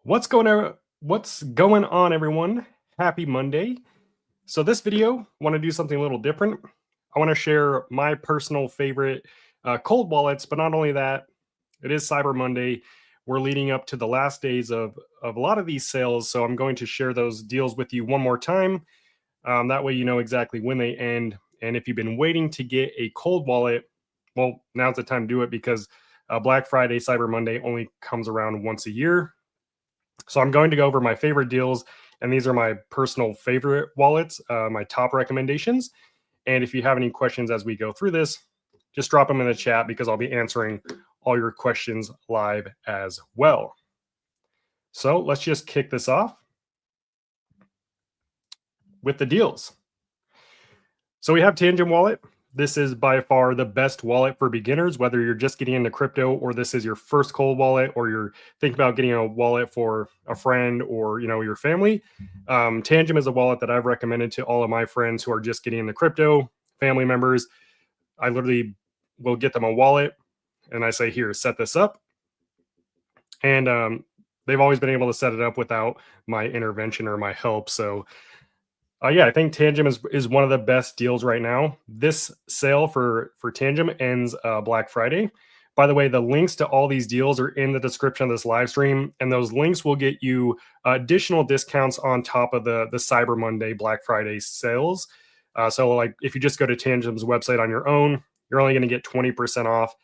What's going on, everyone? Happy Monday. So this video, want to do something a little different. I want to share my personal favorite cold wallets, but not only that, it is Cyber Monday. We're leading up to the last days of a lot of these sales, so I'm going to share those deals with you one more time. That way you know exactly when they end. And if you've been waiting to get a cold wallet, well, now's the time to do it because Black Friday, Cyber Monday only comes around once a year. So I'm going to go over my favorite deals, and these are my personal favorite wallets, my top recommendations. And if you have any questions as we go through this, just drop them in the chat because I'll be answering all your questions live as well. So let's just kick this off with the deals. So we have Tangent Wallet. This is by far the best wallet for beginners, whether you're just getting into crypto or this is your first cold wallet or you're thinking about getting a wallet for a friend or your family. Tangent is a wallet that I've recommended to all of my friends who are just getting into crypto, family members. I literally will get them a wallet and I say, here, set this up. And they've always been able to set it up without my intervention or my help. So yeah, I think Tangem is one of the best deals right now. This sale for Tangem ends Black Friday. By the way, the links to all these deals are in the description of this live stream, and those links will get you additional discounts on top of the Cyber Monday, Black Friday sales. So like if you just go to Tangem's website on your own, you're only going to get 20% off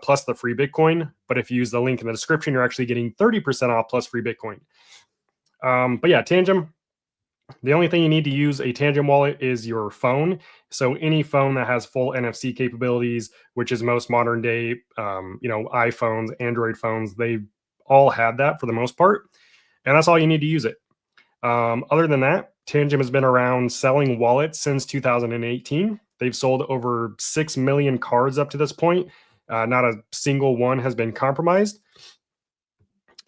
plus the free Bitcoin. But if you use the link in the description, you're actually getting 30% off plus free Bitcoin. But yeah, Tangem. The only thing you need to use a Tangent wallet is your phone. So any phone that has full NFC capabilities, which is most modern day, iPhones, Android phones, they all had that for the most part. And that's all you need to use it. Other than that, Tangent has been around selling wallets since 2018. They've sold over 6 million cards up to this point. Not a single one has been compromised.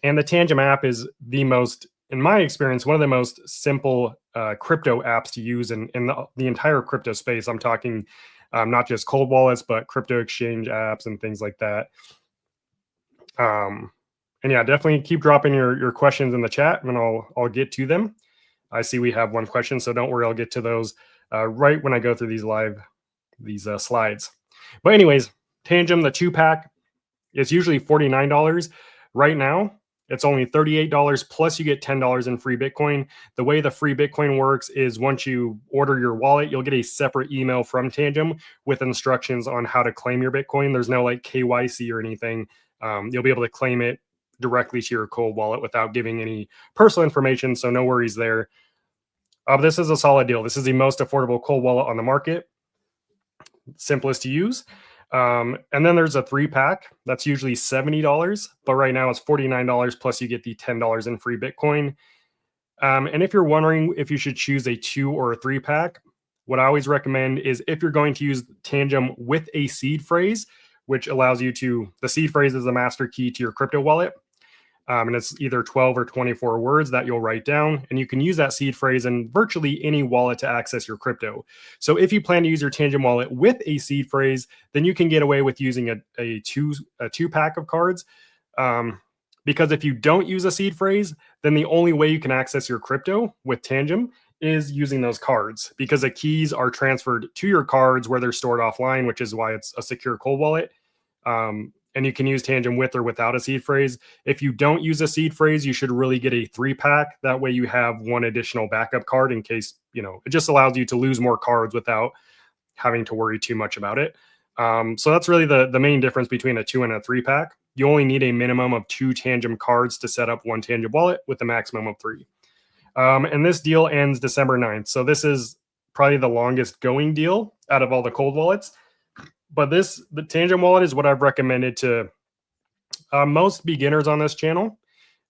And the Tangent app is the most, in my experience, one of the most simple crypto apps to use in the entire crypto space. I'm talking not just cold wallets, but crypto exchange apps and things like that. And yeah, definitely keep dropping your questions in the chat and I'll get to them. I see we have one question, so don't worry, I'll get to those right when I go through these slides. But anyways, Tangem, the 2-pack, is usually $49. Right now, it's only $38 plus you get $10 in free Bitcoin. The way the free Bitcoin works is once you order your wallet, you'll get a separate email from Tangem with instructions on how to claim your Bitcoin. There's no like KYC or anything. You'll be able to claim it directly to your cold wallet without giving any personal information. So no worries there. This is a solid deal. This is the most affordable cold wallet on the market. Simplest to use. And then there's a 3-pack that's usually $70, but right now it's $49 plus you get the $10 in free Bitcoin. And if you're wondering if you should choose a 2 or a 3-pack, what I always recommend is if you're going to use Tangem with a seed phrase, which allows you to, the seed phrase is the master key to your crypto wallet. And it's either 12 or 24 words that you'll write down. And you can use that seed phrase in virtually any wallet to access your crypto. So if you plan to use your Tangent wallet with a seed phrase, then you can get away with using a two-pack of cards. Because if you don't use a seed phrase, then the only way you can access your crypto with Tangent is using those cards, because the keys are transferred to your cards where they're stored offline, which is why it's a secure cold wallet. And you can use Tangent with or without a seed phrase. If you don't use a seed phrase, you should really get a 3-pack. That way you have one additional backup card in case, it just allows you to lose more cards without having to worry too much about it. So that's really the main difference between a 2 and a 3-pack. You only need a minimum of 2 Tangent cards to set up one Tangent wallet with a maximum of 3. And this deal ends December 9th. So this is probably the longest going deal out of all the cold wallets. But the Tangent wallet is what I've recommended to most beginners on this channel.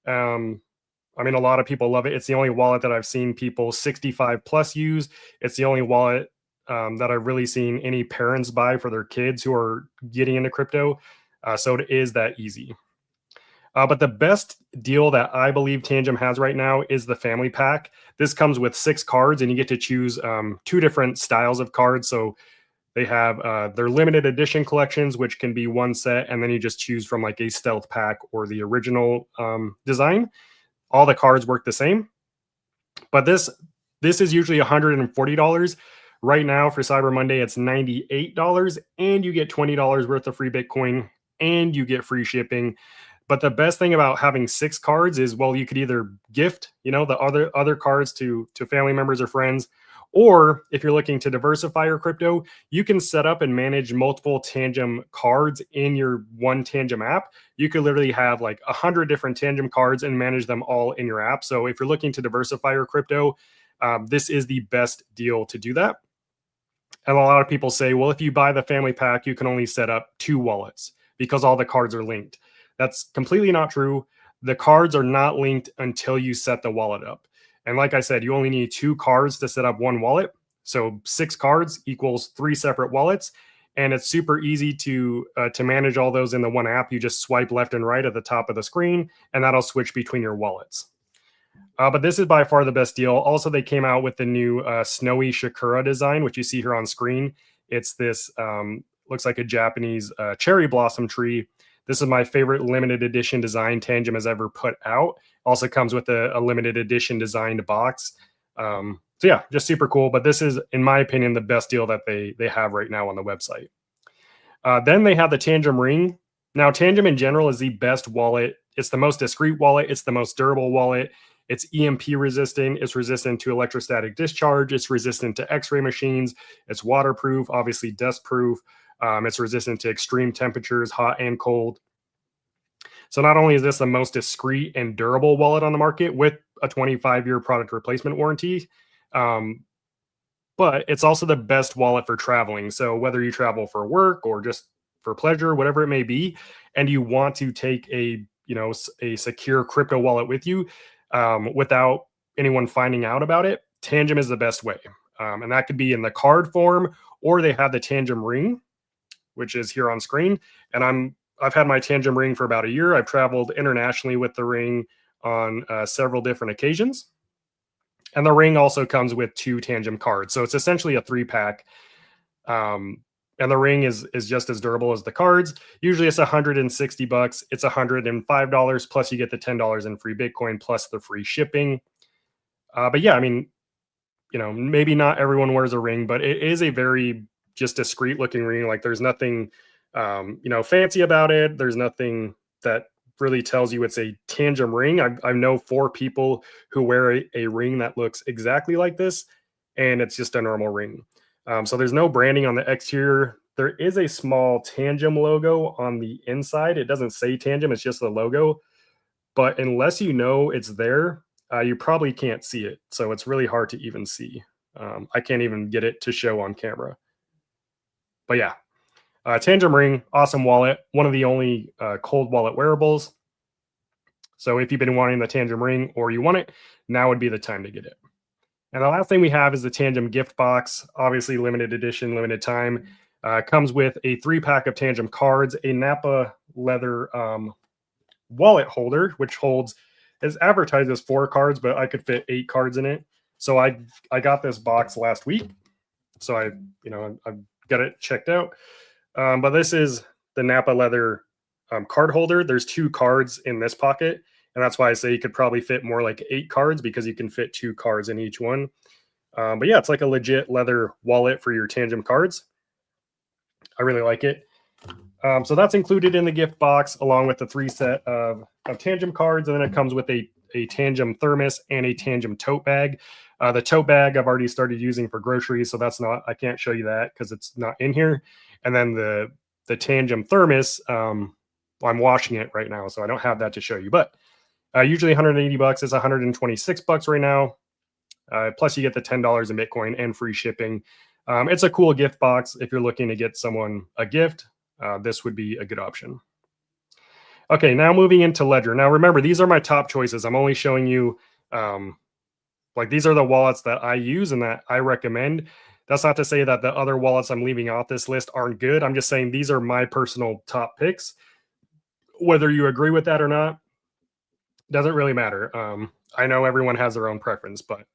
I mean, a lot of people love it. It's the only wallet that I've seen people 65 plus use. It's the only wallet that I've really seen any parents buy for their kids who are getting into crypto. So it is that easy. But the best deal that I believe Tangem has right now is the family pack. This comes with 6 cards and you get to choose 2 different styles of cards. So they have their limited edition collections, which can be 1 set, and then you just choose from like a stealth pack or the original design. all the cards work the same. But this is usually $140. Right now for Cyber Monday, it's $98, and you get $20 worth of free Bitcoin, and you get free shipping. But the best thing about having 6 cards is, well, you could either gift, the other cards to family members or friends, or if you're looking to diversify your crypto, you can set up and manage multiple Tangem cards in your one Tangem app. You could literally have like 100 different Tangem cards and manage them all in your app. So if you're looking to diversify your crypto, this is the best deal to do that. And a lot of people say, well, if you buy the family pack, you can only set up 2 wallets because all the cards are linked. That's completely not true. The cards are not linked until you set the wallet up. And like I said, you only need 2 cards to set up one wallet. So 6 cards equals 3 separate wallets. And it's super easy to manage all those in the one app. You just swipe left and right at the top of the screen, and that'll switch between your wallets. But this is by far the best deal. Also, they came out with the new Snowy Sakura design, which you see here on screen. It's this, looks like a Japanese cherry blossom tree. This is my favorite limited edition design Tangem has ever put out. Also comes with a limited edition designed box. So yeah, just super cool. But this is, in my opinion, the best deal that they have right now on the website. Then they have the Tangem Ring. Now, Tangem in general is the best wallet. It's the most discreet wallet. It's the most durable wallet. It's EMP resistant. It's resistant to electrostatic discharge. It's resistant to X-ray machines. It's waterproof, obviously dust proof. It's resistant to extreme temperatures, hot and cold. So not only is this the most discreet and durable wallet on the market with a 25-year product replacement warranty, but it's also the best wallet for traveling. So whether you travel for work or just for pleasure, whatever it may be, and you want to take a secure crypto wallet with you without anyone finding out about it, Tangem is the best way. And that could be in the card form, or they have the Tangem Ring, which is here on screen. And I've had my Tangem Ring for about a year. I've traveled internationally with the ring on several different occasions. And the ring also comes with 2 Tangem cards. So it's essentially a 3-pack. And the ring is just as durable as the cards. Usually it's $160. It's $105, plus you get the $10 in free Bitcoin plus the free shipping. But yeah, I mean, maybe not everyone wears a ring, but it is a very just discreet looking ring. Like there's nothing, fancy about it. There's nothing that really tells you it's a Tangem ring. I know 4 people who wear a ring that looks exactly like this, and it's just a normal ring. So there's no branding on the exterior. There is a small Tangem logo on the inside. It doesn't say Tangem, it's just the logo. But unless you know it's there, you probably can't see it. So it's really hard to even see. I can't even get it to show on camera. But yeah, Tangem Ring, awesome wallet. One of the only cold wallet wearables. So if you've been wanting the Tangem Ring or you want it, now would be the time to get it. And the last thing we have is the Tangem gift box, obviously limited edition, limited time. Comes with a 3-pack of Tangem cards, a Napa leather wallet holder, which is advertised as 4 cards, but I could fit 8 cards in it. So I got this box last week. So I've got it checked out. But this is the Napa leather card holder. There's 2 cards in this pocket. And that's why I say you could probably fit more like 8 cards, because you can fit 2 cards in each one. But yeah, it's like a legit leather wallet for your Tangem cards. I really like it. So that's included in the gift box, along with the 3 set of Tangem cards. And then it comes with a Tangem thermos and a Tangem tote bag. The tote bag I've already started using for groceries, so I can't show you that because it's not in here. And then the Tangem thermos, I'm washing it right now, so I don't have that to show you. But usually $180. It's $126 right now. Plus you get the $10 in Bitcoin and free shipping. It's a cool gift box. If you're looking to get someone a gift, this would be a good option. Okay, now moving into Ledger. Now remember, these are my top choices. I'm only showing you, these are the wallets that I use and that I recommend. That's not to say that the other wallets I'm leaving off this list aren't good. I'm just saying these are my personal top picks. Whether you agree with that or not, doesn't really matter. I know everyone has their own preference, but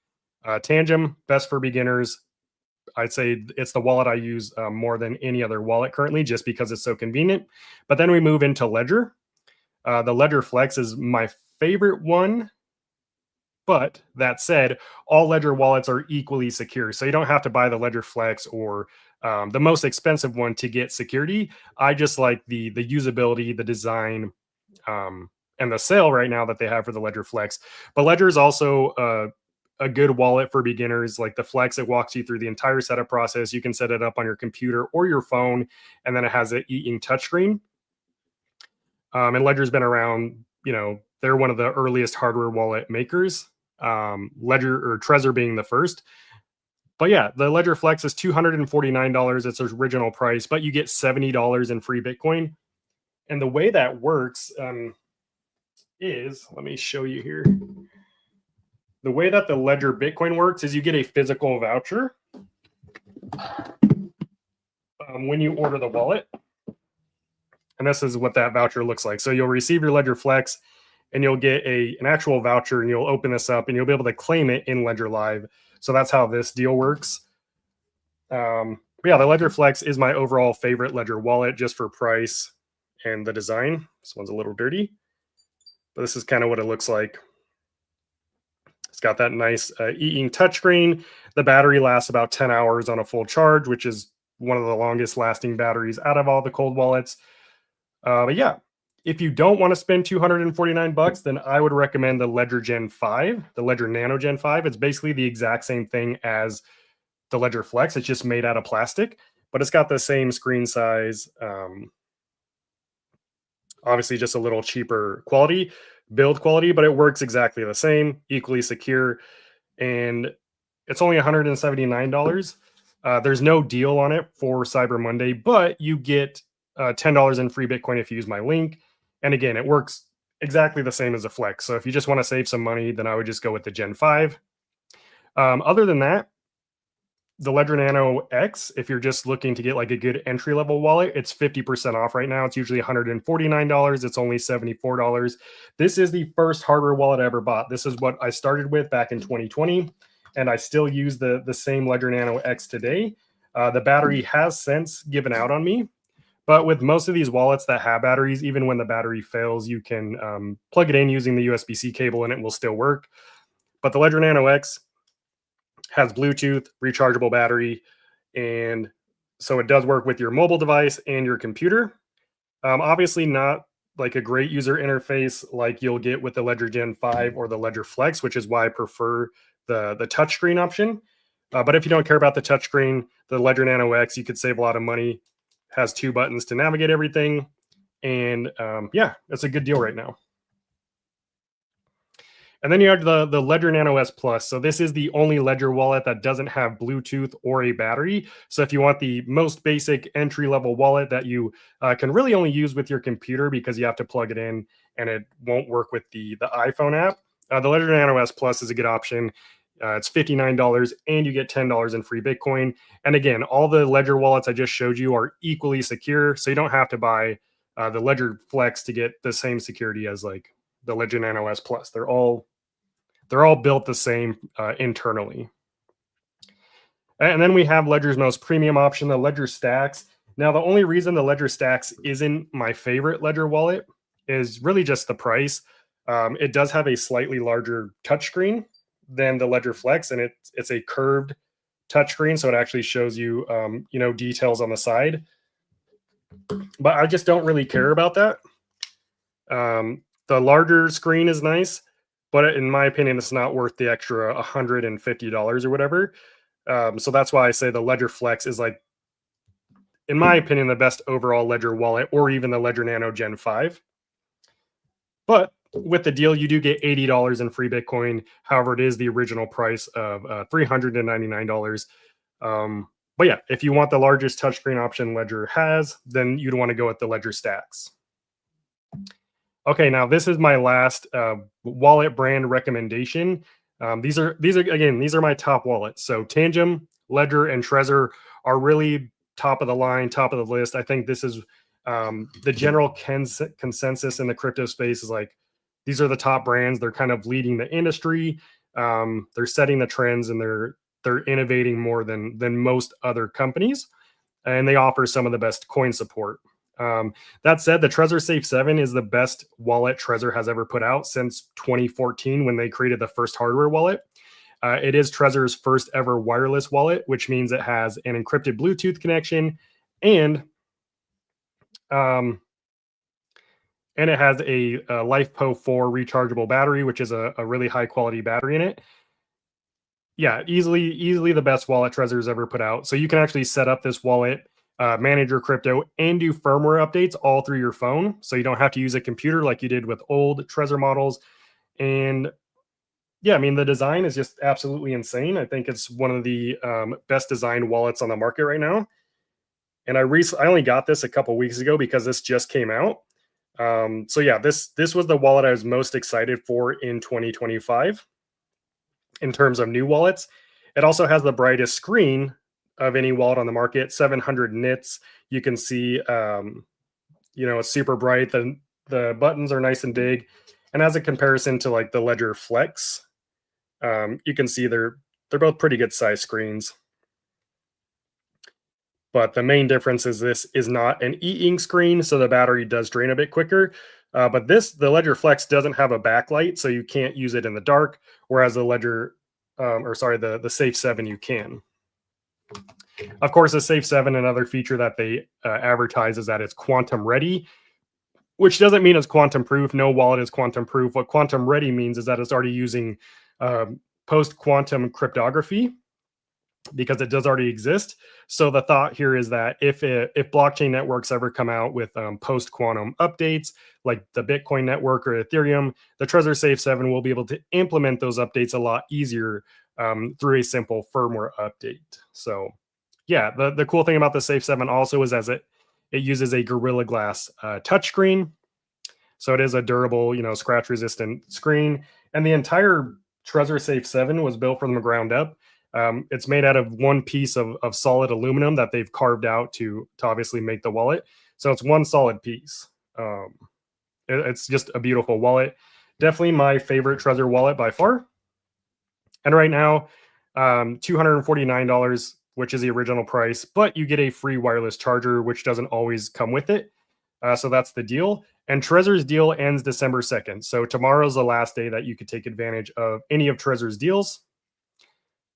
Tangem, best for beginners. I'd say it's the wallet I use more than any other wallet currently, just because it's so convenient. But then we move into Ledger. The Ledger Flex is my favorite one But that said, all Ledger wallets are equally secure. So you don't have to buy the Ledger Flex or the most expensive one to get security. I just like the usability, the design, and the sale right now that they have for the Ledger Flex. But Ledger is also a good wallet for beginners. Like the Flex, it walks you through the entire setup process. You can set it up on your computer or your phone, and then it has an e-ink touchscreen. And Ledger's been around, they're one of the earliest hardware wallet makers. Ledger or Trezor being the first. But yeah, the Ledger Flex is $249. It's its original price, but you get $70 in free Bitcoin. And the way that works is, let me show you here. The way that the Ledger Bitcoin works is you get a physical voucher when you order the wallet. And this is what that voucher looks like. So you'll receive your Ledger Flex and you'll get an actual voucher, and you'll open this up and you'll be able to claim it in Ledger Live. So that's how this deal works. But yeah, the Ledger Flex is my overall favorite Ledger wallet just for price and the design. This one's a little dirty, but this is kind of what it looks like. It's got that nice e-ink touchscreen. The battery lasts about 10 hours on a full charge, which is one of the longest lasting batteries out of all the cold wallets. But yeah, if you don't want to spend $249, then I would recommend the Ledger Gen 5, the Ledger Nano Gen 5. It's basically the exact same thing as the Ledger Flex. It's just made out of plastic, but it's got the same screen size. Obviously, just a little cheaper build quality, but it works exactly the same, equally secure, and it's only $179. There's no deal on it for Cyber Monday, but you get $10 in free Bitcoin if you use my link. And again, it works exactly the same as a Flex. So if you just want to save some money, then I would just go with the Gen 5. Other than that, the Ledger Nano X, if you're just looking to get like a good entry-level wallet, it's 50% off right now. It's usually $149. It's only $74. This is the first hardware wallet I ever bought. This is what I started with back in 2020, and I still use the same Ledger Nano X today. The battery has since given out on me, but with most of these wallets that have batteries, even when the battery fails, you can plug it in using the USB-C cable and it will still work. But the Ledger Nano X has Bluetooth, rechargeable battery, and so it does work with your mobile device and your computer. Obviously not like a great user interface like you'll get with the Ledger Gen 5 or the Ledger Flex, which is why I prefer the touchscreen option. But if you don't care about the touchscreen, the Ledger Nano X, you could save a lot of money. Has 2 buttons to navigate everything. And yeah, it's a good deal right now. And then you have the Ledger Nano S Plus. So this is the only Ledger wallet that doesn't have Bluetooth or a battery. So if you want the most basic entry-level wallet that you can really only use with your computer because you have to plug it in and it won't work with the iPhone app, the Ledger Nano S Plus is a good option. It's $59 and you get $10 in free Bitcoin. And again, all the Ledger wallets I just showed you are equally secure. So you don't have to buy the Ledger Flex to get the same security as like the Ledger Nano S Plus. They're all built the same internally. And then we have Ledger's most premium option, the Ledger Stacks. Now, the only reason the Ledger Stacks isn't my favorite Ledger wallet is really just the price. It does have a slightly larger touchscreen than the Ledger Flex, and it's a curved touchscreen, so it actually shows you details on the side. But I just don't really care about that. The larger screen is nice, but in my opinion, it's not worth the extra $150 or whatever. So that's why I say the Ledger Flex is, like, in my opinion, the best overall Ledger wallet, or even the Ledger Nano Gen 5. But with the deal, you do get $80 in free Bitcoin. However, it is the original price of $399. But yeah, if you want the largest touchscreen option Ledger has, then you'd want to go with the Ledger Stacks. Okay, now this is my last wallet brand recommendation. These are my top wallets. So Tangem, Ledger, and Trezor are really top of the line, top of the list. I think this is the general consensus in the crypto space is like, these are the top brands. They're kind of leading the industry. They're setting the trends, and they're innovating more than most other companies, and they offer some of the best coin support. That said, the Trezor Safe 7 is the best wallet Trezor has ever put out since 2014 when they created the first hardware wallet. It is Trezor's first ever wireless wallet, which means it has an encrypted Bluetooth connection and and it has a LifePo 4 rechargeable battery, which is a really high quality battery in it. Yeah, easily the best wallet Trezor's ever put out. So you can actually set up this wallet, manage your crypto, and do firmware updates all through your phone. So you don't have to use a computer like you did with old Trezor models. And yeah, I mean, the design is just absolutely insane. I think it's one of the best designed wallets on the market right now. And I only got this a couple weeks ago because this just came out. So yeah, this was the wallet I was most excited for in 2025 in terms of new wallets. It also has the brightest screen of any wallet on the market, 700 nits. You can see, it's super bright. The buttons are nice and big. And as a comparison to like the Ledger Flex, you can see they're both pretty good size screens. But the main difference is this is not an e-ink screen, so the battery does drain a bit quicker. But the Ledger Flex doesn't have a backlight, so you can't use it in the dark, whereas the Safe 7 you can. Of course, the Safe 7, another feature that they advertise is that it's quantum ready, which doesn't mean it's quantum proof. No wallet is quantum proof. What quantum ready means is that it's already using post-quantum cryptography, because it does already exist. So the thought here is that if blockchain networks ever come out with post-quantum updates, like the Bitcoin network or Ethereum, the Trezor Safe 7 will be able to implement those updates a lot easier through a simple firmware update. So yeah, the cool thing about the Safe 7 also is it uses a Gorilla Glass touchscreen. So it is a durable, scratch-resistant screen. And the entire Trezor Safe 7 was built from the ground up. It's made out of one piece of solid aluminum that they've carved out to obviously make the wallet. So it's one solid piece. It's just a beautiful wallet. Definitely my favorite Trezor wallet by far. And right now, $249, which is the original price, but you get a free wireless charger, which doesn't always come with it. So that's the deal. And Trezor's deal ends December 2nd. So tomorrow's the last day that you could take advantage of any of Trezor's deals.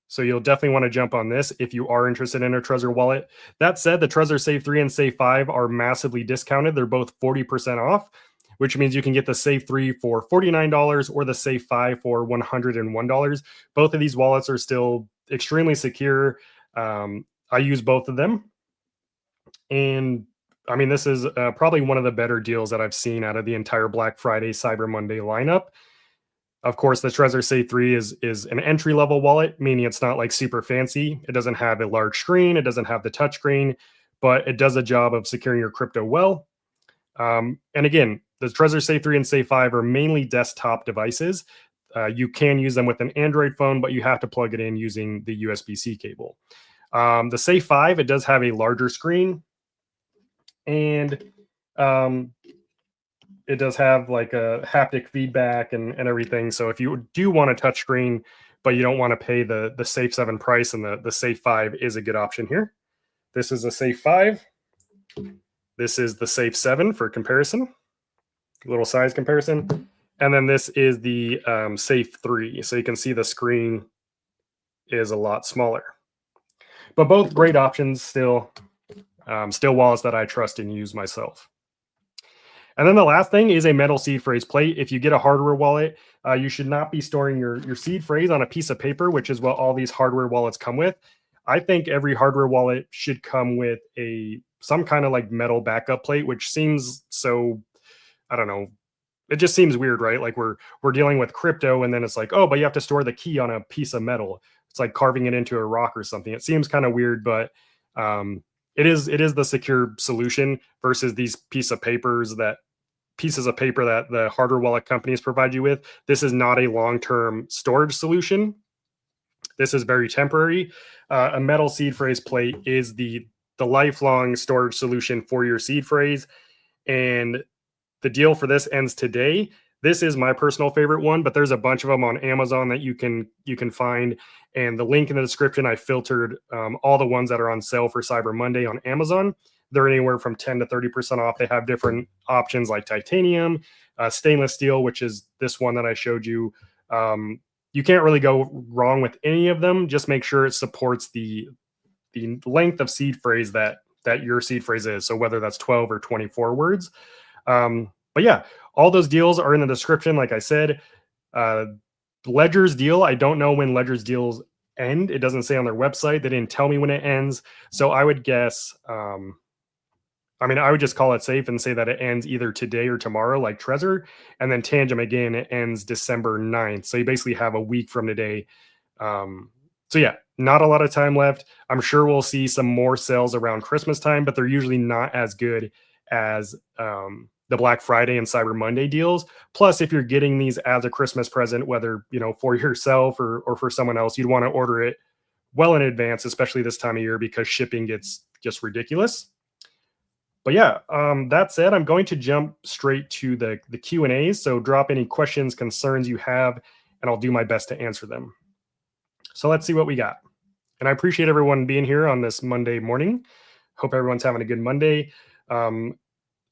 So you'll definitely want to jump on this if you are interested in a Trezor wallet. That said, the Trezor Safe 3 and Safe 5 are massively discounted. They're both 40% off, which means you can get the Safe 3 for $49 or the Safe 5 for $101. Both of these wallets are still extremely secure. I use both of them. And I mean, this is probably one of the better deals that I've seen out of the entire Black Friday, Cyber Monday lineup. Of course, the Trezor Safe 3 is an entry-level wallet, meaning it's not like super fancy. It doesn't have a large screen. It doesn't have the touch screen, but it does a job of securing your crypto well. And again, the Trezor Safe 3 and Safe 5 are mainly desktop devices. You can use them with an Android phone, but you have to plug it in using the USB-C cable. The Safe 5, it does have a larger screen, and it does have like a haptic feedback and everything. So if you do want a touch screen, but you don't want to pay the Safe 7 price, and the Safe 5 is a good option here. This is the Safe 5. This is the Safe 7 for comparison, little size comparison. And then this is the Safe 3. So you can see the screen is a lot smaller. But both great options, still wallets that I trust and use myself. And then the last thing is a metal seed phrase plate. If you get a hardware wallet, you should not be storing your seed phrase on a piece of paper, which is what all these hardware wallets come with. I think every hardware wallet should come with some kind of like metal backup plate, which seems so, I don't know. It just seems weird, right? Like we're dealing with crypto, and then it's like, oh, but you have to store the key on a piece of metal. It's like carving it into a rock or something. It seems kind of weird, but it is the secure solution versus these pieces of paper that the hardware wallet companies provide you with. This is not a long-term storage solution. This is very temporary. A metal seed phrase plate is the lifelong storage solution for your seed phrase. And the deal for this ends today. This is my personal favorite one, but there's a bunch of them on Amazon that you can find. And the link in the description, I filtered all the ones that are on sale for Cyber Monday on Amazon. they're anywhere from 10 to 30% off. They have different options like titanium, stainless steel, which is this one that I showed you. You can't really go wrong with any of them. Just make sure it supports the length of seed phrase that your seed phrase is. So whether that's 12 or 24 words. But yeah, all those deals are in the description. Like I said, Ledger's deal, I don't know when Ledger's deals end. It doesn't say on their website. They didn't tell me when it ends. So I would guess, I would just call it safe and say that it ends either today or tomorrow, like Trezor. And then Tangem, again, it ends December 9th. So you basically have a week from today. So yeah, not a lot of time left. I'm sure we'll see some more sales around Christmas time, but they're usually not as good as the Black Friday and Cyber Monday deals. Plus, if you're getting these as a Christmas present, whether for yourself or for someone else, you'd want to order it well in advance, especially this time of year, because shipping gets just ridiculous. But yeah, that said, I'm going to jump straight to the Q&As. So drop any questions, concerns you have, and I'll do my best to answer them. So let's see what we got. And I appreciate everyone being here on this Monday morning. Hope everyone's having a good Monday.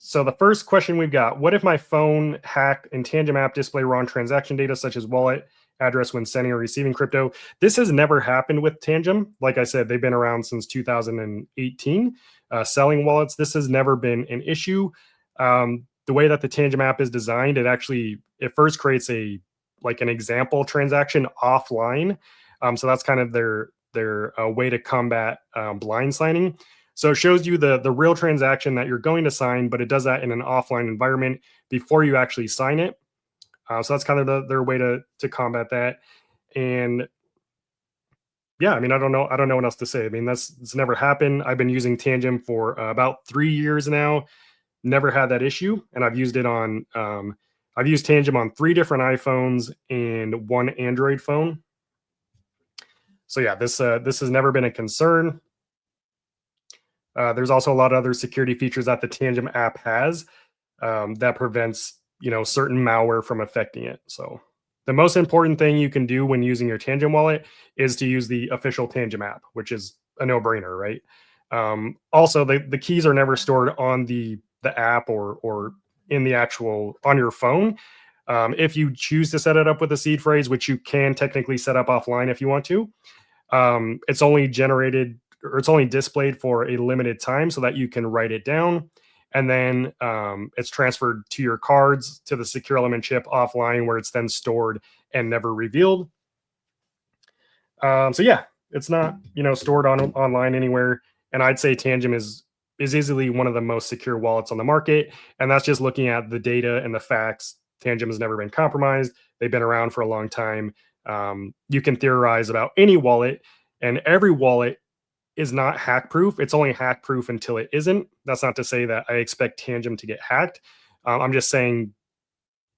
So the first question we've got, what if my phone hacked and Tangem app display wrong transaction data such as wallet address when sending or receiving crypto? This has never happened with Tangem. Like I said, they've been around since 2018 selling wallets. This has never been an issue. The way that the Tangem app is designed, it first creates an example transaction offline. So that's kind of their way to combat blind signing. So it shows you the real transaction that you're going to sign, but it does that in an offline environment before you actually sign it. So that's kind of their way to combat that. And yeah, I don't know what else to say. It's never happened. I've been using Tangem for about 3 years now. Never had that issue, and I've used it on. I've used Tangem on 3 different iPhones and 1 Android phone. So yeah, this has never been a concern. There's also a lot of other security features that the Tangem app has that prevents certain malware from affecting it. So the most important thing you can do when using your Tangem wallet is to use the official Tangem app, which is a no-brainer, right? Also, the keys are never stored on the app or in the actual on your phone. If you choose to set it up with a seed phrase, which you can technically set up offline if you want to, it's only generated or it's only displayed for a limited time so that you can write it down. And then it's transferred to your cards to the secure element chip offline, where it's then stored and never revealed. So yeah, it's not stored online anywhere. And I'd say Tangem is easily one of the most secure wallets on the market. And that's just looking at the data and the facts. Tangem has never been compromised. They've been around for a long time. You can theorize about any wallet, and every wallet is not hack proof. It's only hack proof until it isn't. That's not to say that I expect Tangem to get hacked. I'm just saying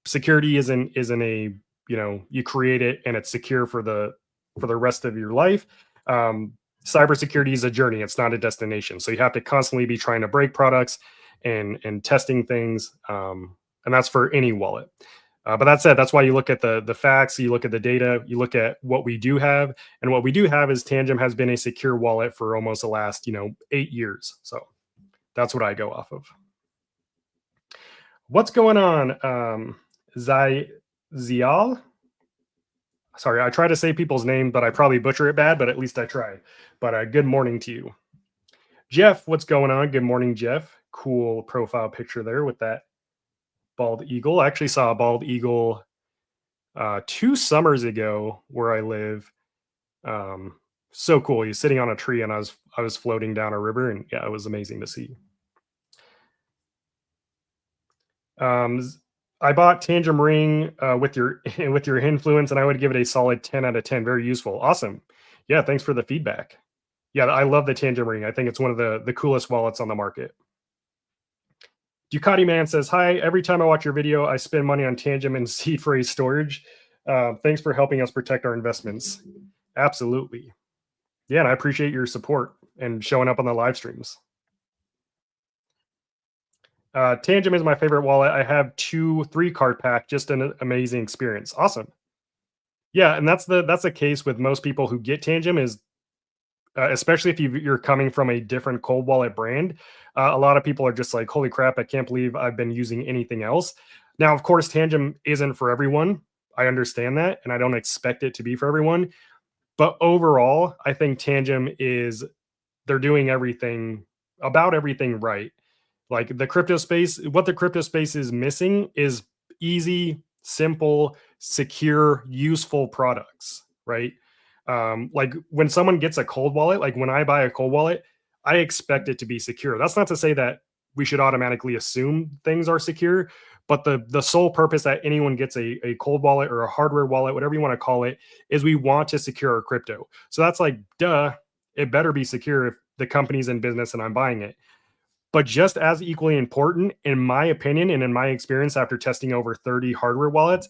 security isn't a, you create it and it's secure for the rest of your life. Cybersecurity is a journey. It's not a destination. So you have to constantly be trying to break products and testing things. And that's for any wallet. But that said, that's why you look at the facts, you look at the data, you look at what we do have. And what we do have is Tangem has been a secure wallet for almost the last, 8 years. So that's what I go off of. What's going on? Zial? Sorry, I try to say people's name, but I probably butcher it bad, but at least I try. But good morning to you. Jeff, what's going on? Good morning, Jeff. Cool profile picture there with that bald eagle. I actually saw a bald eagle 2 summers ago where I live. So cool. He's sitting on a tree and I was floating down a river, and yeah, it was amazing to see. I bought Tangem Ring with your influence, and I would give it a solid 10 out of 10. Very useful. Awesome. Yeah, thanks for the feedback. Yeah, I love the Tangem Ring. I think it's one of the coolest wallets on the market. Ducati Man says, hi, every time I watch your video, I spend money on Tangem and seed phrase storage. Thanks for helping us protect our investments. Absolutely. Yeah, and I appreciate your support and showing up on the live streams. Tangem is my favorite wallet. I have 2-3 card pack, just an amazing experience. Awesome. Yeah, and that's the case with most people who get Tangem is especially if you're coming from a different cold wallet brand. A lot of people are just like, holy crap, I can't believe I've been using anything else. Now, of course, Tangem isn't for everyone. I understand that, and I don't expect it to be for everyone. But overall, I think Tangem is, they're doing about everything right. Like the crypto space, what the crypto space is missing is easy, simple, secure, useful products, right? Like when someone gets a cold wallet, like when I buy a cold wallet, I expect it to be secure. That's not to say that we should automatically assume things are secure, but the sole purpose that anyone gets a cold wallet or a hardware wallet, whatever you want to call it, is we want to secure our crypto. So that's like, duh, it better be secure if the company's in business and I'm buying it. But just as equally important, in my opinion, and in my experience after testing over 30 hardware wallets,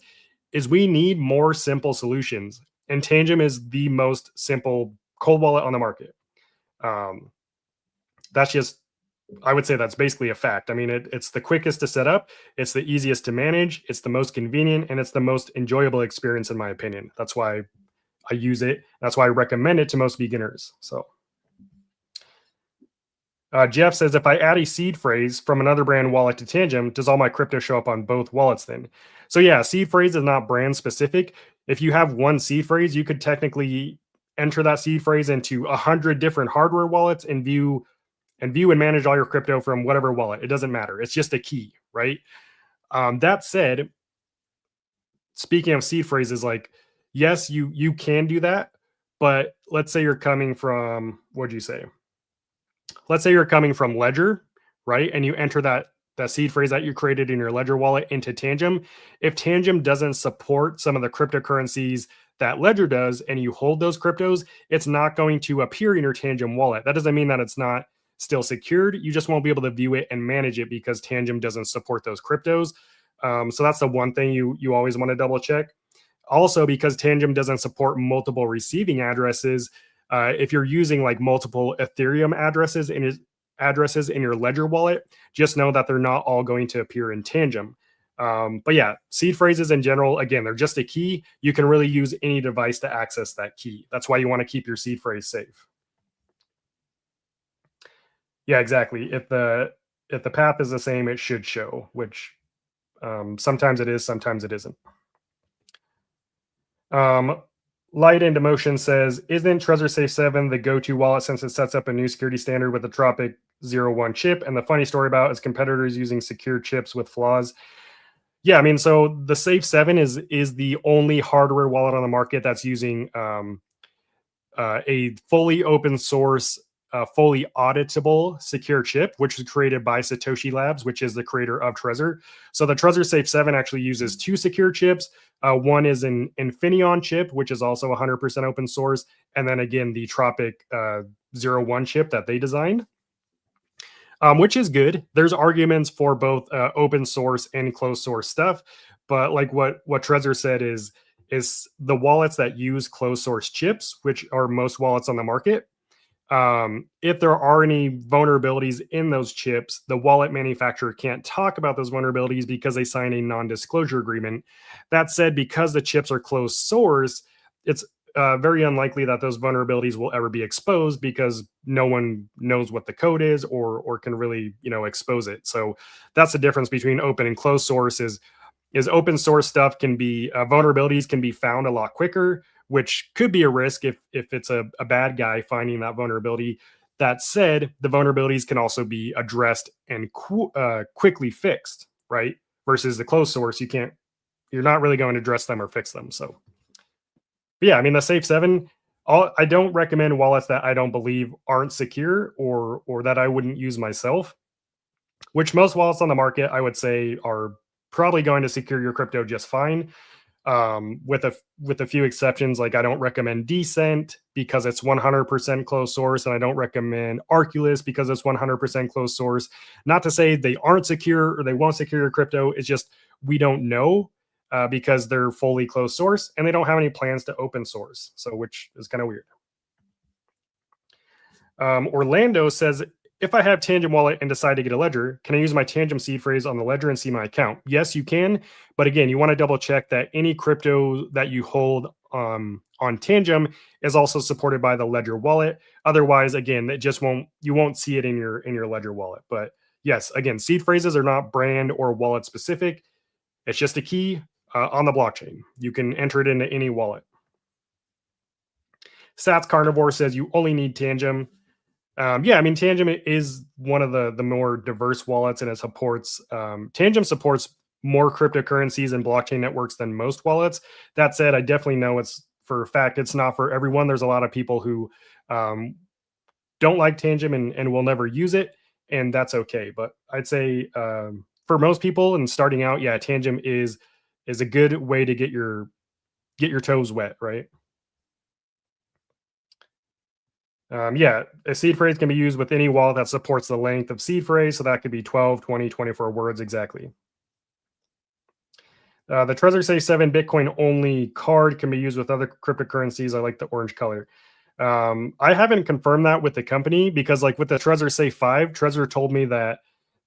is we need more simple solutions. And Tangem is the most simple cold wallet on the market. That's just, I would say that's basically a fact. I mean, it's the quickest to set up, it's the easiest to manage, it's the most convenient, and it's the most enjoyable experience, in my opinion. That's why I use it. That's why I recommend it to most beginners. So. Jeff says, if I add a seed phrase from another brand wallet to Tangem, does all my crypto show up on both wallets then? So yeah, seed phrase is not brand specific. If you have one seed phrase, you could technically enter that seed phrase into 100 different hardware wallets and view and manage all your crypto from whatever wallet. It doesn't matter. It's just a key, right? That said, speaking of seed phrases, like, yes, you can do that, but let's say you're coming from, what'd you say? Let's say you're coming from Ledger, right? And you enter that seed phrase that you created in your Ledger wallet into Tangem. If Tangem doesn't support some of the cryptocurrencies that Ledger does, and you hold those cryptos, it's not going to appear in your Tangem wallet. That doesn't mean that it's not still secured. You just won't be able to view it and manage it because Tangem doesn't support those cryptos. So that's the one thing you always want to double check. Also, because Tangem doesn't support multiple receiving addresses, if you're using like multiple Ethereum addresses in your Ledger wallet, just know that they're not all going to appear in Tangem. But yeah, seed phrases in general, again, they're just a key. You can really use any device to access that key. That's why you want to keep your seed phrase safe. Yeah, exactly. If the path is the same, it should show, which sometimes it is, sometimes it isn't. Light into Motion says, isn't Trezor Safe 7 the go-to wallet since it sets up a new security standard with the Tropic 01 chip? And the funny story about is competitors using secure chips with flaws. Yeah, I mean, so the Safe 7 is the only hardware wallet on the market that's using a fully open source, fully auditable secure chip, which was created by Satoshi Labs, which is the creator of Trezor. So the Trezor Safe 7 actually uses two secure chips. One is an Infineon chip, which is also 100% open source. And then again, the Tropic 01 chip that they designed, which is good. There's arguments for both open source and closed source stuff. But like what Trezor said is the wallets that use closed source chips, which are most wallets on the market, if there are any vulnerabilities in those chips, the wallet manufacturer can't talk about those vulnerabilities because they sign a non-disclosure agreement. That said, because the chips are closed source, it's very unlikely that those vulnerabilities will ever be exposed because no one knows what the code is or can really, expose it. So that's the difference between open and closed source is open source stuff can be, vulnerabilities can be found a lot quicker, which could be a risk if it's a bad guy finding that vulnerability. That said, the vulnerabilities can also be addressed and quickly fixed, right? Versus the closed source, you're not really going to address them or fix them. So, but yeah, I mean, the Safe 7, I don't recommend wallets that I don't believe aren't secure or that I wouldn't use myself, which most wallets on the market, I would say, are probably going to secure your crypto just fine. With a few exceptions, like I don't recommend Decent because it's 100% closed source, and I don't recommend Arculus because it's 100% closed source. Not to say they aren't secure or they won't secure your crypto. It's just we don't know because they're fully closed source and they don't have any plans to open source. So, which is kind of weird. Orlando says, if I have Tangem wallet and decide to get a Ledger, can I use my Tangem seed phrase on the Ledger and see my account? Yes, you can. But again, you want to double check that any crypto that you hold on Tangem is also supported by the Ledger wallet. Otherwise, again, you won't see it in your Ledger wallet. But yes, again, seed phrases are not brand or wallet specific. It's just a key on the blockchain. You can enter it into any wallet. Sats Carnivore says you only need Tangem. Yeah, I mean, Tangem is one of the more diverse wallets, and it supports Tangem supports more cryptocurrencies and blockchain networks than most wallets. That said, I definitely know it's for a fact it's not for everyone. There's a lot of people who don't like Tangem and will never use it, and that's okay. But I'd say for most people and starting out, yeah, Tangem is a good way to get your toes wet, right? Yeah, a seed phrase can be used with any wallet that supports the length of seed phrase. So that could be 12, 20, 24 words exactly. The Trezor Safe 7 Bitcoin only card can be used with other cryptocurrencies. I like the orange color. I haven't confirmed that with the company because, like with the Trezor Safe 5, Trezor told me that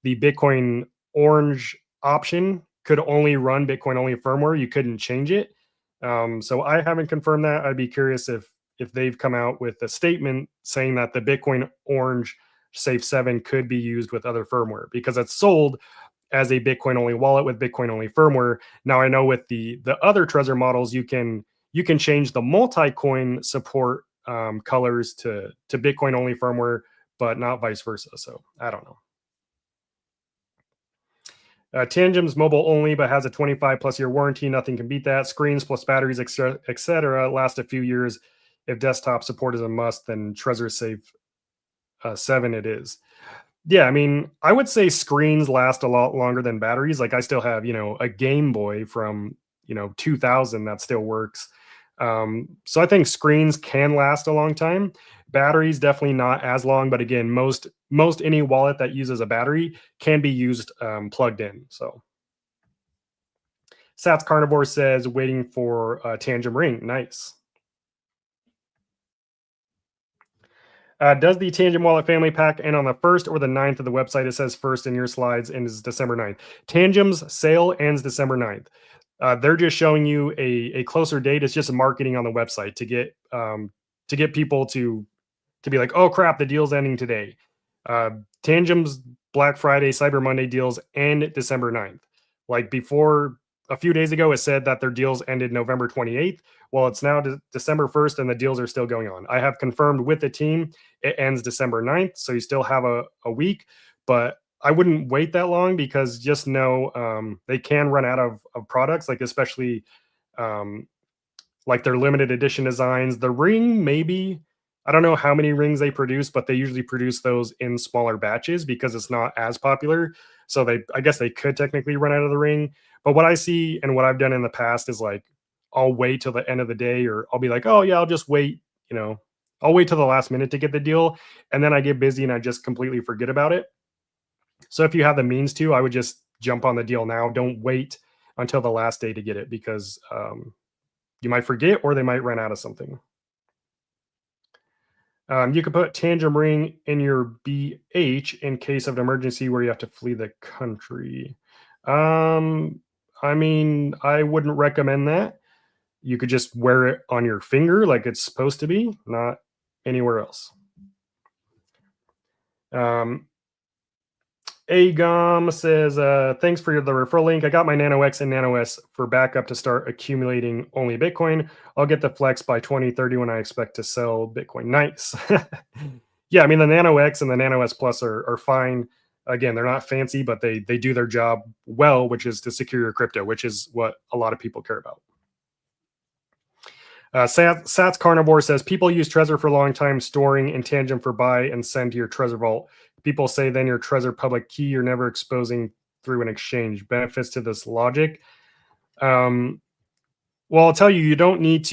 the Bitcoin orange option could only run Bitcoin only firmware. You couldn't change it. So I haven't confirmed that. I'd be curious if they've come out with a statement saying that the Bitcoin Orange Safe 7 could be used with other firmware because it's sold as a Bitcoin only wallet with Bitcoin only firmware. Now I know with the other Trezor models, you can change the multi-coin support colors to Bitcoin only firmware, but not vice versa. So I don't know. Tangem's mobile only, but has a 25+ year warranty. Nothing can beat that. Screens plus batteries, etc., last a few years. If desktop support is a must, then Trezor Safe 7 it is. Yeah, I mean, I would say screens last a lot longer than batteries. Like I still have, a Game Boy from 2000 that still works. So I think screens can last a long time. Batteries definitely not as long, but again, most any wallet that uses a battery can be used plugged in. So Sats Carnivore says waiting for Tangem Ring. Nice. Does the Tangem Wallet family pack end on the 1st or the 9th of the website? It says 1st in your slides and is December 9th. Tangem's sale ends December 9th. They're just showing you a closer date. It's just marketing on the website to get people to be like, oh crap, the deal's ending today. Tangem's Black Friday, Cyber Monday deals end December 9th. Like before, a few days ago, it said that their deals ended November 28th. Well, it's now December 1st and the deals are still going on. I have confirmed with the team it ends December 9th. So you still have a week, but I wouldn't wait that long because just know they can run out of products, like especially like their limited edition designs. The ring, maybe. I don't know how many rings they produce, but they usually produce those in smaller batches because it's not as popular. So I guess they could technically run out of the ring. But what I see and what I've done in the past is like, I'll wait till the end of the day, or I'll be like, oh yeah, I'll just wait, I'll wait till the last minute to get the deal. And then I get busy and I just completely forget about it. So if you have the means to, I would just jump on the deal now. Don't wait until the last day to get it because you might forget or they might run out of something. You could put Tangem Ring in your BH in case of an emergency where you have to flee the country. I mean, I wouldn't recommend that. You could just wear it on your finger like it's supposed to be, not anywhere else. Agom says, thanks for the referral link. I got my Nano X and Nano S for backup to start accumulating only Bitcoin. I'll get the Flex by 2030 when I expect to sell Bitcoin. Nice. Yeah, I mean, the Nano X and the Nano S Plus are fine. Again, they're not fancy, but they do their job well, which is to secure your crypto, which is what a lot of people care about. Sats Carnivore says, people use Trezor for a long time, storing in Tangem for buy and send to your Trezor vault. People say then your Trezor public key you're never exposing through an exchange. Benefits to this logic. Well, I'll tell you, you don't need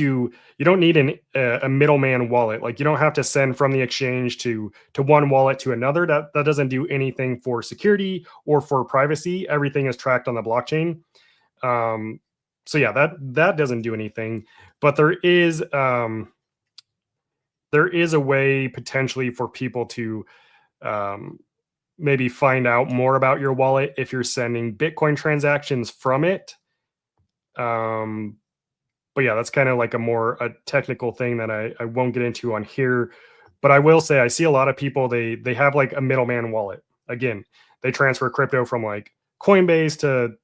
a middleman wallet. Like you don't have to send from the exchange to one wallet to another. That doesn't do anything for security or for privacy. Everything is tracked on the blockchain. So yeah, that doesn't do anything. But there is a way potentially for people to maybe find out more about your wallet if you're sending Bitcoin transactions from it. But yeah, that's kind of like a technical thing that I won't get into on here. But I will say I see a lot of people, they have like a middleman wallet. Again, they transfer crypto from like Coinbase to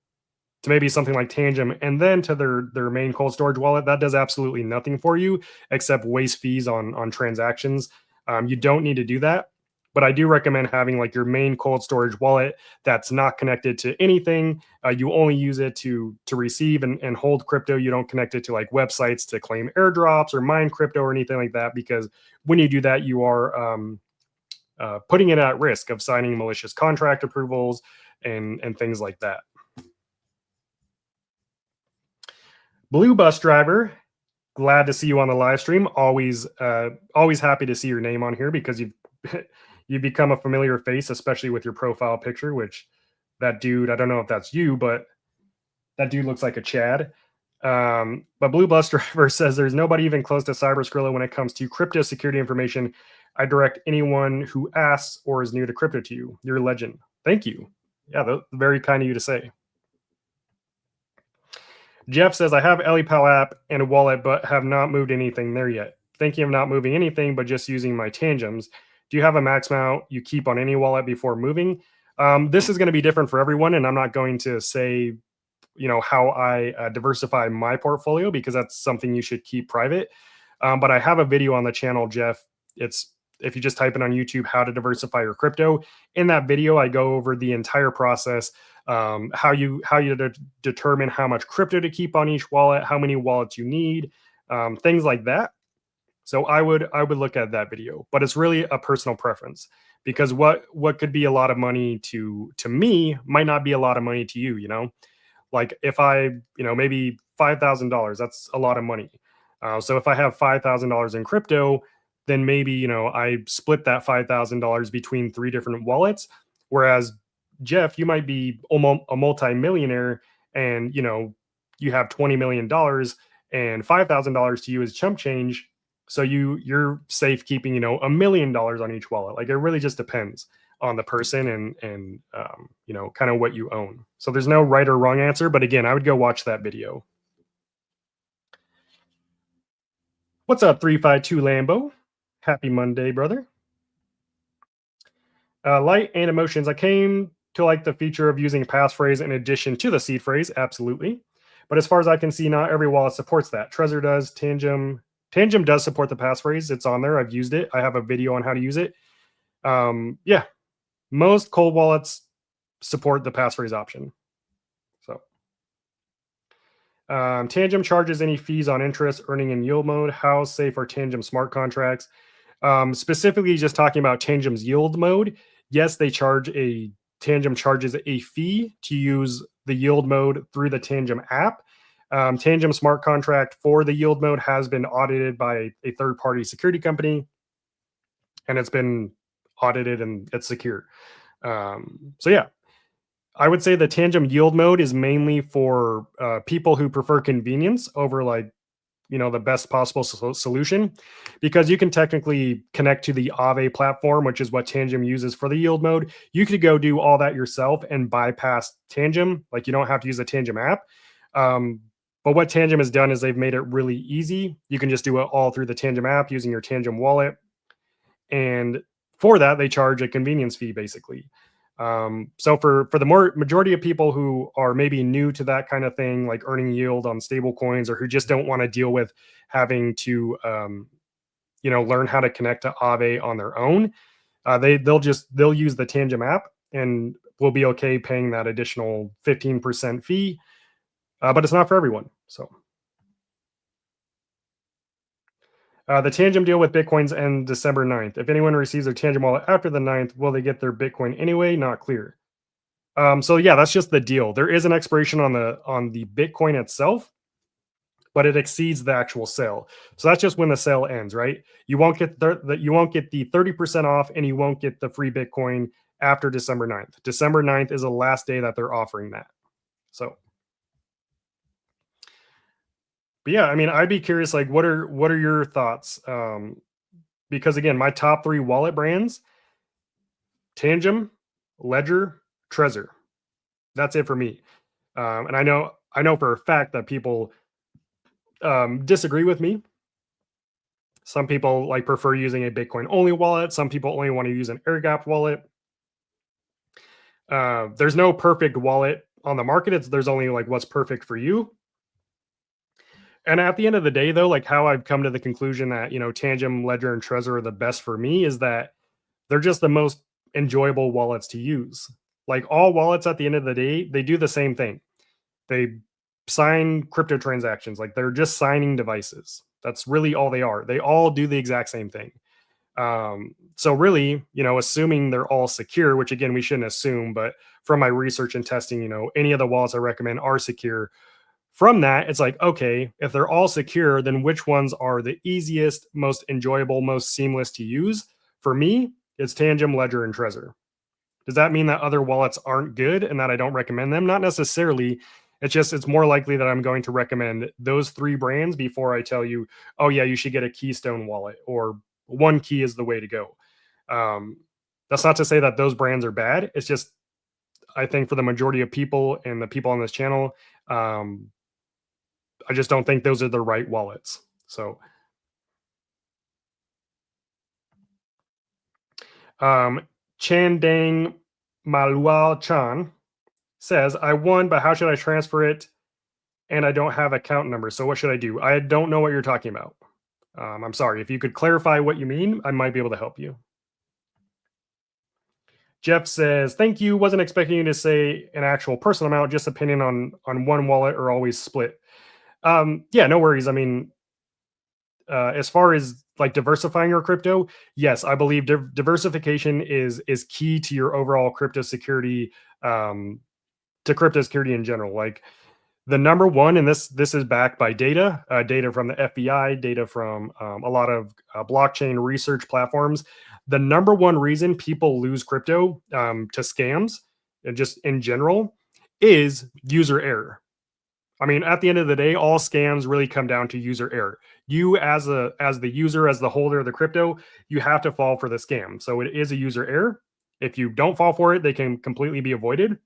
maybe something like Tangem and then to their main cold storage wallet. That does absolutely nothing for you except waste fees on transactions. You don't need to do that. But I do recommend having like your main cold storage wallet that's not connected to anything. You only use it to receive and hold crypto. You don't connect it to like websites to claim airdrops or mine crypto or anything like that, because when you do that, you are putting it at risk of signing malicious contract approvals and things like that. Blue Bus Driver, glad to see you on the live stream. Always happy to see your name on here because you've become a familiar face, especially with your profile picture, which that dude, I don't know if that's you, but that dude looks like a Chad. But Blue Bus Driver says there's nobody even close to Cyber Skrilla when it comes to crypto security information. I direct anyone who asks or is new to crypto to you. You're a legend. Thank you. Yeah, very kind of you to say. Jeff says, I have EliPal app and a wallet, but have not moved anything there yet. Thinking of not moving anything, but just using my Tangems. Do you have a max amount you keep on any wallet before moving? This is going to be different for everyone, and I'm not going to say, how I diversify my portfolio, because that's something you should keep private. But I have a video on the channel, Jeff. It's, if you just type in on YouTube, how to diversify your crypto. In that video, I go over the entire process, how you determine how much crypto to keep on each wallet, how many wallets you need, things like that. So I would look at that video, but it's really a personal preference, because what could be a lot of money to me might not be a lot of money to you. Like if I, maybe $5,000, that's a lot of money. So if I have $5,000 in crypto, then maybe, I split that $5,000 between 3 different wallets. Whereas Jeff, you might be a multi-millionaire and, you have $20 million and $5,000 to you is chump change. So you're safe keeping, $1 million on each wallet. Like it really just depends on the person and kind of what you own. So there's no right or wrong answer, but again, I would go watch that video. What's up, 352 Lambo? Happy Monday, brother. Light and emotions. I came to like the feature of using passphrase in addition to the seed phrase. Absolutely. But as far as I can see, not every wallet supports that. Trezor does. Tangem does support the passphrase. It's on there. I've used it. I have a video on how to use it. Yeah, most cold wallets support the passphrase option. So Tangem charges any fees on interest earning in yield mode. How safe are Tangem smart contracts? Specifically just talking about Tangem's yield mode. Yes, Tangem charges a fee to use the yield mode through the Tangem app. Tangem smart contract for the yield mode has been audited by a third-party security company, and it's been audited and it's secure. So yeah, I would say the Tangem yield mode is mainly for people who prefer convenience over like, the best possible solution, because you can technically connect to the Aave platform, which is what Tangem uses for the yield mode. You could go do all that yourself and bypass Tangem. Like you don't have to use the Tangem app. But what Tangem has done is they've made it really easy. You can just do it all through the Tangem app using your Tangem wallet. And for that, they charge a convenience fee, basically. So for the majority of people who are maybe new to that kind of thing, like earning yield on stable coins, or who just don't want to deal with having to, learn how to connect to Aave on their own, they'll use the Tangem app and will be okay paying that additional 15% fee. But it's not for everyone. So the Tangem deal with Bitcoins ends December 9th. If anyone receives their Tangem wallet after the 9th, will they get their Bitcoin anyway? Not clear. So yeah, that's just the deal. There is an expiration on the Bitcoin itself, but it exceeds the actual sale. So that's just when the sale ends, right? You won't get the 30% off, and you won't get the free Bitcoin after December 9th. December 9th is the last day that they're offering that. So but yeah, I mean, I'd be curious, like, what are your thoughts? Because again, my top 3 wallet brands: Tangem, Ledger, Trezor. That's it for me. And I know for a fact that people disagree with me. Some people like prefer using a Bitcoin only wallet. Some people only want to use an air gap wallet. There's no perfect wallet on the market. There's only like what's perfect for you. And at the end of the day, though, like how I've come to the conclusion that, Tangem, Ledger, and Trezor are the best for me is that they're just the most enjoyable wallets to use. Like all wallets at the end of the day, they do the same thing. They sign crypto transactions. Like they're just signing devices. That's really all they are. They all do the exact same thing. So really, assuming they're all secure, which again, we shouldn't assume, but from my research and testing, any of the wallets I recommend are secure. From that, it's like, okay, if they're all secure, then which ones are the easiest, most enjoyable, most seamless to use? For me, it's Tangem, Ledger, and Trezor. Does that mean that other wallets aren't good and that I don't recommend them? Not necessarily. It's more likely that I'm going to recommend those 3 brands before I tell you, oh yeah, you should get a Keystone wallet or One Key is the way to go. That's not to say that those brands are bad. It's just, I think for the majority of people and the people on this channel, I just don't think those are the right wallets. So, Chandang Malual Chan says, I won, but how should I transfer it? And I don't have account number. So what should I do? I don't know what you're talking about. I'm sorry. If you could clarify what you mean, I might be able to help you. Jeff says, thank you. Wasn't expecting you to say an actual personal amount, just opinion on one wallet or always split. Yeah, no worries. I mean, as far as like diversifying your crypto, yes, I believe diversification is key to your overall crypto security, to crypto security in general. Like the number one, and this is backed by data from the FBI, data from a lot of blockchain research platforms. The number one reason people lose crypto to scams, and just in general, is user error. I mean, at the end of the day, all scams really come down to user error. You as the user, as the holder of the crypto, you have to fall for the scam. So it is a user error. If you don't fall for it, they can completely be avoided.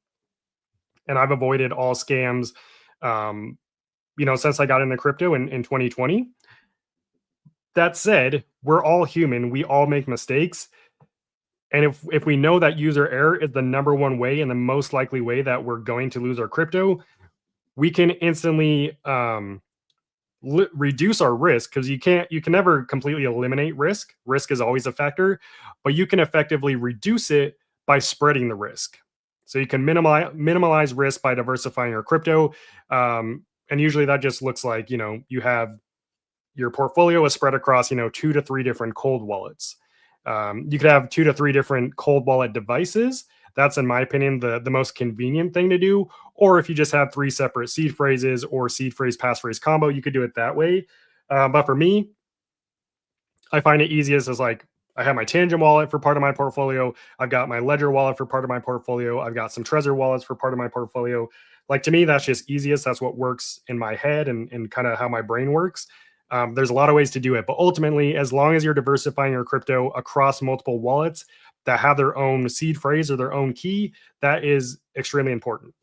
And I've avoided all scams, since I got into crypto in 2020. That said, we're all human. We all make mistakes. And if we know that user error is the number one way and the most likely way that we're going to lose our crypto, we can instantly reduce our risk, because you can never completely eliminate risk. Risk is always a factor, but you can effectively reduce it by spreading the risk. So you can minimize risk by diversifying your crypto. And usually that just looks like, you have your portfolio is spread across, 2 to 3 different cold wallets. You could have 2 to 3 different cold wallet devices. That's, in my opinion, the most convenient thing to do. Or if you just have 3 separate seed phrases or seed phrase, passphrase combo, you could do it that way. But for me, I find it easiest as like, I have my Tangem wallet for part of my portfolio. I've got my Ledger wallet for part of my portfolio. I've got some Trezor wallets for part of my portfolio. Like, to me, that's just easiest. That's what works in my head and kind of how my brain works. There's a lot of ways to do it, but ultimately, as long as you're diversifying your crypto across multiple wallets that have their own seed phrase or their own key, that is extremely important.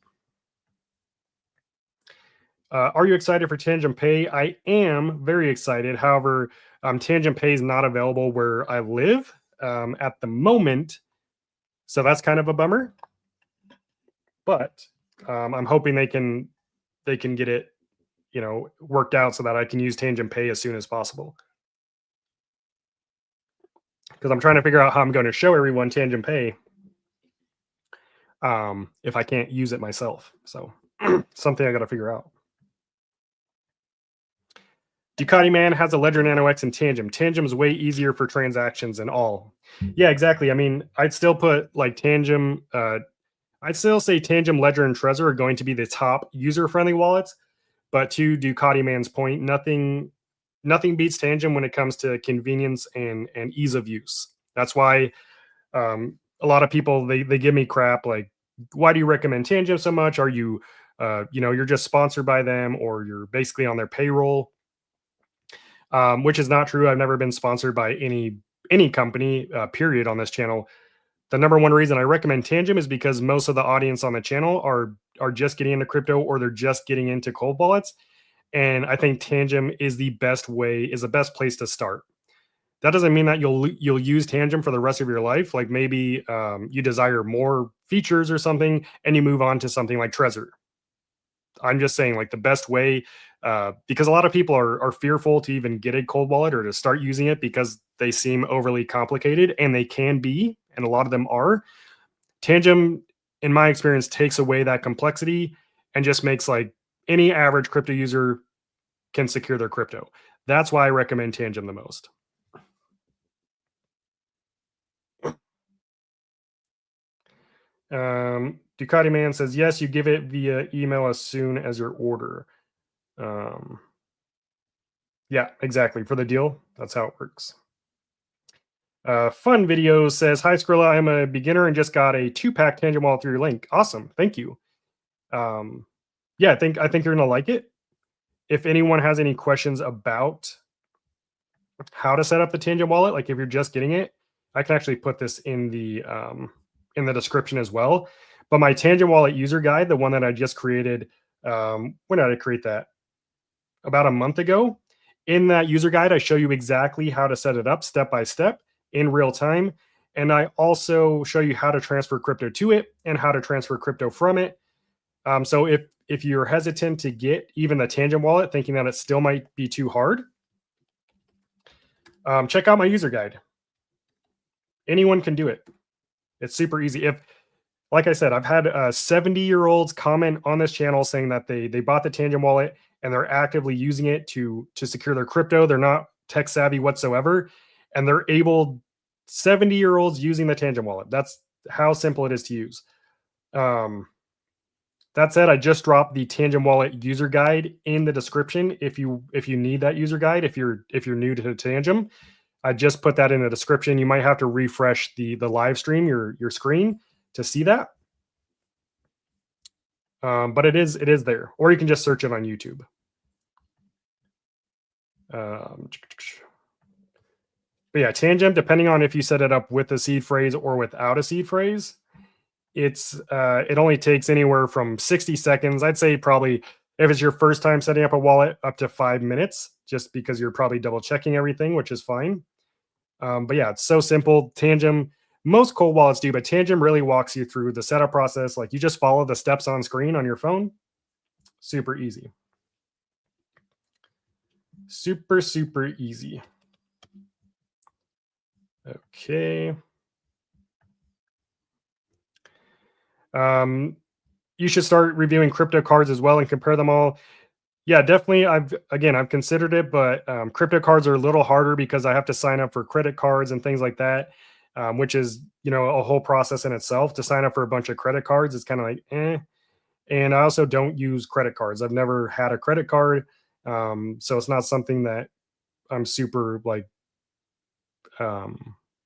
Are you excited for Tangem Pay? I am very excited. However, Tangem Pay is not available where I live at the moment, so that's kind of a bummer. But I'm hoping they can get it, worked out so that I can use Tangem Pay as soon as possible. Because I'm trying to figure out how I'm going to show everyone Tangem Pay if I can't use it myself. So something I got to figure out. Ducati Man has a Ledger Nano X and Tangem. Tangem is way easier for transactions and all. Yeah, exactly. I mean, I'd still put like Tangem. I'd still say Tangem, Ledger, and Trezor are going to be the top user-friendly wallets. But to Ducati Man's point, nothing beats Tangem when it comes to convenience and ease of use. That's why a lot of people they give me crap like, why do you recommend Tangem so much? Are you you're just sponsored by them, or you're basically on their payroll? Which is not true. I've never been sponsored by any company, period, on this channel. The number one reason I recommend Tangem is because most of the audience on the channel are just getting into crypto, or they're just getting into cold wallets. And I think Tangem is the best way, is the best place to start. That doesn't mean that you'll use Tangem for the rest of your life. Like maybe you desire more features or something, and you move on to something like Trezor. I'm just saying, like the best way, because a lot of people are fearful to even get a cold wallet or to start using it because they seem overly complicated, and they can be, and a lot of them are. Tangem, in my experience, takes away that complexity and just makes like any average crypto user can secure their crypto. That's why I recommend Tangem the most. Ducati Man says, yes, you give it via email as soon as your order. Um, yeah, exactly. For the deal, that's how it works. Fun Video says, hi, Skrilla. I'm a beginner and just got a 2-pack Tangem wallet through your link. Awesome. Thank you. Yeah, I think you're going to like it. If anyone has any questions about how to set up the Tangem wallet, like if you're just getting it, I can actually put this in the description as well. But my Tangem wallet user guide, the one that I just created, when did I create that? About a month ago. In that user guide, I show you exactly how to set it up step by step in real time. And I also show you how to transfer crypto to it and how to transfer crypto from it. So if you're hesitant to get even the Tangem wallet, thinking that it still might be too hard, check out my user guide. Anyone can do it. It's super easy. If, like I said, I've had 70-year-olds comment on this channel saying that they bought the Tangem wallet and they're actively using it to secure their crypto. They're not tech savvy whatsoever, and they're able, 70-year-olds using the Tangem wallet. That's how simple it is to use. That said, I just dropped the Tangem wallet user guide in the description. If you need that user guide, if you're new to Tangem, I just put that in the description. You might have to refresh the live stream, your screen, to see that. But it is there, or you can just search it on YouTube. But yeah, Tangem, depending on if you set it up with a seed phrase or without a seed phrase, it only takes anywhere from 60 seconds. I'd say probably if it's your first time setting up a wallet, up to 5 minutes, just because you're probably double checking everything, which is fine. But yeah, it's so simple. Tangem, most cold wallets do, but Tangem really walks you through the setup process. Like you just follow the steps on screen on your phone. Super easy. Super, super easy. Okay. You should start reviewing crypto cards as well and compare them all. Yeah, definitely. I've considered it, but crypto cards are a little harder because I have to sign up for credit cards and things like that, which is, a whole process in itself. To sign up for a bunch of credit cards, it's kind of like, eh. And I also don't use credit cards. I've never had a credit card, so it's not something that I'm super like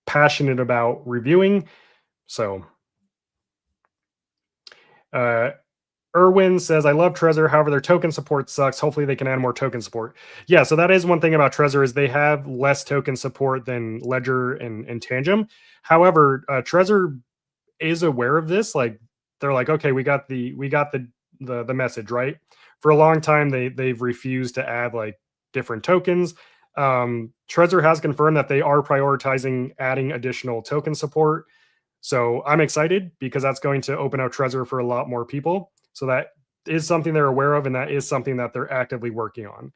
passionate about reviewing. So, Erwin says, I love Trezor. However, their token support sucks. Hopefully they can add more token support. Yeah, so that is one thing about Trezor, is they have less token support than Ledger and Tangem. However, Trezor is aware of this. Like they're like, okay, we got the message, right? For a long time, they've refused to add like different tokens. Trezor has confirmed that they are prioritizing adding additional token support. So I'm excited because that's going to open up Trezor for a lot more people. So that is something they're aware of, and that is something that they're actively working on,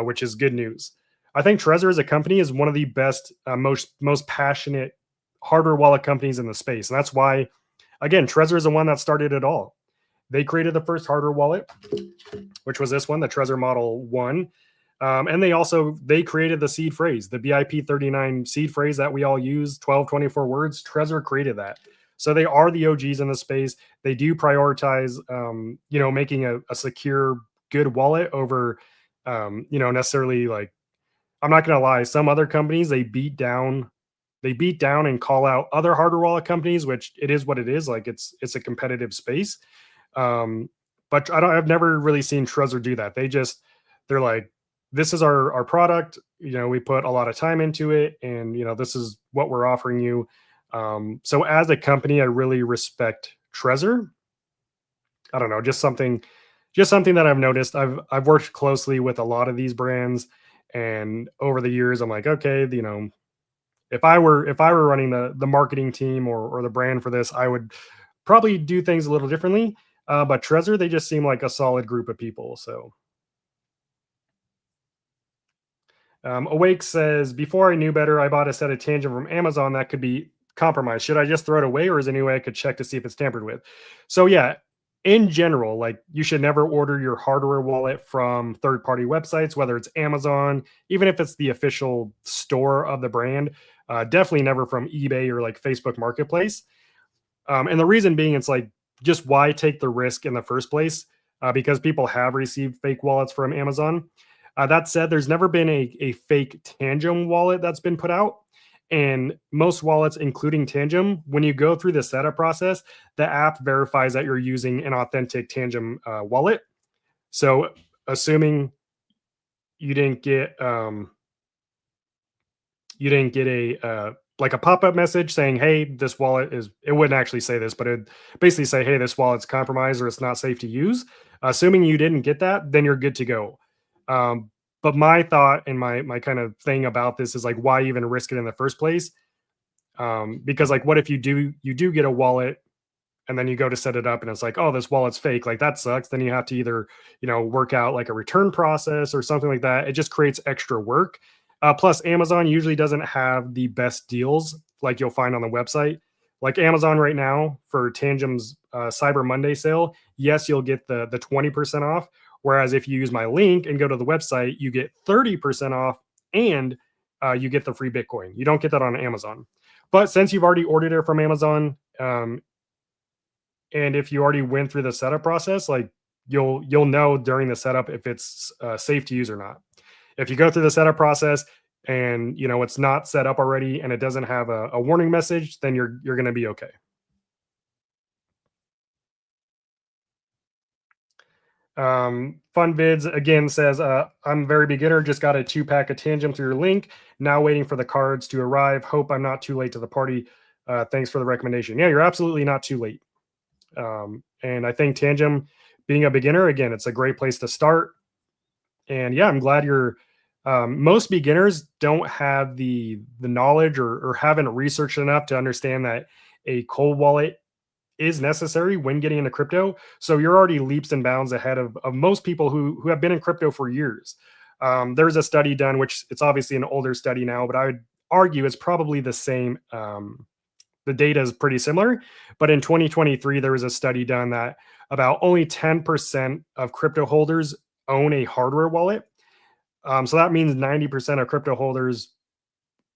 which is good news. I think Trezor as a company is one of the best, most passionate hardware wallet companies in the space. And that's why, again, Trezor is the one that started it all. They created the first hardware wallet, which was this one, the Trezor Model 1. And they created the seed phrase, the BIP39 seed phrase that we all use, 1224 words. Trezor created that. So they are the OGs in the space. They do prioritize, making a secure, good wallet over, necessarily like, I'm not going to lie, some other companies, they beat down and call out other hardware wallet companies, which it is what it is. Like it's a competitive space. But I've never really seen Trezor do that. They're like, this is our product. We put a lot of time into it, and this is what we're offering you. So as a company, I really respect Trezor. I don't know, just something just something that I've noticed. I've worked closely with a lot of these brands, and over the years, I'm like, okay, if I were running the marketing team or the brand for this, I would probably do things a little differently. But Trezor, they just seem like a solid group of people. So Awake says, before I knew better, I bought a set of Tangent from Amazon that could be compromised. Should I just throw it away, or is there any way I could check to see if it's tampered with? So yeah, in general, like you should never order your hardware wallet from third-party websites, whether it's Amazon, even if it's the official store of the brand. Definitely never from eBay or like Facebook Marketplace. And the reason being, it's like, just why take the risk in the first place? Because people have received fake wallets from Amazon. That said, there's never been a fake Tangem wallet that's been put out. And most wallets, including Tangem, when you go through the setup process, the app verifies that you're using an authentic Tangem wallet. So, assuming you didn't get a like a pop-up message saying, hey, this wallet is, it wouldn't actually say this, but it basically say, hey, this wallet's compromised or it's not safe to use. Assuming you didn't get that, then you're good to go. But my thought and my kind of thing about this is like, why even risk it in the first place? Because like, what if you do get a wallet and then you go to set it up and it's like, oh, this wallet's fake, like that sucks. Then you have to either work out like a return process or something like that. It just creates extra work. Plus, Amazon usually doesn't have the best deals like you'll find on the website. Like Amazon right now for Tangem's Cyber Monday sale, yes, you'll get the 20% off. Whereas if you use my link and go to the website, you get 30% off and you get the free Bitcoin. You don't get that on Amazon. But since you've already ordered it from Amazon, and if you already went through the setup process, like you'll know during the setup if it's safe to use or not. If you go through the setup process and it's not set up already and it doesn't have a warning message, then you're going to be okay. Fun Vids again says, I'm very beginner, just got a 2-pack of Tangem through your link, now waiting for the cards to arrive. Hope I'm not too late to the party. Thanks for the recommendation. Yeah, you're absolutely not too late. And I think Tangem, being a beginner, again, it's a great place to start. And yeah, I'm glad you're most beginners don't have the knowledge or haven't researched enough to understand that a cold wallet is necessary when getting into crypto. So you're already leaps and bounds ahead of most people who have been in crypto for years. There's a study done, which it's obviously an older study now, but I would argue it's probably the same. The data is pretty similar, but in 2023, there was a study done that about only 10% of crypto holders own a hardware wallet. So that means 90% of crypto holders,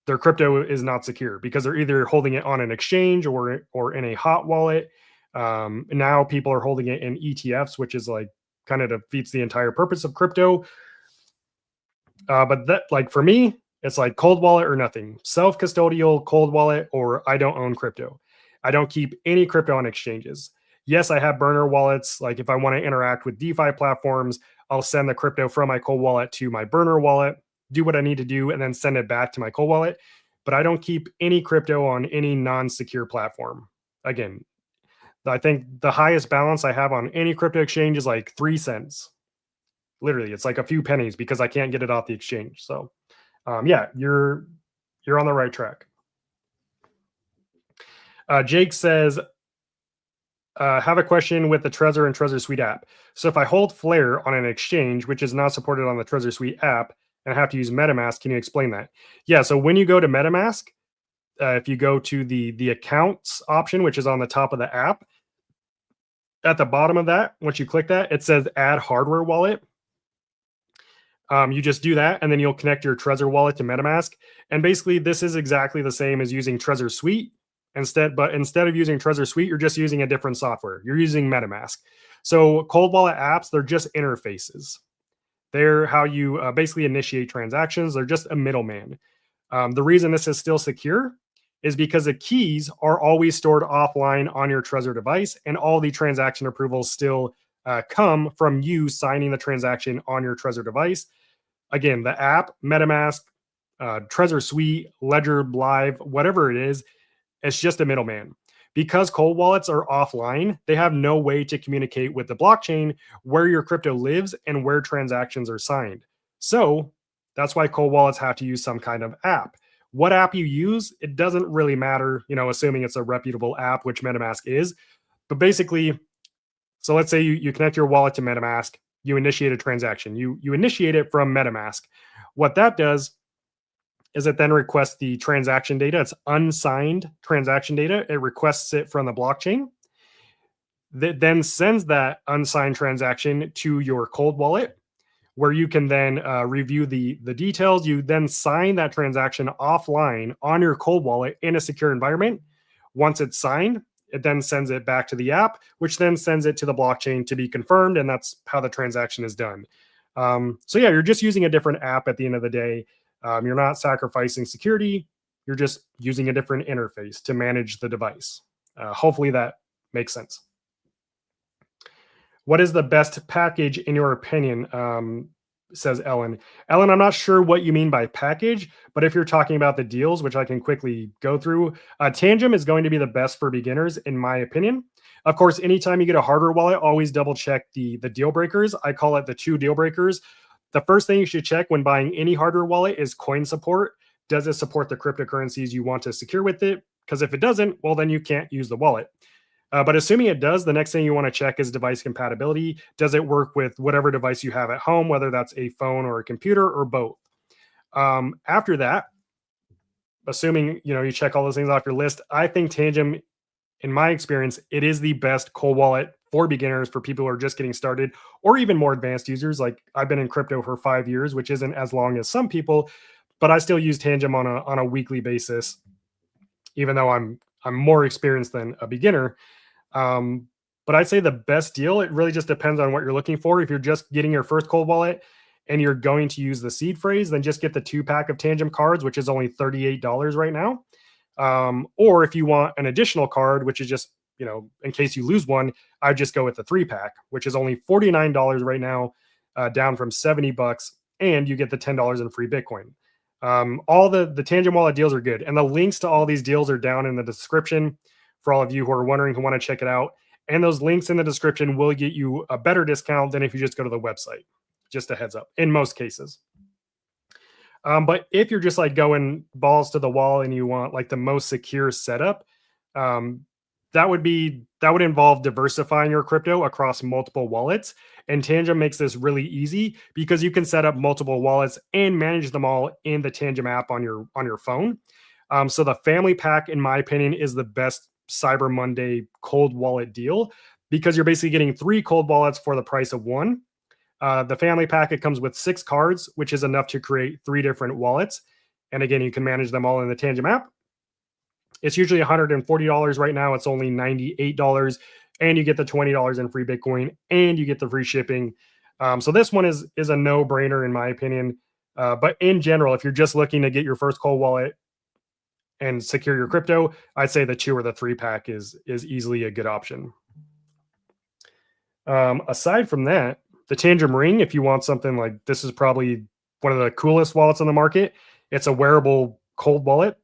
their crypto is not secure because they're either holding it on an exchange or in a hot wallet. Now people are holding it in ETFs, which is like kind of defeats the entire purpose of crypto. But that, like for me, it's like cold wallet or nothing. Self-custodial cold wallet, or I don't own crypto. I don't keep any crypto on exchanges. Yes, I have burner wallets. Like if I want to interact with DeFi platforms, I'll send the crypto from my cold wallet to my burner wallet, do what I need to do, and then send it back to my cold wallet. But I don't keep any crypto on any non-secure platform. Again, I think the highest balance I have on any crypto exchange is like 3 cents. Literally, it's like a few pennies because I can't get it off the exchange. So yeah, you're on the right track. Jake says, have a question with the Trezor and Trezor Suite app. So if I hold Flare on an exchange, which is not supported on the Trezor Suite app, and I have to use MetaMask, can you explain that? Yeah, so when you go to MetaMask, if you go to the accounts option, which is on the top of the app, at the bottom of that, once you click that, it says add hardware wallet. You just do that, and then you'll connect your Trezor wallet to MetaMask. And basically, this is exactly the same as using Trezor Suite. Instead of using Trezor Suite, you're just using a different software. You're using MetaMask. So cold wallet apps, they're just interfaces. They're how you basically initiate transactions. They're just a middleman. The reason this is still secure is because the keys are always stored offline on your Trezor device, and all the transaction approvals still come from you signing the transaction on your Trezor device. Again, the app, MetaMask, Trezor Suite, Ledger Live, whatever it is, it's just a middleman. Because cold wallets are offline, they have no way to communicate with the blockchain where your crypto lives and where transactions are signed. So that's why cold wallets have to use some kind of app. What app you use, it doesn't really matter, assuming it's a reputable app, which MetaMask is. But basically, so let's say you connect your wallet to MetaMask, you initiate a transaction, you initiate it from MetaMask. What that does is it then requests the transaction data. It's unsigned transaction data. It requests it from the blockchain. That then sends that unsigned transaction to your cold wallet, where you can then review the details. You then sign that transaction offline on your cold wallet in a secure environment. Once it's signed, it then sends it back to the app, which then sends it to the blockchain to be confirmed, and that's how the transaction is done. So yeah, you're just using a different app at the end of the day. You're not sacrificing security. You're just using a different interface to manage the device. Hopefully that makes sense. What is the best package in your opinion? Says Ellen. Ellen, I'm not sure what you mean by package, but if you're talking about the deals, which I can quickly go through, Tangem is going to be the best for beginners, in my opinion. Of course, anytime you get a hardware wallet, always double check the deal breakers. I call it the 2 deal breakers. The first thing you should check when buying any hardware wallet is coin support. Does it support the cryptocurrencies you want to secure with it? Because if it doesn't, well, then you can't use the wallet. But assuming it does, the next thing you want to check is device compatibility. Does it work with whatever device you have at home, whether that's a phone or a computer or both? After that, assuming you check all those things off your list, I think Tangem, in my experience, it is the best cold wallet for beginners, for people who are just getting started, or even more advanced users. Like I've been in crypto for 5 years, which isn't as long as some people, but I still use Tangem on a weekly basis, even though I'm more experienced than a beginner. But I'd say the best deal, it really just depends on what you're looking for. If you're just getting your first cold wallet and you're going to use the seed phrase, then just get the 2-pack of Tangem cards, which is only $38 right now. Or if you want an additional card, which is just, in case you lose one, I'd just go with the 3-pack, which is only $49 right now, down from $70, and you get the $10 in free Bitcoin. All the Tangem wallet deals are good, and the links to all these deals are down in the description for all of you who are wondering, who want to check it out. And those links in the description will get you a better discount than if you just go to the website. Just a heads up, in most cases. But if you're just like going balls to the wall and you want like the most secure setup, that would involve diversifying your crypto across multiple wallets. And Tangem makes this really easy because you can set up multiple wallets and manage them all in the Tangem app on your phone. So the family pack, in my opinion, is the best Cyber Monday cold wallet deal because you're basically getting 3 cold wallets for the price of 1. The family pack, it comes with 6 cards, which is enough to create 3 different wallets. And again, you can manage them all in the Tangem app. It's usually $140 right now. It's only $98, and you get the $20 in free Bitcoin, and you get the free shipping. So this one is a no-brainer in my opinion. But in general, if you're just looking to get your first cold wallet and secure your crypto, I'd say the 2 or the 3-pack is easily a good option. Aside from that, the Tangem Ring, if you want something like this, is probably one of the coolest wallets on the market. It's a wearable cold wallet.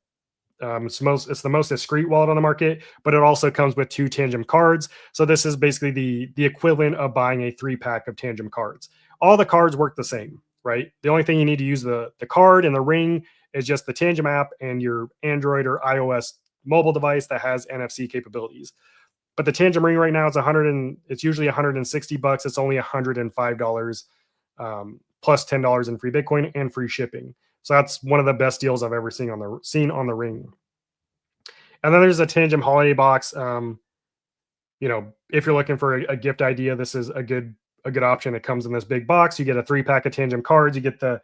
It's the most discreet wallet on the market, but it also comes with 2 Tangem cards. So this is basically the equivalent of buying a 3-pack of Tangem cards. All the cards work the same, right? The only thing you need to use the card and the ring is just the Tangem app and your Android or iOS mobile device that has NFC capabilities. But the Tangem Ring right now it's usually $160. It's only $105, plus $10 in free Bitcoin and free shipping. So that's one of the best deals I've ever seen on the Ring. And then there's a Tangem holiday box. If you're looking for a gift idea, this is a good option. It comes in this big box. You get a 3-pack of Tangem cards. You get the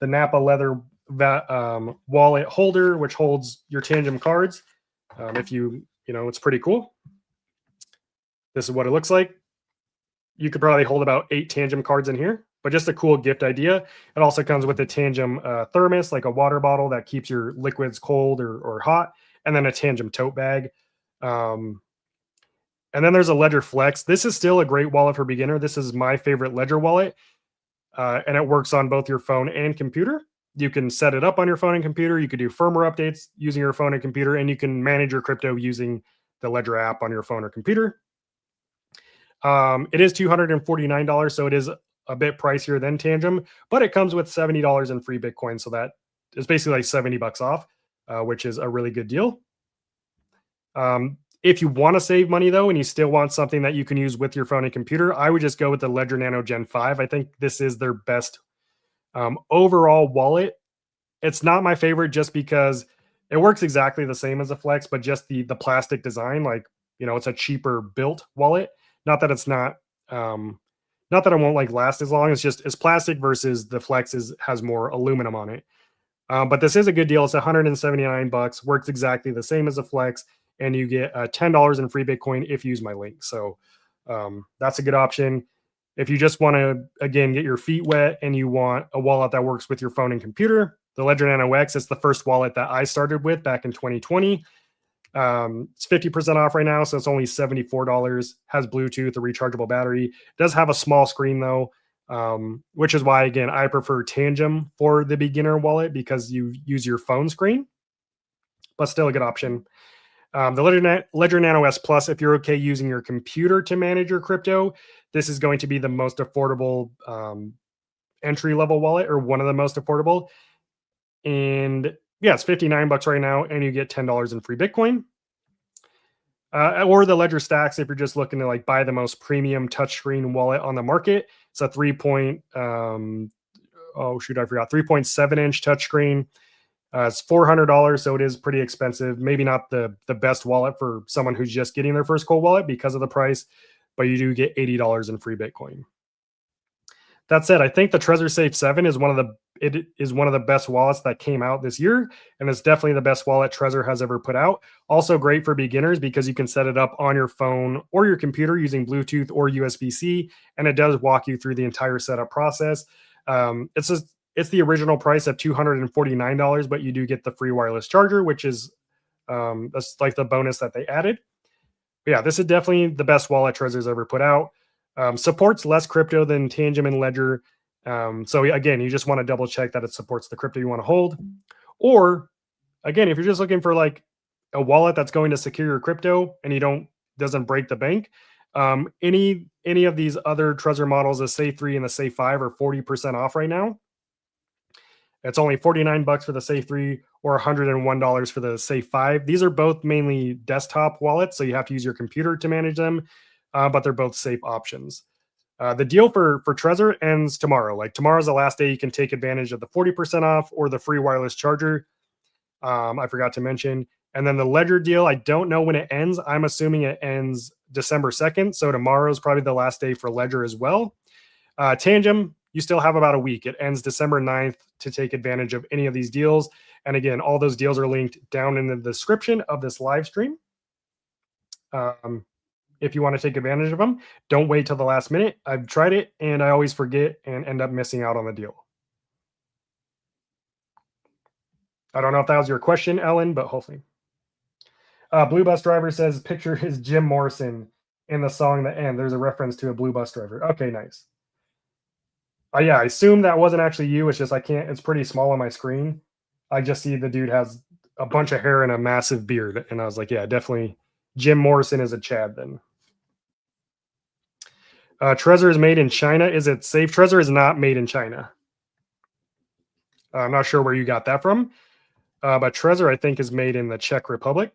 Napa leather wallet holder, which holds your Tangem cards. It's pretty cool. This is what it looks like. You could probably hold about 8 Tangem cards in here, but just a cool gift idea. It also comes with a Tangem thermos, like a water bottle that keeps your liquids cold or hot, and then a Tangem tote bag. And then there's a Ledger Flex. This is still a great wallet for beginner. This is my favorite Ledger wallet, and it works on both your phone and computer. You can set it up on your phone and computer. You could do firmware updates using your phone and computer, and you can manage your crypto using the Ledger app on your phone or computer. It is $249, so it is a bit pricier than Tangem, but it comes with $70 in free Bitcoin, so that is basically like $70 off, which is a really good deal. If you want to save money though, and you still want something that you can use with your phone and computer, I would just go with the Ledger Nano Gen 5. I think this is their best overall wallet. It's not my favorite just because it works exactly the same as a Flex, but just the plastic design, like, it's a cheaper built wallet. Not that it's not that it won't like last as long. It's just it's plastic versus the Flex has more aluminum on it. But this is a good deal. It's $179. Works exactly the same as a Flex, and you get $10 in free Bitcoin if you use my link. So that's a good option. If you just want to, again, get your feet wet and you want a wallet that works with your phone and computer, the Ledger Nano X is the first wallet that I started with back in 2020. It's 50% off right now, so it's only $74. Has Bluetooth, a rechargeable battery. It does have a small screen though, which is why, again, I prefer Tangem for the beginner wallet because you use your phone screen, but still a good option. The Ledger Nano S Plus, if you're okay using your computer to manage your crypto, this is going to be the most affordable entry-level wallet, or one of the most affordable. And yeah, it's $59 right now, and you get $10 in free Bitcoin. Or the Ledger Stacks, if you're just looking to like buy the most premium touchscreen wallet on the market. It's a 3.7 inch touchscreen. It's $400, so it is pretty expensive. Maybe not the best wallet for someone who's just getting their first cold wallet because of the price, but you do get $80 in free Bitcoin. That said, I think the Trezor Safe 7 is one of the best wallets that came out this year, and it's definitely the best wallet Trezor has ever put out. Also great for beginners because you can set it up on your phone or your computer using Bluetooth or USB-C, and it does walk you through the entire setup process. It's the original price of $249, but you do get the free wireless charger, which is that's like the bonus that they added. But yeah, this is definitely the best wallet Trezor's ever put out. Supports less crypto than Tangem and Ledger. So again, you just want to double check that it supports the crypto you want to hold. Or again, if you're just looking for like a wallet that's going to secure your crypto and you doesn't break the bank, any of these other Trezor models, the Safe 3 and the Safe 5, are 40% off right now. It's only $49 for the Safe 3 or $101 for the Safe 5. These are both mainly desktop wallets, so you have to use your computer to manage them, but they're both safe options. The deal for Trezor ends tomorrow. Like tomorrow's the last day you can take advantage of the 40% off or the free wireless charger. I forgot to mention. And then the Ledger deal, I don't know when it ends. I'm assuming it ends December 2nd. So tomorrow's probably the last day for Ledger as well. Tangem, you still have about a week. It ends December 9th to take advantage of any of these deals. And again, all those deals are linked down in the description of this live stream. If you want to take advantage of them, don't wait till the last minute. I've tried it and I always forget and end up missing out on the deal. I don't know if that was your question, Ellen, but hopefully. Blue Bus Driver says, picture is Jim Morrison in the song The End. There's a reference to a blue bus driver. Okay, nice. Yeah, I assume that wasn't actually you. It's just it's pretty small on my screen. I just see the dude has a bunch of hair and a massive beard. And I was like, yeah, definitely Jim Morrison is a Chad then. Trezor is made in China. Is it safe? Trezor is not made in China. I'm not sure where you got that from. But Trezor, I think, is made in the Czech Republic.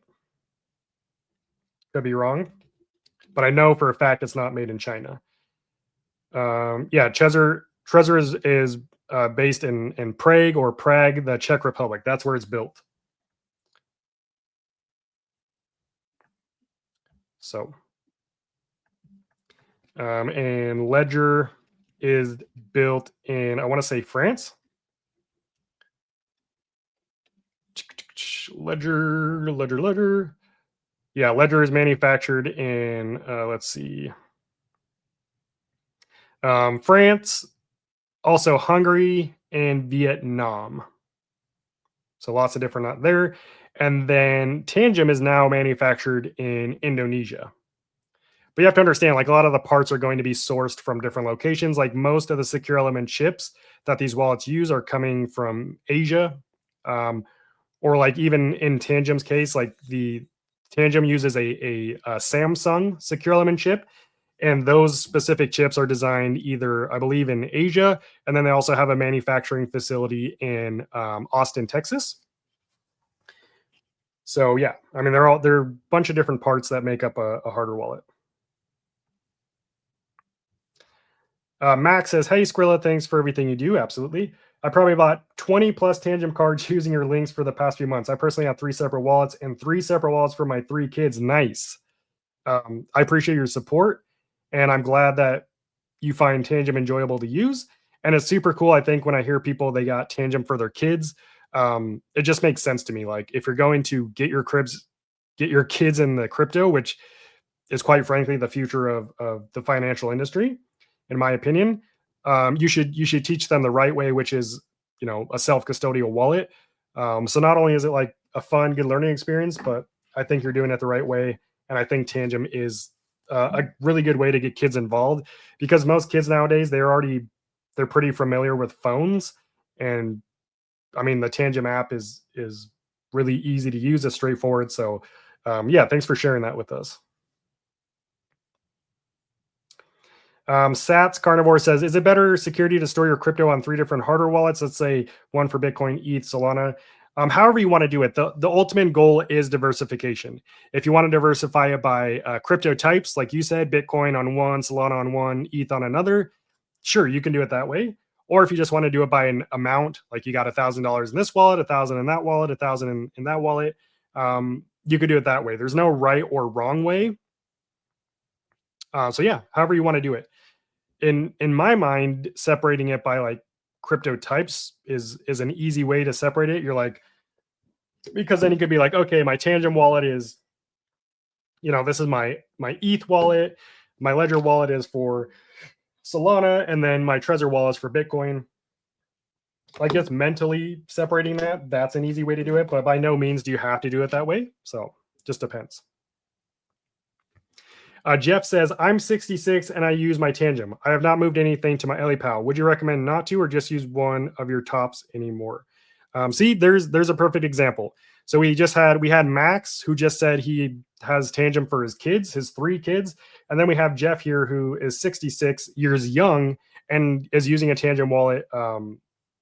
Could be wrong. But I know for a fact it's not made in China. Yeah, Trezor is based in Prague, the Czech Republic. That's where it's built. So, and Ledger is built in, I want to say, France. Ledger. Yeah, Ledger is manufactured in, let's see, France, also Hungary, and Vietnam. So lots of different out there. And then Tangem is now manufactured in Indonesia. But you have to understand, like, a lot of the parts are going to be sourced from different locations. Like most of the secure element chips that these wallets use are coming from Asia. Or like even in Tangem's case, like the Tangem uses a Samsung secure element chip, and those specific chips are designed either, I believe, in Asia, and then they also have a manufacturing facility in Austin, Texas. So yeah, I mean, they're a bunch of different parts that make up a hardware wallet. Max says, "Hey Skrilla, thanks for everything you do." Absolutely. I probably bought 20 plus Tangem cards using your links for the past few months. I personally have 3 separate wallets and 3 separate wallets for my 3 kids. Nice. I appreciate your support, and I'm glad that you find Tangem enjoyable to use. And it's super cool. I think when I hear people they got Tangem for their kids, it just makes sense to me. Like if you're going to get your kids in the crypto, which is quite frankly the future of the financial industry, in my opinion, you should teach them the right way, which is a self custodial wallet. So not only is it like a fun, good learning experience, but I think you're doing it the right way, and I think Tangem is a really good way to get kids involved because most kids nowadays they're pretty familiar with phones, and I mean the Tangem app is really easy to use. It's straightforward. So yeah, thanks for sharing that with us. Sats Carnivore says, "Is it better security to store your crypto on 3 different hardware wallets? Let's say one for Bitcoin, ETH, Solana." However you want to do it, the ultimate goal is diversification. If you want to diversify it by crypto types, like you said, Bitcoin on one, Solana on one, ETH on another, sure, you can do it that way. Or if you just want to do it by an amount, like you got $1,000 in this wallet, 1,000 in that wallet, 1,000 in that wallet, you could do it that way. There's no right or wrong way. So yeah, however you want to do it. In my mind, separating it by like crypto types is an easy way to separate it. You're like, because then you could be like, okay, my Tangem wallet is, this is my ETH wallet, my Ledger wallet is for Solana, and then my Trezor wallet is for Bitcoin. Like just mentally separating that's an easy way to do it, but by no means do you have to do it that way. So just depends. Jeff says, "I'm 66 and I use my Tangem. I have not moved anything to my EliPal. Would you recommend not to, or just use one of your tops anymore?" See, there's a perfect example. So we had Max who just said he has Tangem for his kids, his 3 kids, and then we have Jeff here who is 66 years young and is using a Tangem wallet,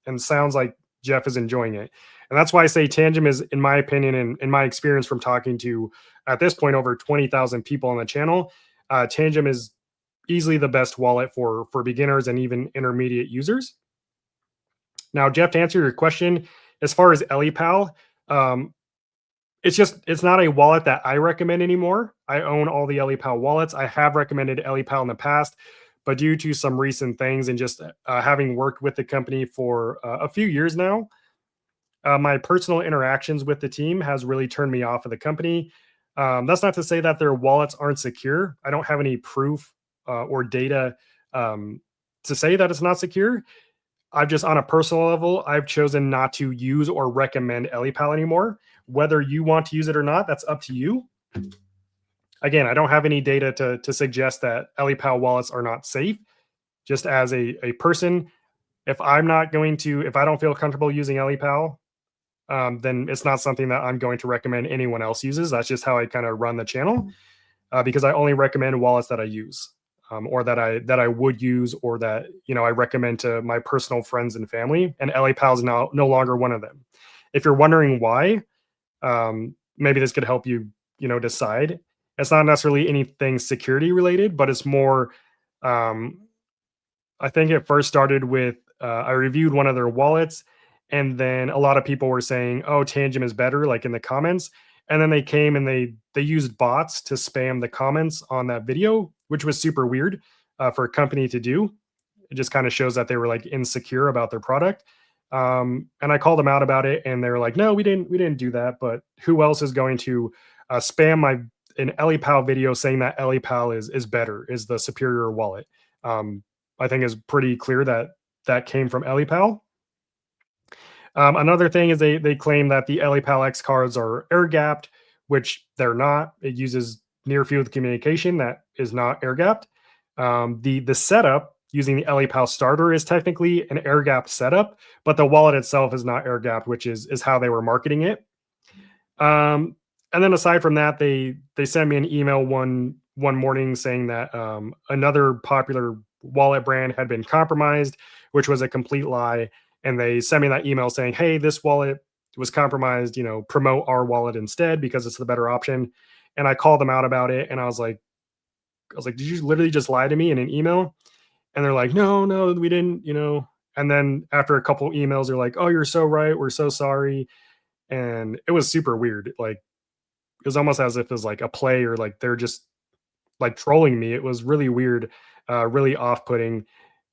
and sounds like Jeff is enjoying it. And that's why I say Tangem is, in my opinion, and in my experience from talking to, at this point, over 20,000 people on the channel, Tangem is easily the best wallet for beginners and even intermediate users. Now, Jeff, to answer your question, as far as EliPal, it's not a wallet that I recommend anymore. I own all the EliPal wallets. I have recommended EliPal in the past, but due to some recent things and just having worked with the company for a few years now, my personal interactions with the team has really turned me off of the company. That's not to say that their wallets aren't secure. I don't have any proof or data to say that it's not secure. I've just, on a personal level, I've chosen not to use or recommend EliPal anymore. Whether you want to use it or not, that's up to you. Again, I don't have any data to suggest that EliPal wallets are not safe. Just as a person, if I don't feel comfortable using EliPal, then it's not something that I'm going to recommend anyone else uses. That's just how I kind of run the channel, because I only recommend wallets that I use, or that I would use, or that I recommend to my personal friends and family. And EliPal is now no longer one of them. If you're wondering why, maybe this could help you decide. It's not necessarily anything security related, but it's more. I think it first started with I reviewed one of their wallets, and then a lot of people were saying, "Oh, Tangem is better," like in the comments. And then they came and they used bots to spam the comments on that video, which was super weird for a company to do. It just kind of shows that they were like insecure about their product. And I called them out about it, and they were like, "No, we didn't do that." But who else is going to spam an EliPal video saying that EliPal is better, is the superior wallet? I think is pretty clear that came from EliPal. Another thing is they claim that the EliPal X cards are air gapped, which they're not. It uses near field communication that is not air gapped. The setup using the EliPal starter is technically an air gapped setup, but the wallet itself is not air gapped, which is how they were marketing it. And then aside from that, they sent me an email one morning saying that another popular wallet brand had been compromised, which was a complete lie. And they sent me that email saying, "Hey, this wallet was compromised. You know, promote our wallet instead because it's the better option." And I called them out about it, and I was like, "Did you literally just lie to me in an email?" And they're like, "No, no, we didn't." And then after a couple emails, they're like, "Oh, you're so right. We're so sorry." And it was super weird. Like it was almost as if it was like a play or like they're just like trolling me. It was really weird, really off-putting.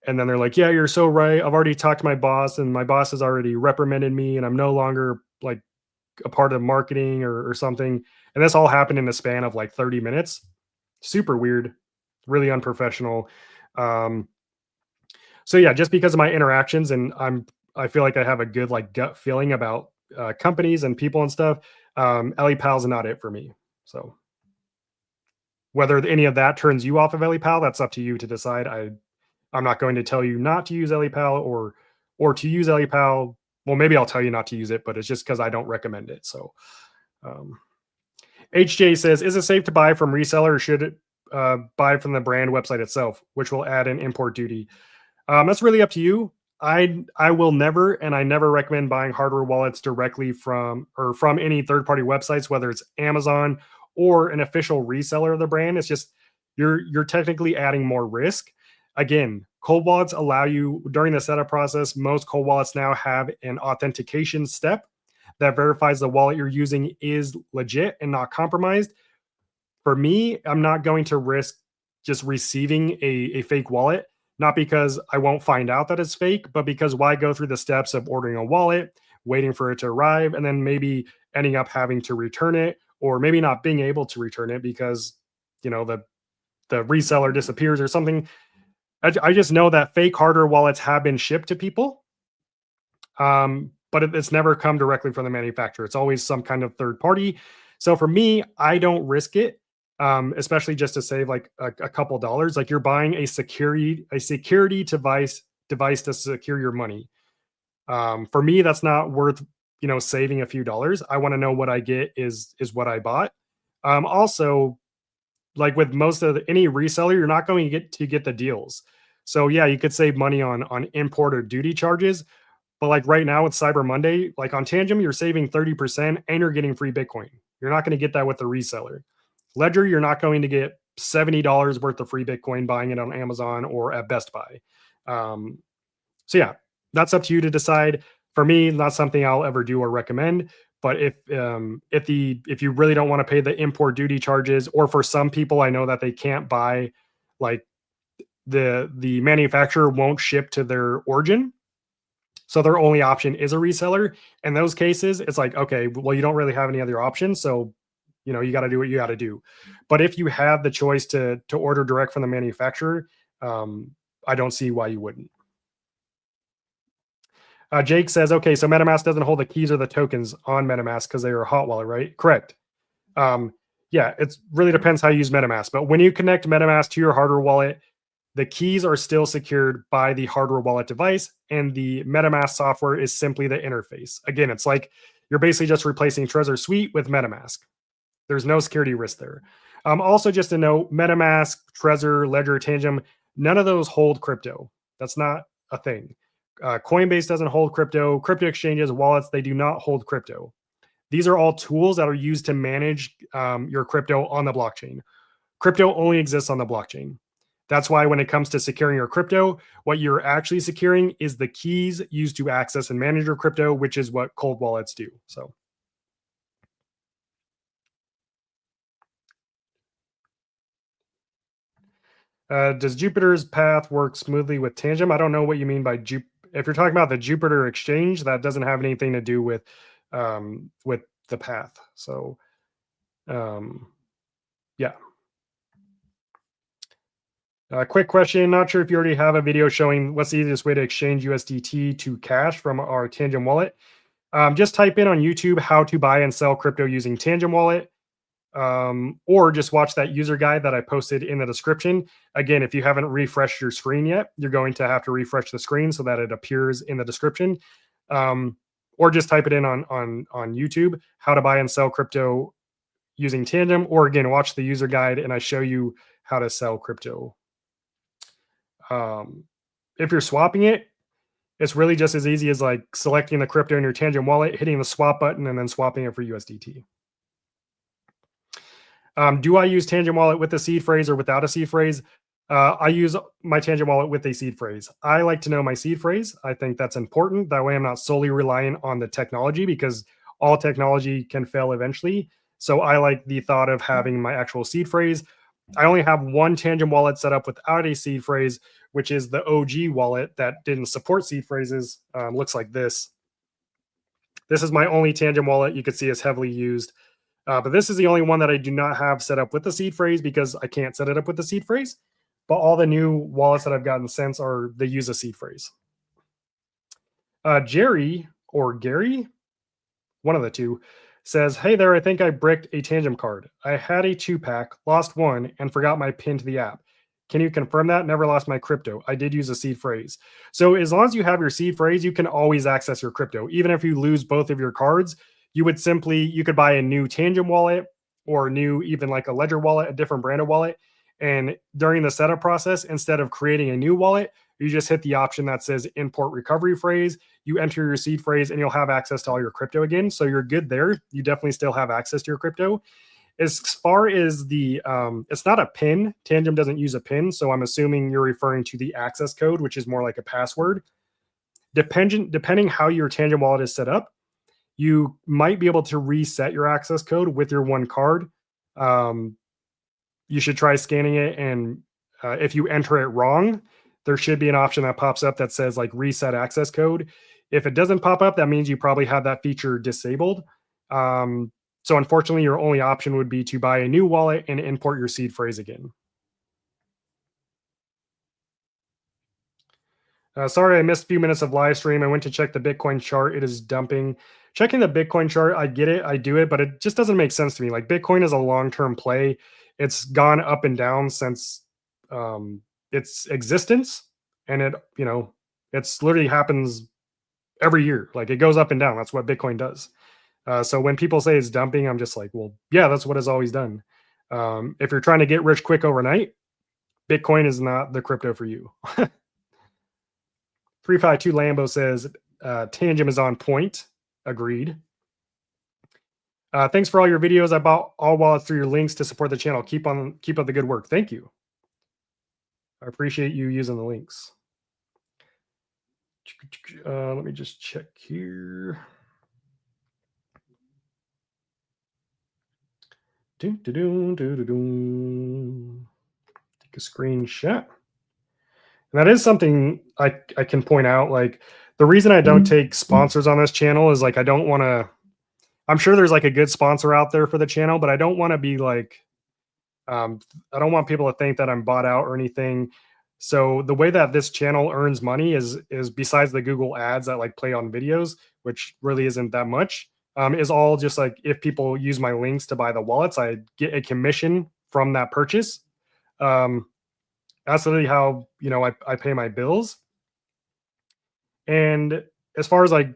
And then they're like, "Yeah, you're so right. I've already talked to my boss, and my boss has already reprimanded me, and I'm no longer like a part of marketing or something." And this all happened in a span of like 30 minutes. Super weird, really unprofessional. Um, so yeah, just because of my interactions, and I feel like I have a good like gut feeling about companies and people and stuff. EliPal's not it for me. So whether any of that turns you off of EliPal, that's up to you to decide. I'm not going to tell you not to use EliPal or to use EliPal. Well, maybe I'll tell you not to use it, but it's just because I don't recommend it. So um, HJ says, "Is it safe to buy from reseller or should it buy from the brand website itself, which will add an import duty?" That's really up to you. I will never, and I never recommend buying hardware wallets directly from any third party websites, whether it's Amazon or an official reseller of the brand. It's just you're technically adding more risk. Again, cold wallets allow you during the setup process. Most cold wallets now have an authentication step that verifies the wallet you're using is legit and not compromised. For me, I'm not going to risk just receiving a fake wallet, not because I won't find out that it's fake, but because why go through the steps of ordering a wallet, waiting for it to arrive, and then maybe ending up having to return it, or maybe not being able to return it because the reseller disappears or something. I just know that fake hardware wallets have been shipped to people, but it's never come directly from the manufacturer. It's always some kind of third party. So for me, I don't risk it, especially just to save like a couple dollars. Like you're buying a security device to secure your money. For me, that's not worth saving a few dollars. I want to know what I get is what I bought. Also, like with most of any reseller, you're not going to get the deals. So yeah, you could save money on import or duty charges, but like right now with Cyber Monday, like on Tangem, you're saving 30% and you're getting free Bitcoin. You're not going to get that with the reseller. Ledger, you're not going to get $70 worth of free Bitcoin buying it on Amazon or at Best Buy. So yeah, that's up to you to decide. For me, not something I'll ever do or recommend. But if you really don't want to pay the import duty charges, or for some people, I know that they can't buy, like the manufacturer won't ship to their origin, so their only option is a reseller. In those cases, it's like, okay, well, you don't really have any other options, so you got to do what you got to do. But if you have the choice to order direct from the manufacturer, I don't see why you wouldn't. Jake says, okay, so MetaMask doesn't hold the keys or the tokens on MetaMask because they are a hot wallet, right? Correct. Um, yeah, it really depends how you use MetaMask. But when you connect MetaMask to your hardware wallet, the keys are still secured by the hardware wallet device, and the MetaMask software is simply the interface. Again, it's like you're basically just replacing Trezor Suite with MetaMask. There's no security risk there. Also, just to note, MetaMask, Trezor, Ledger, Tangem, none of those hold crypto. That's not a thing. Coinbase doesn't hold crypto. Crypto exchanges, wallets, they do not hold crypto. These are all tools that are used to manage your crypto on the blockchain. Crypto only exists on the blockchain. That's why when it comes to securing your crypto, what you're actually securing is the keys used to access and manage your crypto, which is what cold wallets do. So, does Jupiter's path work smoothly with Tangem? I don't know what you mean by if you're talking about the Jupiter exchange, that doesn't have anything to do with the path. So, um, yeah. Quick question. Not sure if you already have a video showing what's the easiest way to exchange USDT to cash from our Tangem wallet. Just type in on YouTube how to buy and sell crypto using Tangem wallet, or just watch that user guide that I posted in the description. Again, if you haven't refreshed your screen yet, you're going to have to refresh the screen so that it appears in the description, or just type it in on YouTube how to buy and sell crypto using Tangem, or again, watch the user guide and I show you how to sell crypto. If you're swapping it, it's really just as easy as like selecting the crypto in your Tangem wallet, hitting the swap button, and then swapping it for USDT. Do I use Tangem wallet with a seed phrase or without a seed phrase? I use my Tangem wallet with a seed phrase. I like to know my seed phrase. I think that's important. That way I'm not solely relying on the technology, because all technology can fail eventually. So I like the thought of having my actual seed phrase. I only have one Tangem wallet set up without a seed phrase, which is the OG wallet that didn't support seed phrases. Looks like this. This is my only Tangem wallet. You can see it's heavily used. But this is the only one that I do not have set up with the seed phrase, because I can't set it up with the seed phrase. But all the new wallets that I've gotten since they use a seed phrase. Jerry or Gary, one of the two, says, "Hey there, I think I bricked a Tangem card. I had a 2-pack, lost one, and forgot my PIN to the app. Can you confirm that? Never lost my crypto. I did use a seed phrase." So as long as you have your seed phrase, you can always access your crypto. Even if you lose both of your cards, you could buy a new Tangem wallet, or even like a Ledger wallet, a different brand of wallet. And during the setup process, instead of creating a new wallet, you just hit the option that says import recovery phrase. You enter your seed phrase and you'll have access to all your crypto again. So you're good there. You definitely still have access to your crypto. As far as it's not a PIN. Tangem doesn't use a PIN. So I'm assuming you're referring to the access code, which is more like a password. Depending how your Tangem wallet is set up, you might be able to reset your access code with your one card. You should try scanning it, and if you enter it wrong, there should be an option that pops up that says like reset access code. If it doesn't pop up, that means you probably have that feature disabled. So unfortunately, your only option would be to buy a new wallet and import your seed phrase again. Sorry, I missed a few minutes of live stream. I went to check the Bitcoin chart. It is dumping. Checking the Bitcoin chart, I get it. I do it, but it just doesn't make sense to me. Like, Bitcoin is a long-term play. It's gone up and down since its existence. And it's literally happens every year. Like, it goes up and down. That's what Bitcoin does. So when people say it's dumping, I'm just like, well, yeah, that's what it's always done. If you're trying to get rich quick overnight, Bitcoin is not the crypto for you. 352 Lambo says, Tangem is on point. Agreed. Thanks for all your videos. I bought all wallets through your links to support the channel. Keep up the good work. Thank you. I appreciate you using the links. Let me just check here. Take a screenshot. And that is something I can point out. Like, the reason I don't take sponsors on this channel is like, I don't want to. I'm sure there's like a good sponsor out there for the channel, but I don't want to be like, I don't want people to think that I'm bought out or anything. So the way that this channel earns money is besides the Google ads that like play on videos, which really isn't that much, is all just like, if people use my links to buy the wallets, I get a commission from that purchase. That's literally how, I pay my bills. And as far as like,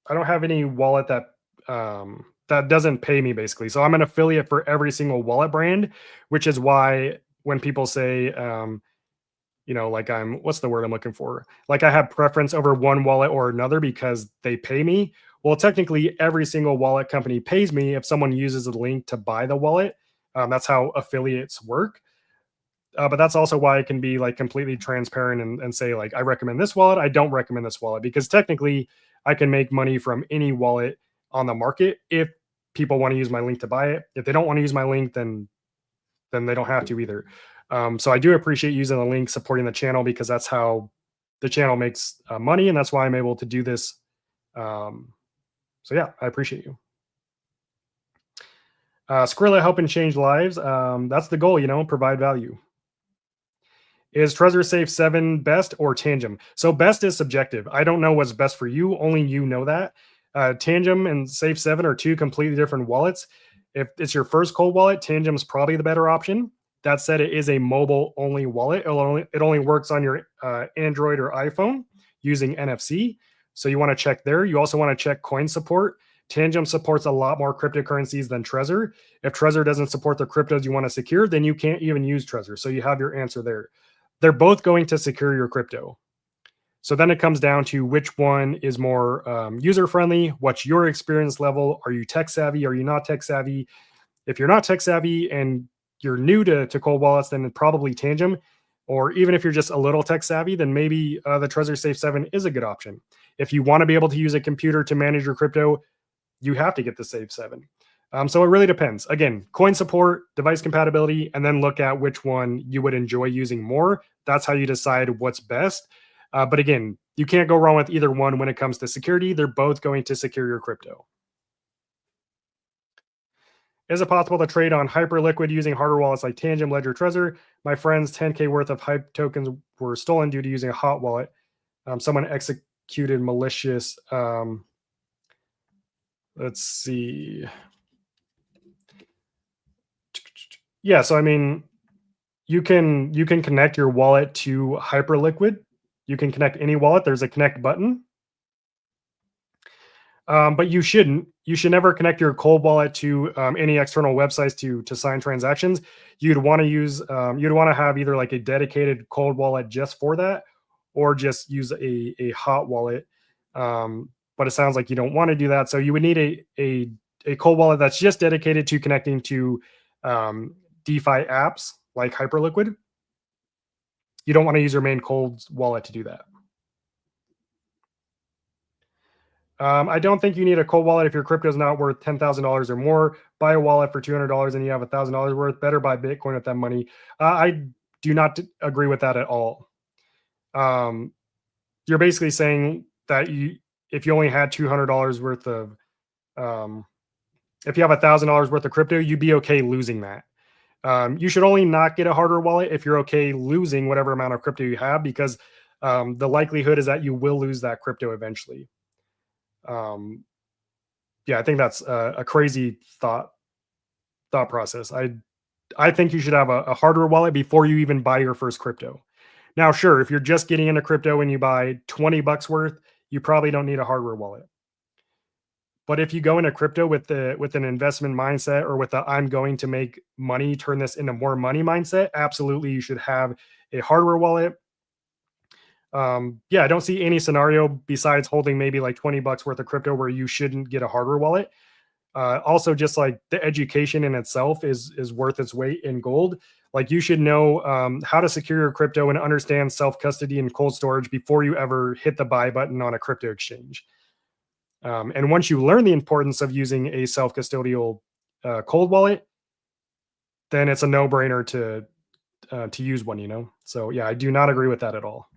I don't have any wallet that doesn't pay me, basically. So I'm an affiliate for every single wallet brand, which is why when people say, like what's the word I'm looking for? Like, I have preference over one wallet or another because they pay me. Well, technically every single wallet company pays me if someone uses a link to buy the wallet. That's how affiliates work. But that's also why I can be like completely transparent and say like, I recommend this wallet. I don't recommend this wallet, because technically I can make money from any wallet on the market if people want to use my link to buy it. If they don't want to use my link, then they don't have to either. So I do appreciate using the link, supporting the channel, because that's how the channel makes money, and that's why I'm able to do this. So yeah, I appreciate you. Skrilla helping change lives. That's the goal, provide value. Is Trezor Safe 7 best or Tangem? So best is subjective. I don't know what's best for you. Only you know that. Tangem and Safe 7 are two completely different wallets. If it's your first cold wallet, Tangem is probably the better option. That said, it is a mobile-only wallet. It only works on your Android or iPhone using NFC. So you want to check there. You also want to check coin support, Tangem supports a lot more cryptocurrencies than Trezor. If Trezor doesn't support the cryptos you want to secure, then you can't even use Trezor. So you have your answer there. They're both going to secure your crypto. So then it comes down to which one is more user friendly. What's your experience level? Are you tech savvy? Are you not tech savvy? If you're not tech savvy and you're new to cold wallets, then probably Tangem. Or even if you're just a little tech savvy, then maybe the Trezor Safe 7 is a good option. If you want to be able to use a computer to manage your crypto, you have to get the Safe 7. So it really depends. Again, coin support, device compatibility, and then look at which one you would enjoy using more. That's how you decide what's best. But again, you can't go wrong with either one when it comes to security. They're both going to secure your crypto. Is it possible to trade on Hyperliquid using hardware wallets like Tangem, Ledger, Trezor? My friend's 10K worth of Hype tokens were stolen due to using a hot wallet. Someone executed malicious. Let's see. Yeah, so I mean, you can connect your wallet to Hyperliquid. You can connect any wallet. There's a connect button. But you shouldn't. You should never connect your cold wallet to any external websites to sign transactions. You'd want to use you'd want to have either like a dedicated cold wallet just for that, or just use a hot wallet. But it sounds like you don't want to do that. So you would need a cold wallet that's just dedicated to connecting to DeFi apps like Hyperliquid. You don't want to use your main cold wallet to do that. I don't think you need a cold wallet if your crypto is not worth $10,000 or more. Buy a wallet for $200 and you have $1,000 worth. Better buy Bitcoin with that money. I do not agree with that at all. You're basically saying that if you only had $200 worth of, if you have $1,000 worth of crypto, you'd be okay losing that. You should only not get a hardware wallet if you're okay losing whatever amount of crypto you have, because the likelihood is that you will lose that crypto eventually. Yeah, I think that's a crazy thought process. I think you should have a hardware wallet before you even buy your first crypto. Now, sure, if you're just getting into crypto and you buy $20 worth, you probably don't need a hardware wallet. But if you go into crypto with an investment mindset, or with the I'm going to make money, turn this into more money mindset, absolutely you should have a hardware wallet. Yeah, I don't see any scenario besides holding maybe like $20 worth of crypto where you shouldn't get a hardware wallet. Also, just like the education in itself is worth its weight in gold. Like, you should know how to secure your crypto and understand self-custody and cold storage before you ever hit the buy button on a crypto exchange. And once you learn the importance of using a self-custodial cold wallet, then it's a no-brainer to use one, you know? So yeah, I do not agree with that at all.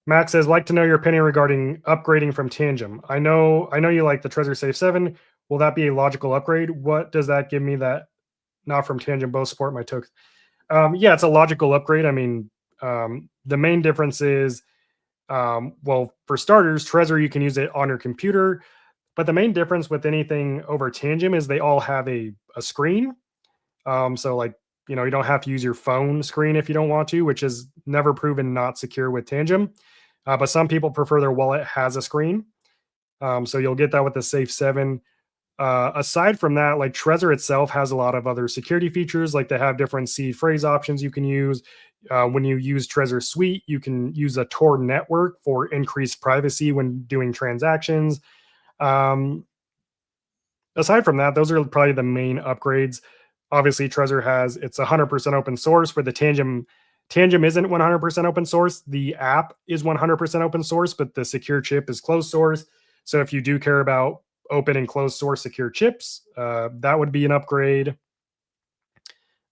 Matt says, like to know your opinion regarding upgrading from Tangem. I know you like the Trezor Safe 7. Will that be a logical upgrade? What does that give me that not from Tangem both support my tokens? Yeah, it's a logical upgrade. I mean, the main difference is, well, for starters, Trezor, you can use it on your computer. But the main difference with anything over Tangem is they all have a screen. So like, you know, you don't have to use your phone screen if you don't want to, which is never proven not secure with Tangem. But some people prefer their wallet has a screen. So you'll get that with the Safe 7. Aside from that, like, Trezor itself has a lot of other security features. Like, they have different seed phrase options you can use. When you use Trezor Suite, you can use a Tor network for increased privacy when doing transactions. Aside from that, those are probably the main upgrades. Obviously, Trezor it's 100% open source, where the Tangem isn't 100% open source. The app is 100% open source, but the secure chip is closed source. So if you do care about open and closed source secure chips, that would be an upgrade.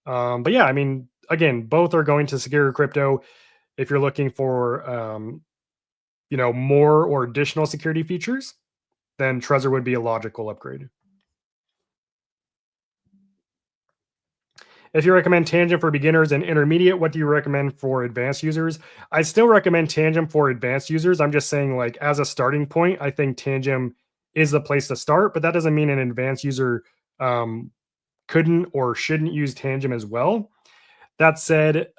But yeah, I mean, again, both are going to secure crypto. If you're looking for, you know, more or additional security features, then Trezor would be a logical upgrade. If you recommend Tangem for beginners and intermediate, what do you recommend for advanced users? I still recommend Tangem for advanced users. I'm just saying, like, as a starting point, I think Tangem is the place to start, but that doesn't mean an advanced user couldn't or shouldn't use Tangem as well. That said,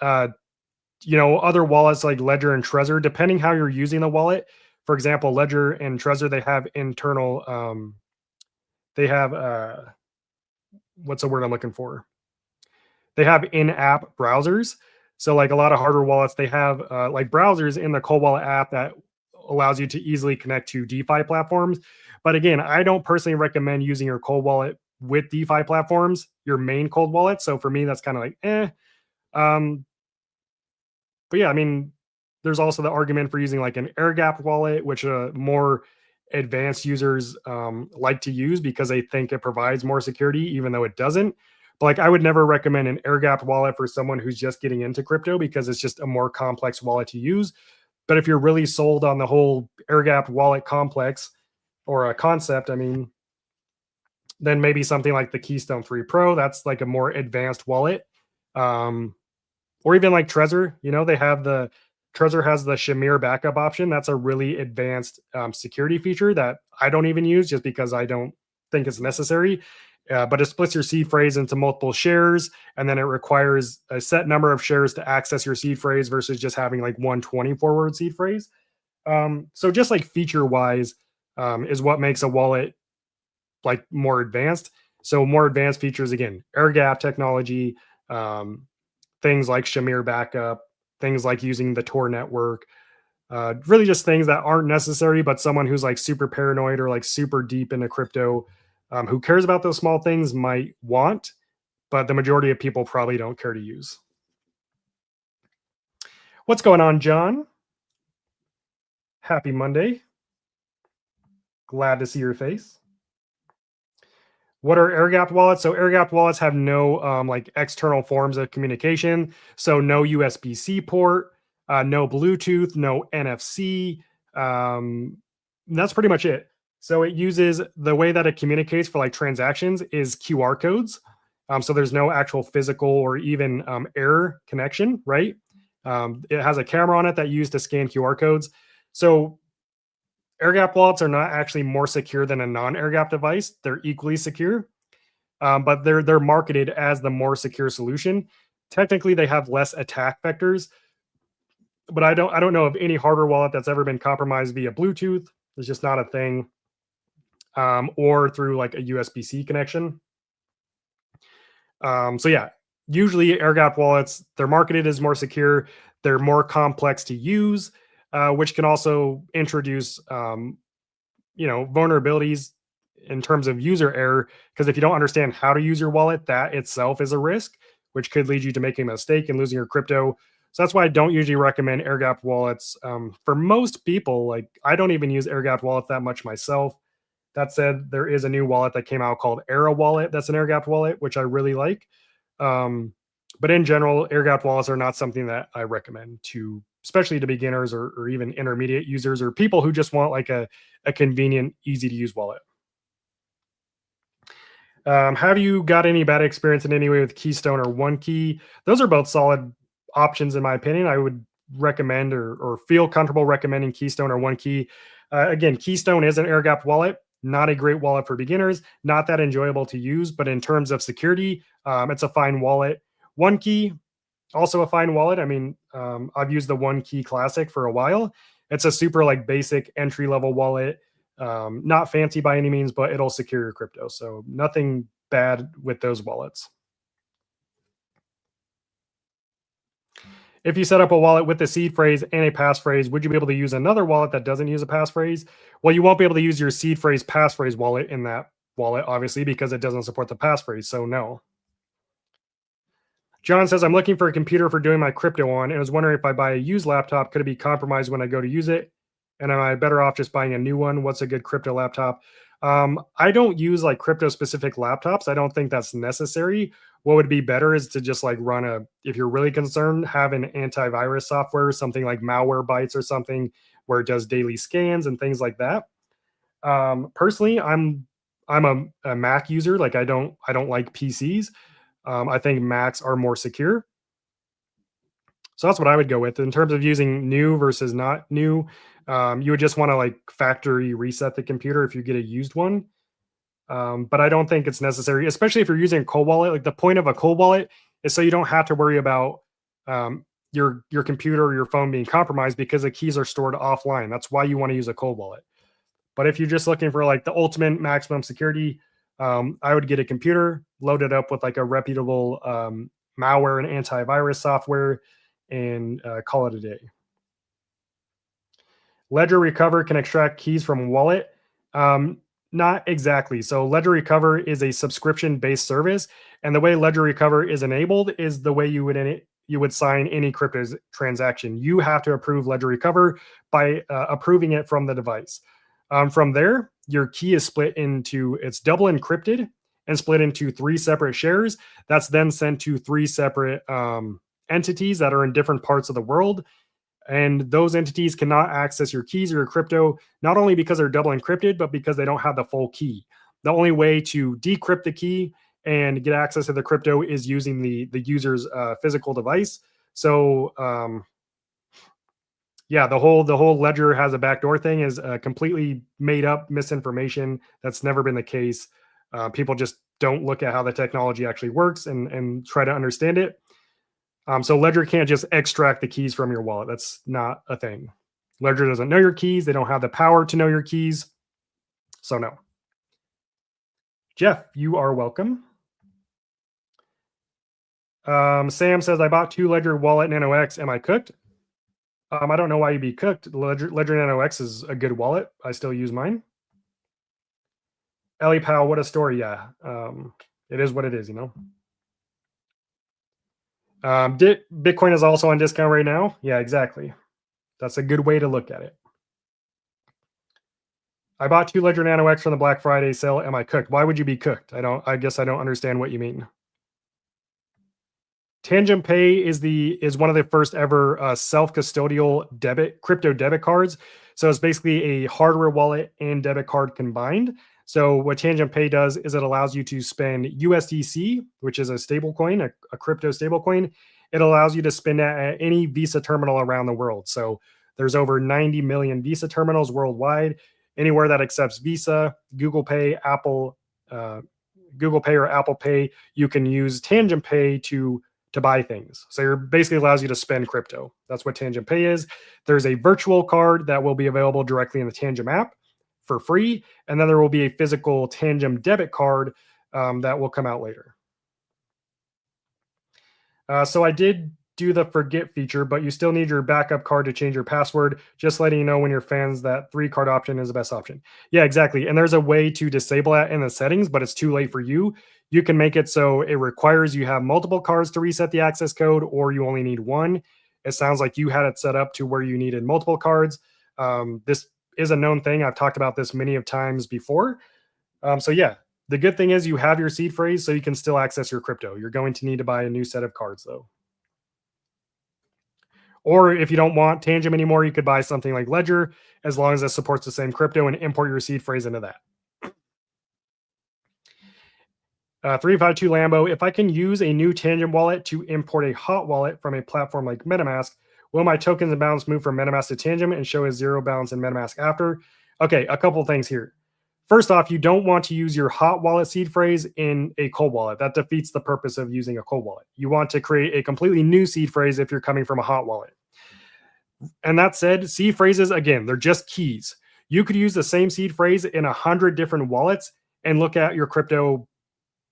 you know, other wallets like Ledger and Trezor, depending how you're using the wallet, For example, Ledger and Trezor, they have internal, they have, what's the word I'm looking for? They have in-app browsers. So like a lot of hardware wallets, they have like browsers in the Cold Wallet app that allows you to easily connect to DeFi platforms. But again, I don't personally recommend using your Cold Wallet with DeFi platforms, your main Cold Wallet. So for me, that's kind of like, eh. Um, but yeah, I mean, there's also the argument for using like an air gap wallet, which more advanced users like to use because they think it provides more security, even though it doesn't. But like, I would never recommend an air gap wallet for someone who's just getting into crypto because it's just a more complex wallet to use. But if you're really sold on the whole air gap wallet complex or a concept, I mean, then maybe something like the Keystone 3 Pro, that's like a more advanced wallet. Or even like Trezor, they have Trezor has the Shamir backup option. That's a really advanced security feature that I don't even use just because I don't think it's necessary. But it splits your seed phrase into multiple shares, and then it requires a set number of shares to access your seed phrase versus just having like one 24-word seed phrase. So just like feature wise is what makes a wallet like more advanced. So more advanced features, again, air gap technology, things like Shamir backup, things like using the Tor network, really just things that aren't necessary, but someone who's like super paranoid or like super deep into crypto, who cares about those small things might want, but the majority of people probably don't care to use. What's going on, John? Happy Monday. Glad to see your face. What are air gapped wallets? So air gapped wallets have no like external forms of communication. So no USB-C port, no Bluetooth, no NFC. That's pretty much it. So it uses the way that it communicates for like transactions is QR codes. So there's no actual physical or even air connection, right? It has a camera on it that used to scan QR codes. So air gap wallets are not actually more secure than a non-air gap device. They're equally secure, but they're marketed as the more secure solution. Technically, they have less attack vectors, but I don't know of any hardware wallet that's ever been compromised via Bluetooth. It's just not a thing, or through like a USB-C connection. So yeah, usually air gap wallets, they're marketed as more secure. They're more complex to use, which can also introduce vulnerabilities in terms of user error, because if you don't understand how to use your wallet, that itself is a risk, which could lead you to making a mistake and losing your crypto. So that's why I don't usually recommend air gap wallets for most people. Like, I don't even use air gap wallets that much myself. That said, there is a new wallet that came out called Era Wallet that's an air gap wallet, which I really like. But in general, air gap wallets are not something that I recommend to, especially to beginners or even intermediate users or people who just want like a convenient, easy to use wallet. Have you got any bad experience in any way with Keystone or OneKey? Those are both solid options in my opinion. I would recommend or feel comfortable recommending Keystone or OneKey. Again, Keystone is an air gap wallet, not a great wallet for beginners, not that enjoyable to use, but in terms of security, it's a fine wallet. OneKey, also a fine wallet. I mean, I've used the OneKey Classic for a while. It's a super like basic entry level wallet, not fancy by any means, but it'll secure your crypto. So nothing bad with those wallets. If you set up a wallet with a seed phrase and a passphrase, would you be able to use another wallet that doesn't use a passphrase? Well, you won't be able to use your seed phrase passphrase wallet in that wallet, obviously, because it doesn't support the passphrase. So no. John says, I'm looking for a computer for doing my crypto on and was wondering if I buy a used laptop, could it be compromised when I go to use it? And am I better off just buying a new one? What's a good crypto laptop? I don't use like crypto specific laptops. I don't think that's necessary. What would be better is to just like run if you're really concerned, have an antivirus software, something like Malwarebytes or something where it does daily scans and things like that. Personally, I'm a Mac user. Like I don't like PCs. I think Macs are more secure. So that's what I would go with. In terms of using new versus not new, you would just want to like factory reset the computer if you get a used one. But I don't think it's necessary, especially if you're using a cold wallet. Like the point of a cold wallet is so you don't have to worry about your computer or your phone being compromised because the keys are stored offline. That's why you want to use a cold wallet. But if you're just looking for like the ultimate maximum security, I would get a computer, load it up with like a reputable malware and antivirus software, and call it a day. Ledger Recover can extract keys from wallet. Not exactly. So Ledger Recover is a subscription-based service, and the way Ledger Recover is enabled is the way you would sign any crypto transaction. You have to approve Ledger Recover by approving it from the device. From there, your key is split into, it's double encrypted and split into 3 separate shares. That's then sent to 3 separate entities that are in different parts of the world. And those entities cannot access your keys or your crypto, not only because they're double encrypted, but because they don't have the full key. The only way to decrypt the key and get access to the crypto is using the user's physical device. So yeah, the whole Ledger has a backdoor thing is completely made up misinformation. That's never been the case. People just don't look at how the technology actually works and try to understand it. So Ledger can't just extract the keys from your wallet. That's not a thing. Ledger doesn't know your keys. They don't have the power to know your keys. So no. Jeff, you are welcome. Sam says, I bought 2 Ledger Wallet Nano X. Am I cooked? I don't know why you'd be cooked. Ledger Nano X is a good wallet. I still use mine. Ellie Powell, what a story. Yeah. It is what it is, you know. Bitcoin is also on discount right now. Yeah, exactly. That's a good way to look at it. I bought 2 Ledger Nano X from the Black Friday sale. Am I cooked? Why would you be cooked? I guess I don't understand what you mean. Tangent Pay is one of the first ever self-custodial crypto debit cards. So it's basically a hardware wallet and debit card combined. So what Tangent Pay does is it allows you to spend USDC, which is a stable coin, a crypto stable coin. It allows you to spend at any Visa terminal around the world. So there's over 90 million Visa terminals worldwide. Anywhere that accepts Visa, Google Pay, Google Pay or Apple Pay, you can use Tangent Pay to buy things. So it basically allows you to spend crypto. That's what Tangent Pay is. There's a virtual card that will be available directly in the Tangent app for free. And then there will be a physical Tangent debit card that will come out later. So I did do the forget feature, but you still need your backup card to change your password. Just letting you know when you're fans that 3 card option is the best option. Yeah, exactly. And there's a way to disable that in the settings, but it's too late for you. You can make it so it requires you have multiple cards to reset the access code, or you only need 1. It sounds like you had it set up to where you needed multiple cards. This is a known thing. I've talked about this many of times before. So yeah, the good thing is you have your seed phrase, so you can still access your crypto. You're going to need to buy a new set of cards though. Or if you don't want Tangent anymore, you could buy something like Ledger, as long as it supports the same crypto, and import your seed phrase into that. 352 Lambo, if I can use a new Tangent wallet to import a hot wallet from a platform like MetaMask, will my tokens and balance move from MetaMask to Tangent and show a 0 balance in MetaMask after? Okay, a couple things here. First off, you don't want to use your hot wallet seed phrase in a cold wallet. That defeats the purpose of using a cold wallet. You want to create a completely new seed phrase if you're coming from a hot wallet. And that said, seed phrases, again, they're just keys. You could use the same seed phrase in 100 different wallets and look at your crypto,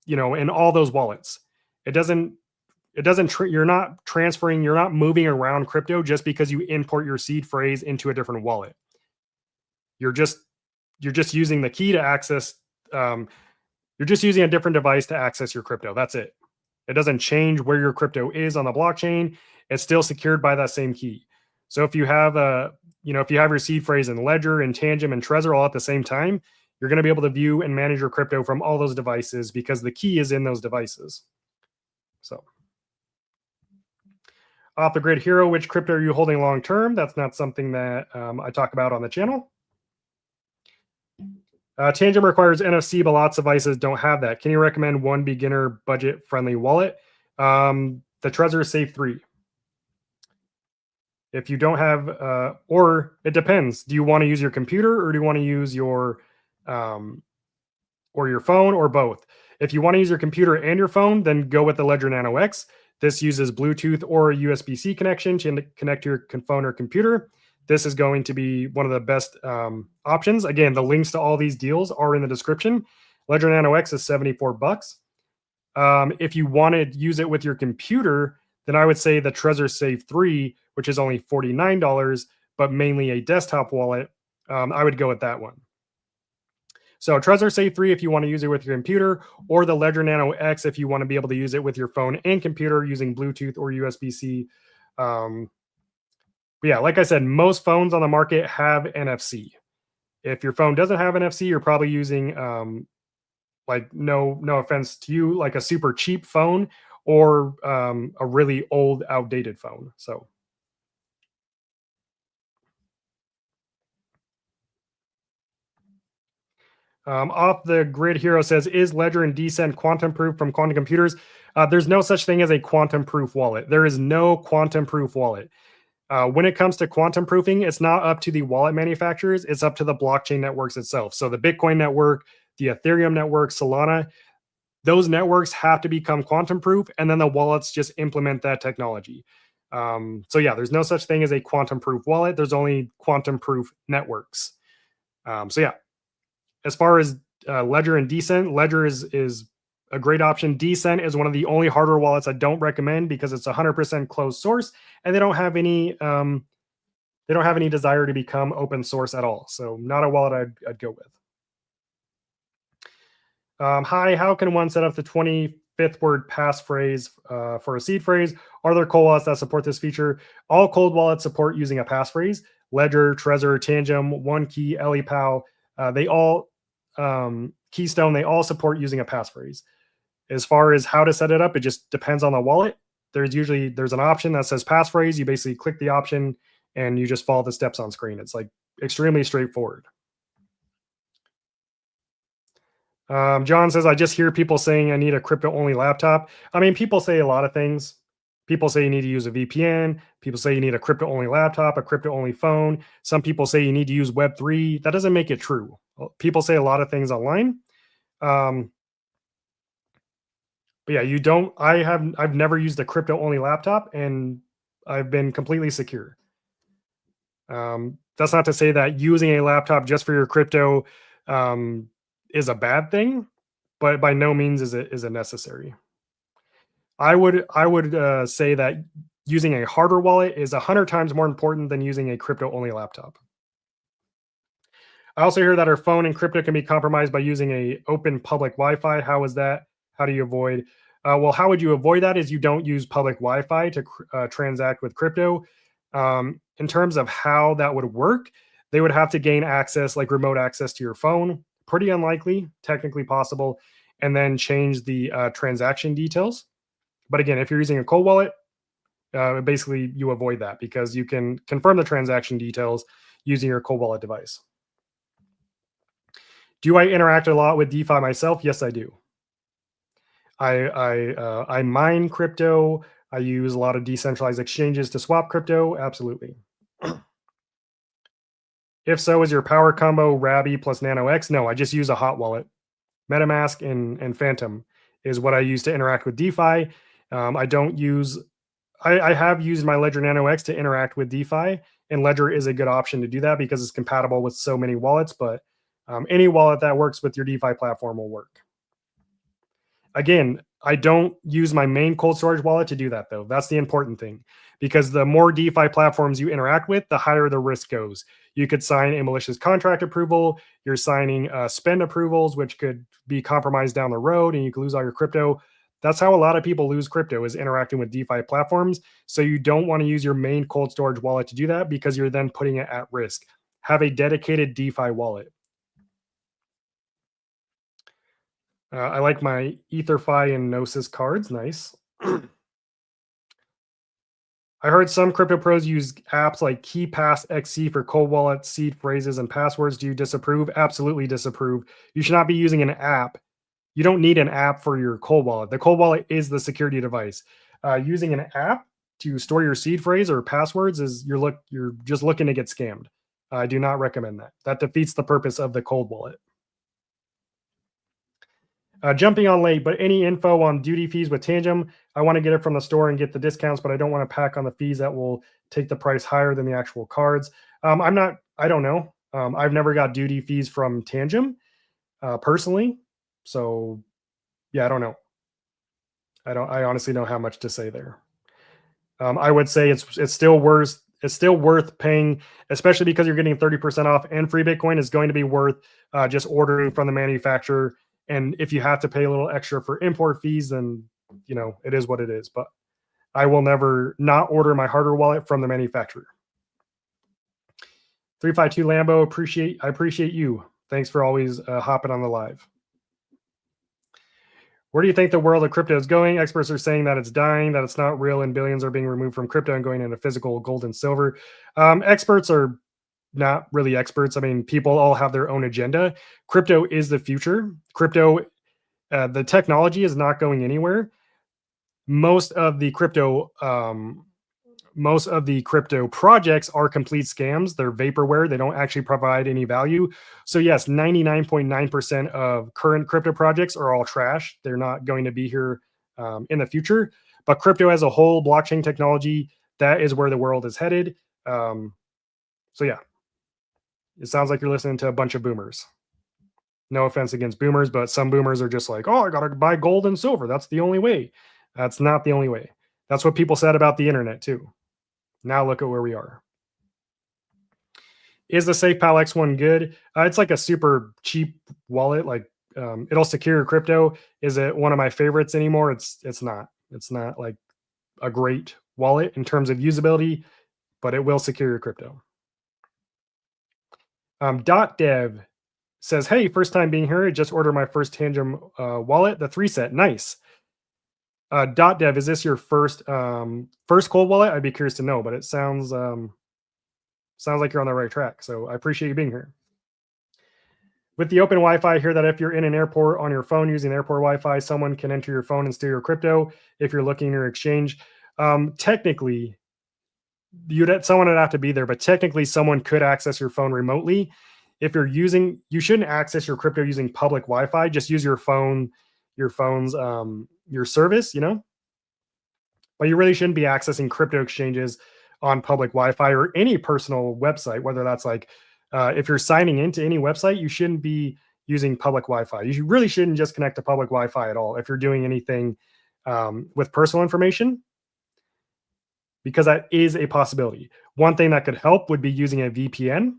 in all those wallets. You're not transferring, you're not moving around crypto just because you import your seed phrase into a different wallet. You're just using the key to access, you're just using a different device to access your crypto. That's it. It doesn't change where your crypto is on the blockchain. It's still secured by that same key. So if you have your seed phrase in Ledger and Tangent and Trezor all at the same time, you're going to be able to view and manage your crypto from all those devices because the key is in those devices. So off the grid hero, which crypto are you holding long term? That's not something that I talk about on the channel. Tangent requires NFC, but lots of devices don't have that. Can you recommend one beginner budget friendly wallet? The Trezor Safe 3. If you don't have, or it depends. Do you want to use your computer or do you want to use your phone, or both? If you want to use your computer and your phone, then go with the Ledger Nano X. This uses Bluetooth or a USB-C connection to connect to your phone or computer. This is going to be one of the best options. Again, the links to all these deals are in the description. Ledger Nano X is $74. If you want to use it with your computer, then I would say the Trezor Safe 3, which is only $49, but mainly a desktop wallet. I would go with that one. So Trezor Safe 3 if you want to use it with your computer, or the Ledger Nano X if you want to be able to use it with your phone and computer using Bluetooth or USB-C. But yeah, like I said, most phones on the market have NFC. If your phone doesn't have NFC, you're probably using, like no offense to you, like a super cheap phone or a really old, outdated phone. So. Off the Grid Hero says, is Ledger and Decent quantum proof from quantum computers? There's no such thing as a quantum proof wallet. There is no quantum proof wallet. When it comes to quantum proofing, it's not up to the wallet manufacturers. It's up to the blockchain networks itself. So the Bitcoin network, the Ethereum network, Solana, those networks have to become quantum proof, and then the wallets just implement that technology. So yeah, there's no such thing as a quantum proof wallet. There's only quantum proof networks. So yeah. As far as Ledger and Decent, Ledger is a great option. Decent is one of the only hardware wallets I don't recommend because it's 100% closed source, and they don't have any desire to become open source at all. So not a wallet I'd go with. Hi, how can one set up the 25th word passphrase for a seed phrase? Are there cold wallets that support this feature? All cold wallets support using a passphrase. Ledger, Trezor, Tangem, OneKey, EliPal. They all, Keystone, they all support using a passphrase. As far as how to set it up, it just depends on the wallet. There's an option that says passphrase. You basically click the option and you just follow the steps on screen. It's like extremely straightforward. John says, I just hear people saying I need a crypto-only laptop. I mean, people say a lot of things. People say you need to use a VPN. People say you need a crypto-only laptop, a crypto-only phone. Some people say you need to use Web3. That doesn't make it true. People say a lot of things online. But yeah, I've never used a crypto-only laptop, and I've been completely secure. That's not to say that using a laptop just for your crypto is a bad thing, but by no means is it necessary. I would say that using a hardware wallet is 100 times more important than using a crypto-only laptop. I also hear that our phone and crypto can be compromised by using a open public Wi-Fi. How is that? How do you avoid? Well, how would you avoid that is you don't use public Wi-Fi to transact with crypto. In terms of how that would work, they would have to gain access, like remote access to your phone. Pretty unlikely, technically possible, and then change the transaction details. But again, if you're using a cold wallet, basically you avoid that because you can confirm the transaction details using your cold wallet device. Do I interact a lot with DeFi myself? Yes, I do. I mine crypto. I use a lot of decentralized exchanges to swap crypto. Absolutely. If so, is your power combo Rabby plus Nano X? No, I just use a hot wallet. MetaMask and Phantom is what I use to interact with DeFi. I have used my Ledger Nano X to interact with DeFi, and Ledger is a good option to do that because it's compatible with so many wallets, but any wallet that works with your DeFi platform will work. Again, I don't use my main cold storage wallet to do that, though. That's the important thing, because the more DeFi platforms you interact with, the higher the risk goes. You could sign a malicious contract approval. You're signing spend approvals, which could be compromised down the road, and you could lose all your crypto. That's how a lot of people lose crypto, is interacting with DeFi platforms. So you don't want to use your main cold storage wallet to do that because you're then putting it at risk. Have a dedicated DeFi wallet. I like my EtherFi and Gnosis cards. Nice. I heard some crypto pros use apps like KeePass XC for cold wallet, seed phrases, and passwords. Do you disapprove? Absolutely disapprove. You should not be using an app. You don't need an app for your cold wallet. The cold wallet is the security device. Using an app to store your seed phrase or passwords is you're just looking to get scammed. I do not recommend that. That defeats the purpose of the cold wallet. Jumping on late, but any info on duty fees with Tangem? I want to get it from the store and get the discounts, but I don't want to pack on the fees that will take the price higher than the actual cards. I don't know. I've never got duty fees from Tangem personally. So yeah, I don't know. I honestly don't have much to say there. I would say it's still worth paying, especially because you're getting 30% off and free Bitcoin is going to be worth just ordering from the manufacturer. And if you have to pay a little extra for import fees, then it is what it is. But I will never not order my hardware wallet from the manufacturer. 352 Lambo, I appreciate you. Thanks for always hopping on the live. Where do you think the world of crypto is going? Experts are saying that it's dying, that it's not real, and billions are being removed from crypto and going into physical gold and silver. Experts are not really experts. I mean, people all have their own agenda. Crypto is the future. Crypto, the technology is not going anywhere. Most of the crypto projects are complete scams. They're vaporware. They don't actually provide any value. So yes, 99.9% of current crypto projects are all trash. They're not going to be here in the future. But crypto as a whole, blockchain technology, that is where the world is headed. So yeah, it sounds like you're listening to a bunch of boomers. No offense against boomers, but some boomers are just like, oh, I got to buy gold and silver. That's the only way. That's not the only way. That's what people said about the internet too. Now look at where we are. Is the SafePal X1 good? It's like a super cheap wallet. Like it'll secure your crypto. Is it one of my favorites anymore? It's not. It's not like a great wallet in terms of usability, but it will secure your crypto. .dev says, hey, first time being here. I just ordered my first Tangem wallet, the 3-set. Nice. .dev, is this your first cold wallet? I'd be curious to know, but it sounds like you're on the right track. So I appreciate you being here. With the open Wi-Fi, I hear that if you're in an airport on your phone using airport Wi-Fi, someone can enter your phone and steal your crypto if you're looking at your exchange. Technically, someone would have to be there, but technically someone could access your phone remotely. If you shouldn't access your crypto using public Wi-Fi. Just use your phone's your service, but you really shouldn't be accessing crypto exchanges on public Wi-Fi or any personal website, whether that's like if you're signing into any website, you shouldn't be using public Wi-Fi. You really shouldn't just connect to public Wi-Fi at all if you're doing anything with personal information, because that is a possibility. One thing that could help would be using a VPN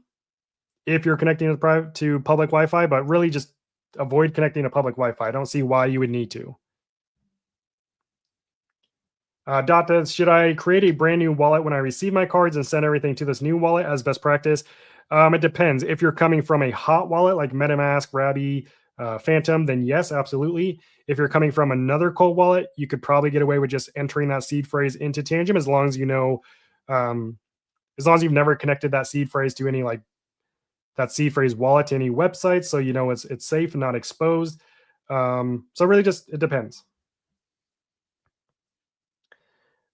if you're connecting to public Wi-Fi, but really just avoid connecting to public Wi-Fi. I don't see why you would need to. Should I create a brand new wallet when I receive my cards and send everything to this new wallet as best practice? It depends. If you're coming from a hot wallet like MetaMask, Rabby, Phantom, then yes, absolutely. If you're coming from another cold wallet, you could probably get away with just entering that seed phrase into Tangem as long as as long as you've never connected that seed phrase to any that seed phrase wallet to any website, so it's safe and not exposed. So really just it depends.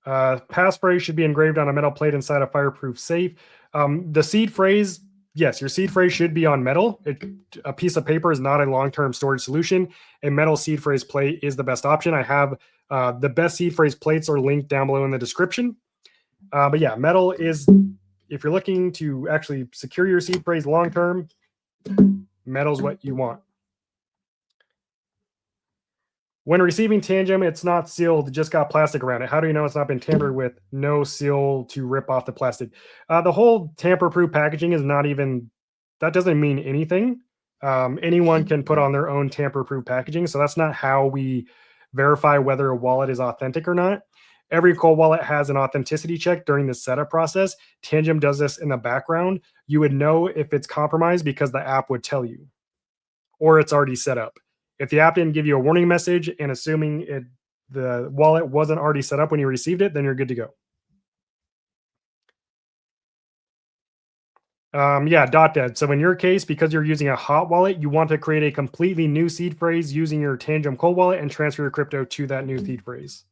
Passphrase should be engraved on a metal plate inside a fireproof safe. The seed phrase, yes, your seed phrase should be on metal. A piece of paper is not a long-term storage solution. A metal seed phrase plate is the best option. I have the best seed phrase plates are linked down below in the description. But yeah, metal is, if you're looking to actually secure your seed phrase long-term, metal's what you want. When receiving Tangem, it's not sealed, just got plastic around it. How do you know it's not been tampered with? No seal to rip off the plastic. The whole tamper-proof packaging is not even, that doesn't mean anything. Anyone can put on their own tamper-proof packaging, so that's not how we verify whether a wallet is authentic or not. Every cold wallet has an authenticity check during the setup process. Tangem does this in the background. You would know if it's compromised because the app would tell you, or it's already set up. If the app didn't give you a warning message and assuming the wallet wasn't already set up when you received it, then you're good to go. Yeah, .dev. So in your case, because you're using a hot wallet, you want to create a completely new seed phrase using your Tangem cold wallet and transfer your crypto to that new seed phrase.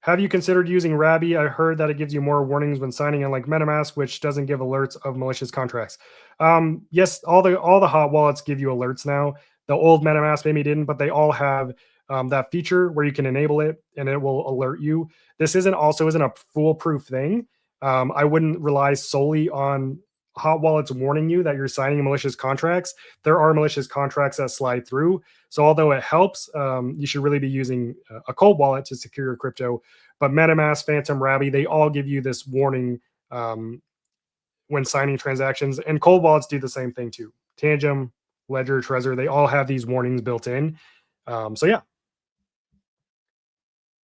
Have you considered using Rabby? I heard that it gives you more warnings when signing in like MetaMask, which doesn't give alerts of malicious contracts. Yes, all the hot wallets give you alerts now. The old MetaMask maybe didn't, but they all have that feature where you can enable it and it will alert you. This isn't a foolproof thing. I wouldn't rely solely on hot wallets warning you that you're signing malicious contracts. There are malicious contracts that slide through. So although it helps, you should really be using a cold wallet to secure your crypto. But MetaMask, Phantom, Rabby, they all give you this warning when signing transactions. And cold wallets do the same thing too. Tangem, Ledger, Trezor, they all have these warnings built in. So yeah.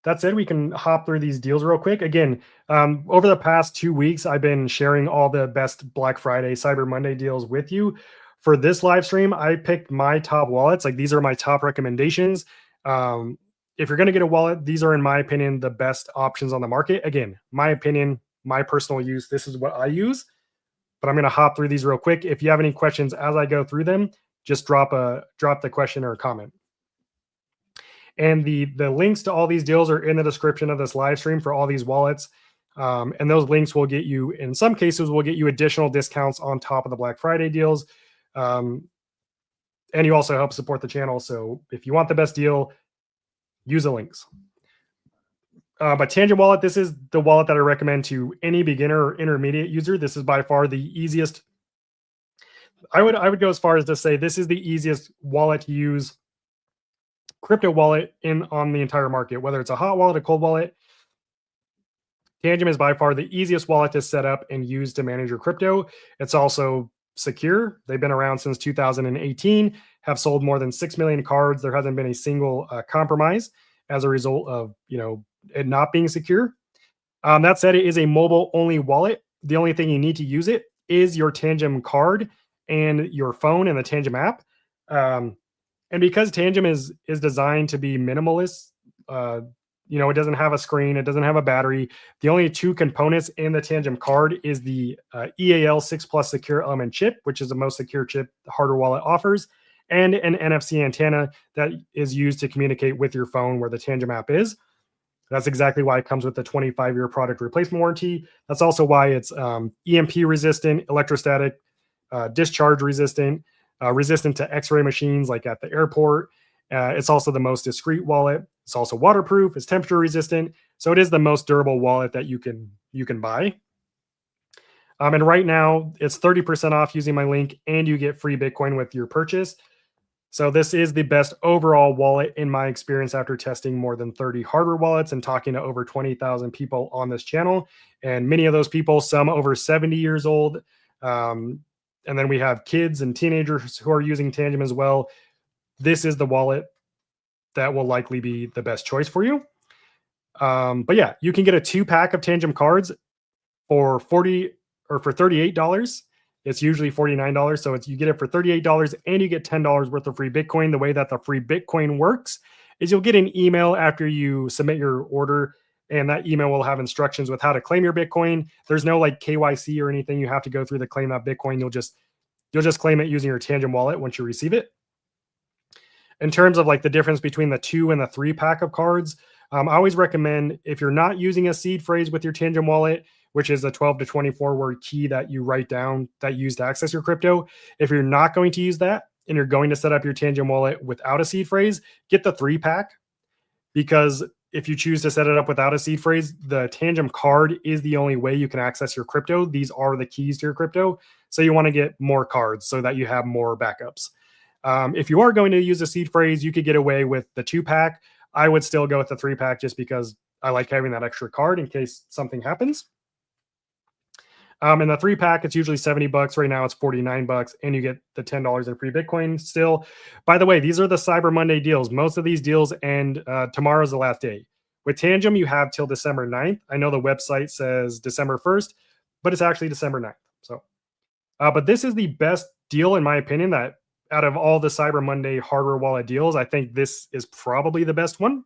That said, we can hop through these deals real quick. Again, over the past 2 weeks, I've been sharing all the best Black Friday, Cyber Monday deals with you. For this live stream, I picked my top wallets. Like, these are my top recommendations. If you're going to get a wallet, these are, in my opinion, the best options on the market. Again, my opinion, my personal use, this is what I use. But I'm going to hop through these real quick. If you have any questions as I go through them, just drop the question or a comment. And the links to all these deals are in the description of this live stream for all these wallets. And those links will get you, in some cases, will get you additional discounts on top of the Black Friday deals. And you also help support the channel. So if you want the best deal, use the links. But Tangent Wallet, this is the wallet that I recommend to any beginner or intermediate user. This is by far the easiest. I would go as far as to say this is the easiest wallet to use, crypto wallet on the entire market, whether it's a hot wallet, a cold wallet. Tangem is by far the easiest wallet to set up and use to manage your crypto. It's also secure. They've been around since 2018, have sold more than 6 million cards. There hasn't been a single compromise as a result of it not being secure. That said, it is a mobile-only wallet. The only thing you need to use it is your Tangem card and your phone and the Tangem app. And because Tangem is designed to be minimalist, it doesn't have a screen, it doesn't have a battery. The only two components in the Tangem card is the EAL 6 Plus secure element chip, which is the most secure chip the hardware wallet offers, and an NFC antenna that is used to communicate with your phone where the Tangem app is. That's exactly why it comes with the 25-year product replacement warranty. That's also why it's EMP resistant, electrostatic, discharge resistant, resistant to X-ray machines like at the airport. It's also the most discreet wallet. It's also waterproof. It's temperature resistant. So it is the most durable wallet that you can buy. And right now it's 30% off using my link, and you get free Bitcoin with your purchase. So this is the best overall wallet in my experience after testing more than 30 hardware wallets and talking to over 20,000 people on this channel. And many of those people, some over 70 years old. And then we have kids and teenagers who are using Tangem as well. This is the wallet that will likely be the best choice for you. But yeah, you can get a 2-pack of Tangem cards for $38. It's usually $49. So you get it for $38 and you get $10 worth of free Bitcoin. The way that the free Bitcoin works is you'll get an email after you submit your order, and that email will have instructions with how to claim your Bitcoin. There's no like KYC or anything you have to go through to claim that Bitcoin. You'll just claim it using your Tangem wallet once you receive it. In terms of like the difference between the 2 and the 3-pack of cards, I always recommend, if you're not using a seed phrase with your Tangem wallet, which is a 12 to 24 word key that you write down that you use to access your crypto. If you're not going to use that and you're going to set up your Tangem wallet without a seed phrase, get the 3-pack, because if you choose to set it up without a seed phrase, the Tangem card is the only way you can access your crypto. These are the keys to your crypto. So you want to get more cards so that you have more backups. If you are going to use a seed phrase, you could get away with the 2-pack. I would still go with the 3-pack just because I like having that extra card in case something happens. And the 3-pack, it's usually $70. Right now it's $49, and you get the $10 in free Bitcoin still. By the way, these are the Cyber Monday deals. Most of these deals end tomorrow's the last day. With Tangem, you have till December 9th. I know the website says December 1st, but it's actually December 9th. So, but this is the best deal, in my opinion, that out of all the Cyber Monday hardware wallet deals, I think this is probably the best one.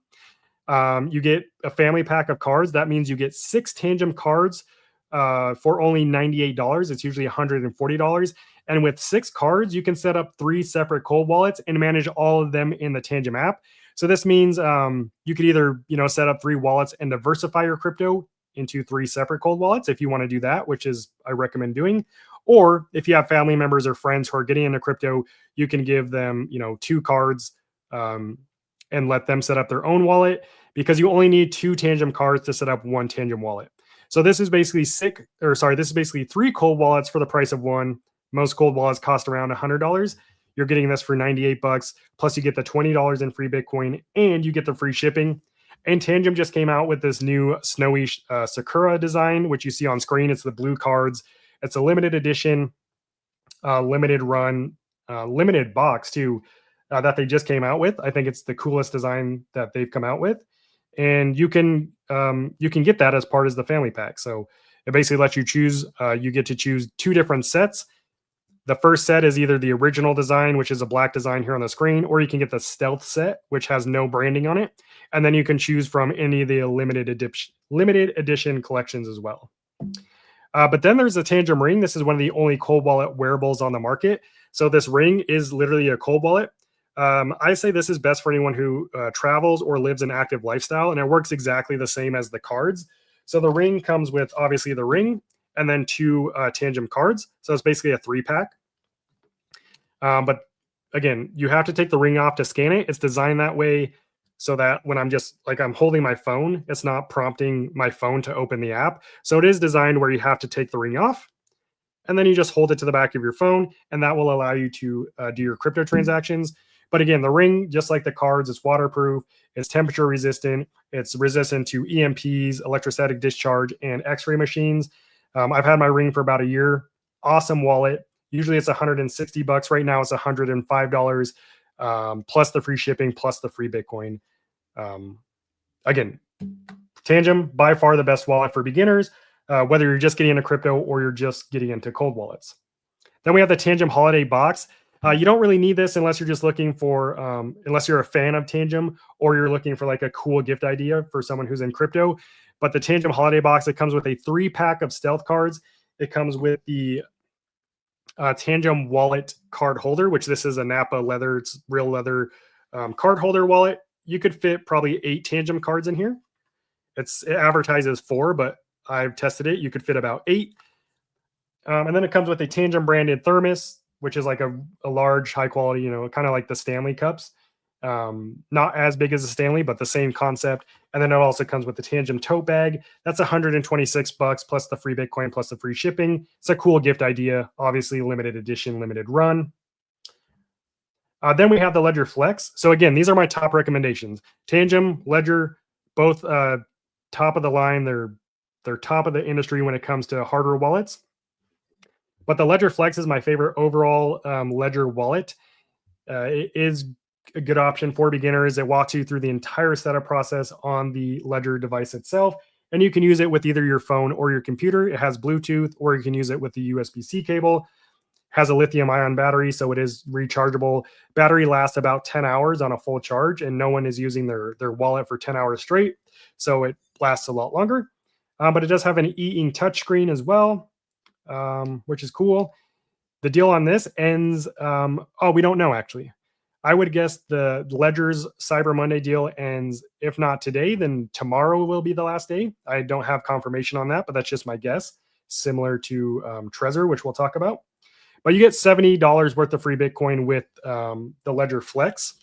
You get a family pack of cards. That means you get 6 Tangem cards for only $98. It's usually $140. And with 6 cards, you can set up 3 separate cold wallets and manage all of them in the Tangem app. So this means you could either set up 3 wallets and diversify your crypto into 3 separate cold wallets if you want to do that, which is I recommend doing. Or if you have family members or friends who are getting into crypto, you can give them, 2 cards, and let them set up their own wallet, because you only need 2 Tangem cards to set up 1 Tangem wallet. So this is basically this is basically 3 cold wallets for the price of one. Most cold wallets cost around $100. You're getting this for 98 bucks. Plus you get the $20 in free Bitcoin and you get the free shipping. And Tangem just came out with this new snowy Sakura design, which you see on screen. It's the blue cards. It's a limited edition, limited run, limited box too, that they just came out with. I think it's the coolest design that they've come out with. And you can get that as part of the family pack. So it basically lets you choose. You get to choose 2 different sets. The first set is either the original design, which is a black design here on the screen, or you can get the stealth set, which has no branding on it. And then you can choose from any of the limited edition collections as well. But then there's the Tangem Ring. This is one of the only cold wallet wearables on the market. So this ring is literally a cold wallet. I say this is best for anyone who travels or lives an active lifestyle, and it works exactly the same as the cards. So the ring comes with obviously the ring and then 2 Tangem cards. So it's basically a 3-pack. But again, you have to take the ring off to scan it. It's designed that way so that when I'm holding my phone, it's not prompting my phone to open the app. So it is designed where you have to take the ring off, and then you just hold it to the back of your phone, and that will allow you to do your crypto transactions. But again, the ring, just like the cards, it's waterproof, it's temperature resistant, it's resistant to EMPs, electrostatic discharge, and X-ray machines. I've had my ring for about a year. Awesome wallet. Usually it's 160 bucks. Right now it's $105, plus the free shipping, plus the free Bitcoin. Again, Tangem, by far the best wallet for beginners, whether you're just getting into crypto or you're just getting into cold wallets. Then we have the Tangem Holiday Box. You don't really need this unless you're just looking for, unless you're a fan of Tangem or you're looking for like a cool gift idea for someone who's in crypto. But the Tangem Holiday Box, it comes with a 3-pack of stealth cards. It comes with the Tangem Wallet card holder, which this is a Napa leather, it's real leather card holder wallet. You could fit probably 8 Tangem cards in here. It advertises 4, but I've tested it. You could fit about 8. And then it comes with a Tangem branded thermos, which is like a large, high quality, kind of like the Stanley cups. Not as big as a Stanley, but the same concept. And then it also comes with the Tangem tote bag. That's 126 bucks plus the free Bitcoin plus the free shipping. It's a cool gift idea. Obviously, limited edition, limited run. Then we have the Ledger Flex. So again, these are my top recommendations. Tangem, Ledger, both top of the line. They're top of the industry when it comes to hardware wallets. But the Ledger Flex is my favorite overall Ledger wallet. It is a good option for beginners. It walks you through the entire setup process on the Ledger device itself. And you can use it with either your phone or your computer. It has Bluetooth, or you can use it with the USB-C cable. Has a lithium-ion battery, so it is rechargeable. Battery lasts about 10 hours on a full charge, and no one is using their wallet for 10 hours straight. So it lasts a lot longer. But it does have an e-ink touchscreen as well, which is cool. The deal on this ends, we don't know actually. I would guess the Ledger's Cyber Monday deal ends, if not today, then tomorrow will be the last day. I don't have confirmation on that, but that's just my guess, similar to Trezor, which we'll talk about. But you get $70 worth of free Bitcoin with the Ledger Flex.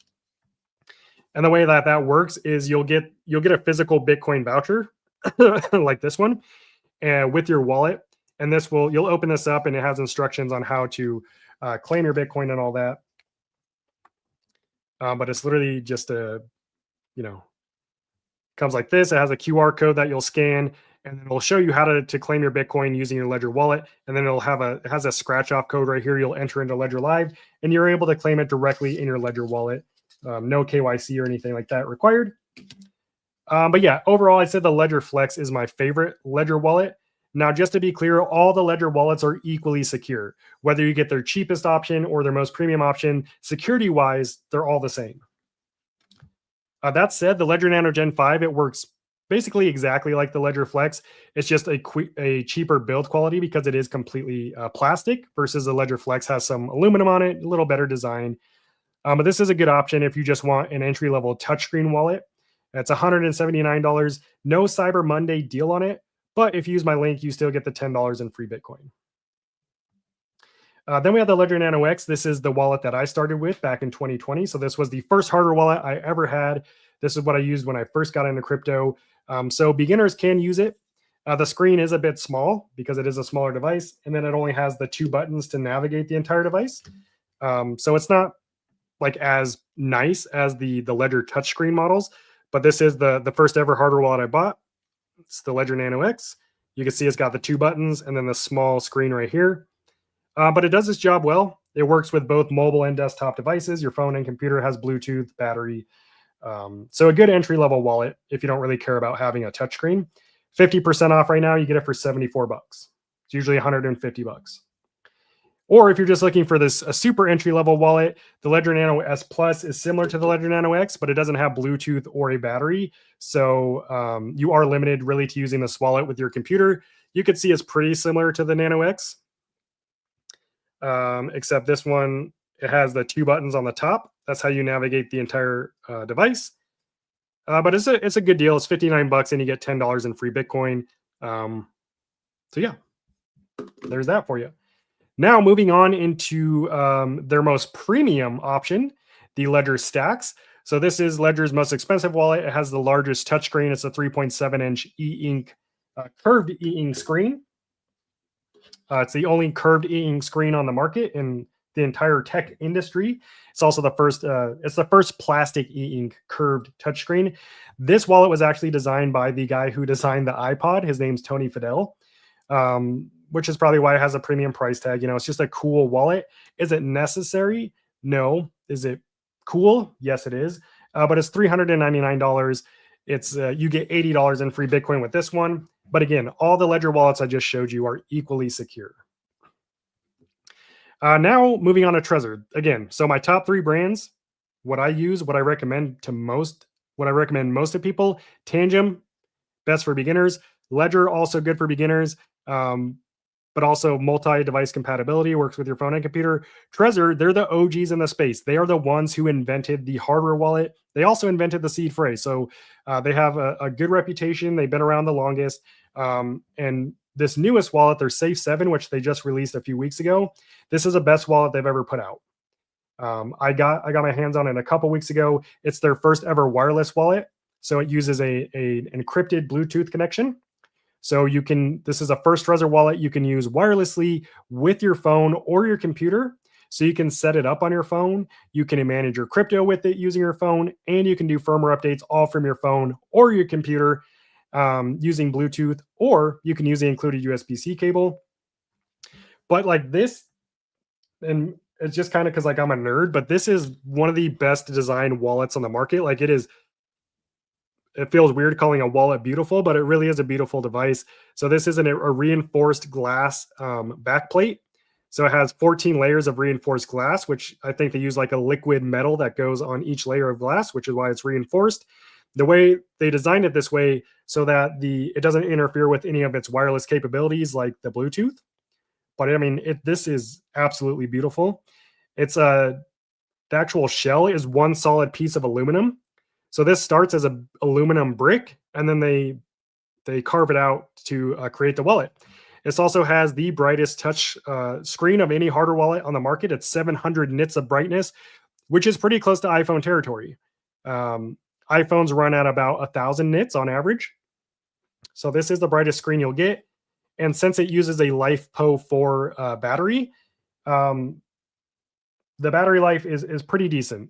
And the way that works is you'll get a physical Bitcoin voucher like this one with your wallet. And you'll open this up and it has instructions on how to claim your Bitcoin and all that. But it's literally just comes like this. It has a QR code that you'll scan, and then it'll show you how to claim your Bitcoin using your Ledger wallet. And then it has a scratch off code right here. You'll enter into Ledger Live, and you're able to claim it directly in your Ledger wallet. No KYC or anything like that required. But yeah, overall, I said the Ledger Flex is my favorite Ledger wallet. Now, just to be clear, all the Ledger wallets are equally secure. Whether you get their cheapest option or their most premium option, security-wise, they're all the same. That said, the Ledger Nano Gen 5, it works basically exactly like the Ledger Flex. It's just a cheaper build quality because it is completely plastic versus the Ledger Flex has some aluminum on it, a little better design. But this is a good option if you just want an entry-level touchscreen wallet. It's $179. No Cyber Monday deal on it. But if you use my link, you still get the $10 in free Bitcoin. Then we have the Ledger Nano X. This is the wallet that I started with back in 2020. So this was the first hardware wallet I ever had. This is what I used when I first got into crypto. So beginners can use it. The screen is a bit small because it is a smaller device, and then it only has the 2 buttons to navigate the entire device. So it's not like as nice as the Ledger touchscreen models, but this is the first ever hardware wallet I bought. It's the Ledger Nano X. You can see it's got the 2 buttons and then the small screen right here. But it does its job well. It works with both mobile and desktop devices. Your phone and computer has Bluetooth, battery. So a good entry-level wallet if you don't really care about having a touchscreen. 50% off right now. You get it for 74 bucks. It's usually 150 bucks. Or if you're just looking for this a super entry-level wallet, the Ledger Nano S Plus is similar to the Ledger Nano X, but it doesn't have Bluetooth or a battery. So you are limited really to using this wallet with your computer. You could see it's pretty similar to the Nano X. Except this one, it has the 2 buttons on the top. That's how you navigate the entire device. But it's a good deal. It's 59 bucks and you get $10 in free Bitcoin. So yeah, there's that for you. Now moving on into their most premium option, the Ledger Stacks. So this is Ledger's most expensive wallet. It has the largest touchscreen. It's a 3.7-inch e-ink curved e-ink screen. It's the only curved e-ink screen on the market in the entire tech industry. It's also the first. It's the first plastic e-ink curved touchscreen. This wallet was actually designed by the guy who designed the iPod. His name's Tony Fadell, which is probably why it has a premium price tag. You know, it's just a cool wallet. Is it necessary? No. Is it cool? Yes, it is. But it's $399. It's you get $80 in free Bitcoin with this one. But again, all the Ledger wallets I just showed you are equally secure. Now moving on to Trezor. Again, so my top 3 brands, what I use, what I recommend most to people, Tangem, best for beginners. Ledger, also good for beginners, but also multi-device compatibility, works with your phone and computer. Trezor, they're the OGs in the space. They are the ones who invented the hardware wallet. They also invented the seed phrase. So they have a good reputation. They've been around the longest. And this newest wallet, their Safe 7, which they just released a few weeks ago, this is the best wallet they've ever put out. I got my hands on it a couple weeks ago. It's their first ever wireless wallet. So it uses a encrypted Bluetooth connection. So you can, this is a first Trezor wallet you can use wirelessly with your phone or your computer. So you can set it up on your phone. You can manage your crypto with it using your phone, and you can do firmware updates all from your phone or your computer using Bluetooth, or you can use the included USB-C cable. But like this, and it's just kind of because like I'm a nerd, but this is one of the best designed wallets on the market. Like it feels weird calling a wallet beautiful, but it really is a beautiful device. So this is a reinforced glass backplate. So it has 14 layers of reinforced glass, which I think they use like a liquid metal that goes on each layer of glass, which is why it's reinforced. The way they designed it this way so that it doesn't interfere with any of its wireless capabilities like the Bluetooth. But I mean, this is absolutely beautiful. It's the actual shell is one solid piece of aluminum. So this starts as an aluminum brick, and then they carve it out to create the wallet. This also has the brightest touch screen of any hardware wallet on the market. It's 700 nits of brightness, which is pretty close to iPhone territory. iPhones run at about 1,000 nits on average. So this is the brightest screen you'll get. And since it uses a LiFePO4 battery, the battery life is pretty decent.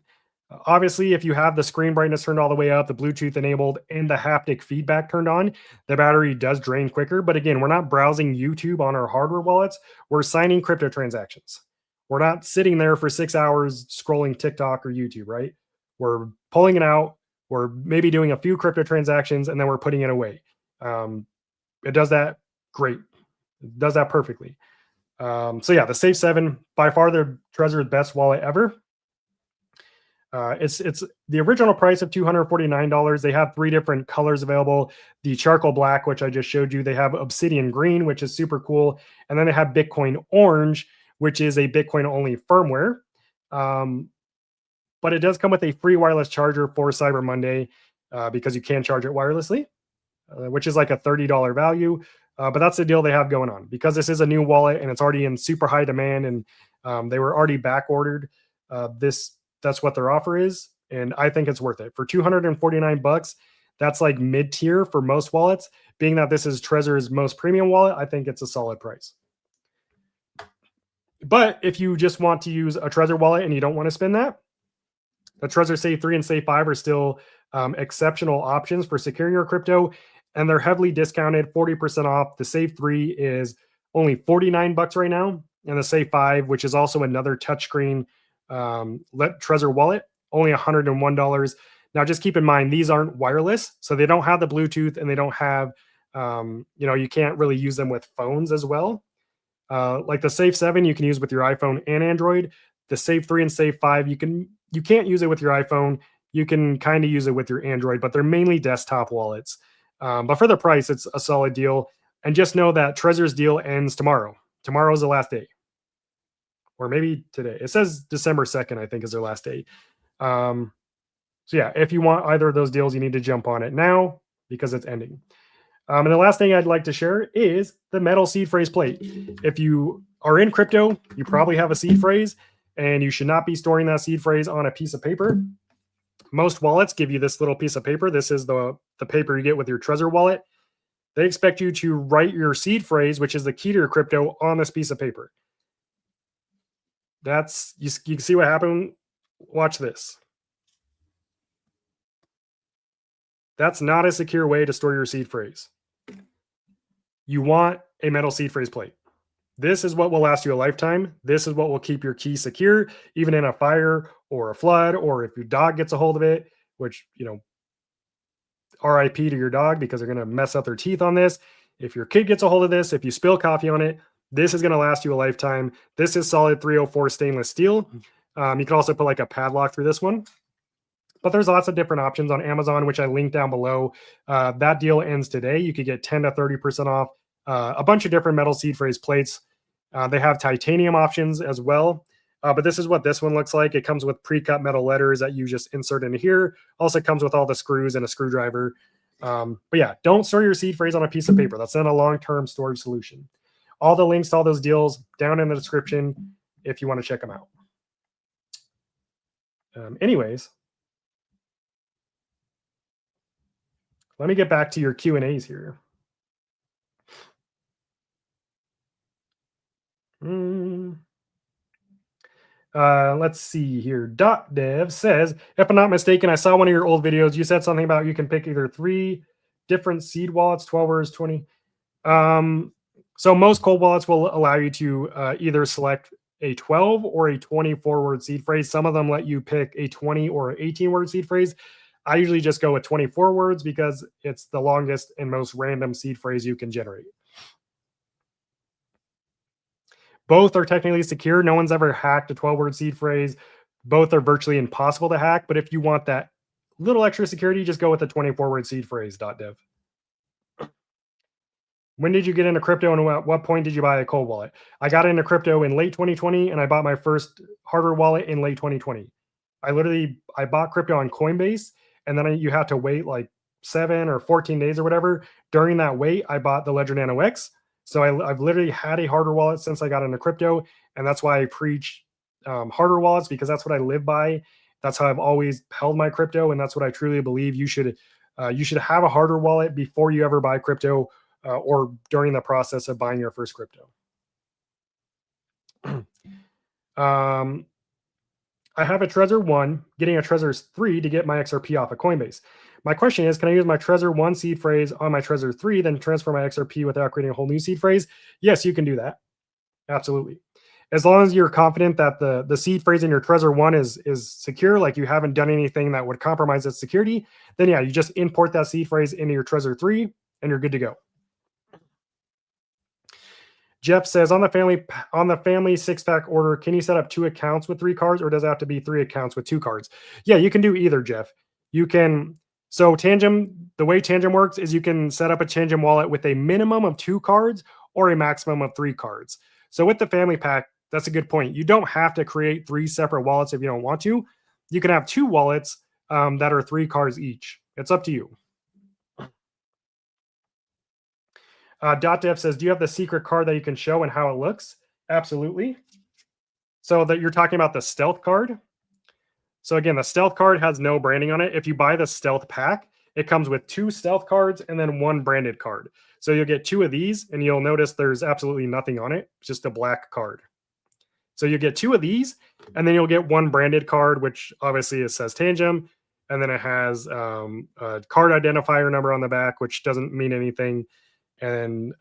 Obviously, if you have the screen brightness turned all the way up, the Bluetooth enabled, and the haptic feedback turned on, the battery does drain quicker. But again, we're not browsing YouTube on our hardware wallets. We're signing crypto transactions. We're not sitting there for 6 hours scrolling TikTok or YouTube, right? We're pulling it out. We're maybe doing a few crypto transactions, and then we're putting it away. It does that great. It does that perfectly. So yeah, the Safe 7, by far the Trezor's best wallet ever. It's the original price of $249. They have 3 different colors available. The charcoal black, which I just showed you. They have obsidian green, which is super cool. And then they have Bitcoin orange, which is a Bitcoin only firmware. But it does come with a free wireless charger for Cyber Monday because you can charge it wirelessly, which is like a $30 value. But that's the deal they have going on because this is a new wallet and it's already in super high demand and they were already back ordered. That's what their offer is, and I think it's worth it for $249. That's like mid tier for most wallets. Being that this is Trezor's most premium wallet, I think it's a solid price. But if you just want to use a Trezor wallet and you don't want to spend that, the Trezor Save 3 and Save 5 are still exceptional options for securing your crypto, and they're heavily discounted, 40% off. The Save 3 is only $49 right now, and the Save 5, which is also another touchscreen Trezor wallet, only $101. Now, just keep in mind, these aren't wireless, so they don't have the Bluetooth, and they don't have, you can't really use them with phones as well. Like the Save 7, you can use with your iPhone and Android. The Save 3 and Save 5, you can't use it with your iPhone. You can kind of use it with your Android, but they're mainly desktop wallets. But for the price, it's a solid deal. And just know that Trezor's deal ends tomorrow. Tomorrow's the last day. Or maybe today. It says December 2nd, I think, is their last day. So yeah, if you want either of those deals, you need to jump on it now because it's ending. And the last thing I'd like to share is the metal seed phrase plate. If you are in crypto, you probably have a seed phrase, and you should not be storing that seed phrase on a piece of paper. Most wallets give you this little piece of paper. This is the paper you get with your Trezor wallet. They expect you to write your seed phrase, which is the key to your crypto, on this piece of paper. That's you can see what happened. Watch this. That's not a secure way to store your seed phrase. You want a metal seed phrase plate. This is what will last you a lifetime. This is what will keep your key secure, even in a fire or a flood, or if your dog gets a hold of it, which, RIP to your dog because they're going to mess up their teeth on this. If your kid gets a hold of this, if you spill coffee on it, this is going to last you a lifetime. This is solid 304 stainless steel. You can also put like a padlock through this one. But there's lots of different options on Amazon, which I linked down below. That deal ends today. You could get 10 to 30% off a bunch of different metal seed phrase plates. They have titanium options as well. But this is what this one looks like. It comes with pre-cut metal letters that you just insert into here. Also comes with all the screws and a screwdriver. But yeah, don't store your seed phrase on a piece of paper. That's not a long-term storage solution. All the links to all those deals down in the description if you want to check them out. Anyways, let me get back to your Q&As here. Let's see here. .dev says, if I'm not mistaken, I saw one of your old videos. You said something about you can pick either 3 different seed wallets, 12 words, 20. So most cold wallets will allow you to either select a 12 or a 24-word seed phrase. Some of them let you pick a 20 or 18-word seed phrase. I usually just go with 24 words because it's the longest and most random seed phrase you can generate. Both are technically secure. No one's ever hacked a 12-word seed phrase. Both are virtually impossible to hack. But if you want that little extra security, just go with the 24-word seed phrase. .dev. When did you get into crypto, and at what point did you buy a cold wallet? I got into crypto in late 2020, and I bought my first hardware wallet in late 2020. I bought crypto on Coinbase, and then you have to wait like 7 or 14 days or whatever. During that wait, I bought the Ledger Nano X. So I've literally had a hardware wallet since I got into crypto, and that's why I preach hardware wallets, because that's what I live by. That's how I've always held my crypto, and that's what I truly believe. You should have a hardware wallet before you ever buy crypto, or during the process of buying your first crypto. I have a Trezor 1, getting a Trezor 3 to get my XRP off of Coinbase. My question is, can I use my Trezor 1 seed phrase on my Trezor 3, then transfer my XRP without creating a whole new seed phrase? Yes, you can do that. Absolutely. As long as you're confident that the seed phrase in your Trezor 1 is secure, like you haven't done anything that would compromise its security, then yeah, you just import that seed phrase into your Trezor 3 and you're good to go. Jeff says, on the family 6-pack order, can you set up 2 accounts with 3 cards, or does it have to be 3 accounts with 2 cards? Yeah, you can do either, Jeff. You can. So Tangem, the way Tangem works is you can set up a Tangem wallet with a minimum of 2 cards or a maximum of 3 cards. So with the family pack, that's a good point. You don't have to create 3 separate wallets if you don't want to. You can have 2 wallets that are 3 cards each. It's up to you. Dev says, do you have the secret card that you can show and how it looks? Absolutely. So that you're talking about the stealth card. So again, the stealth card has no branding on it. If you buy the stealth pack, it comes with 2 stealth cards and then 1 branded card. So you'll get 2 of these, and you'll notice there's absolutely nothing on it, just a black card. So you get 2 of these, and then you'll get 1 branded card, which obviously it says Tangem, and then it has a card identifier number on the back, which doesn't mean anything, and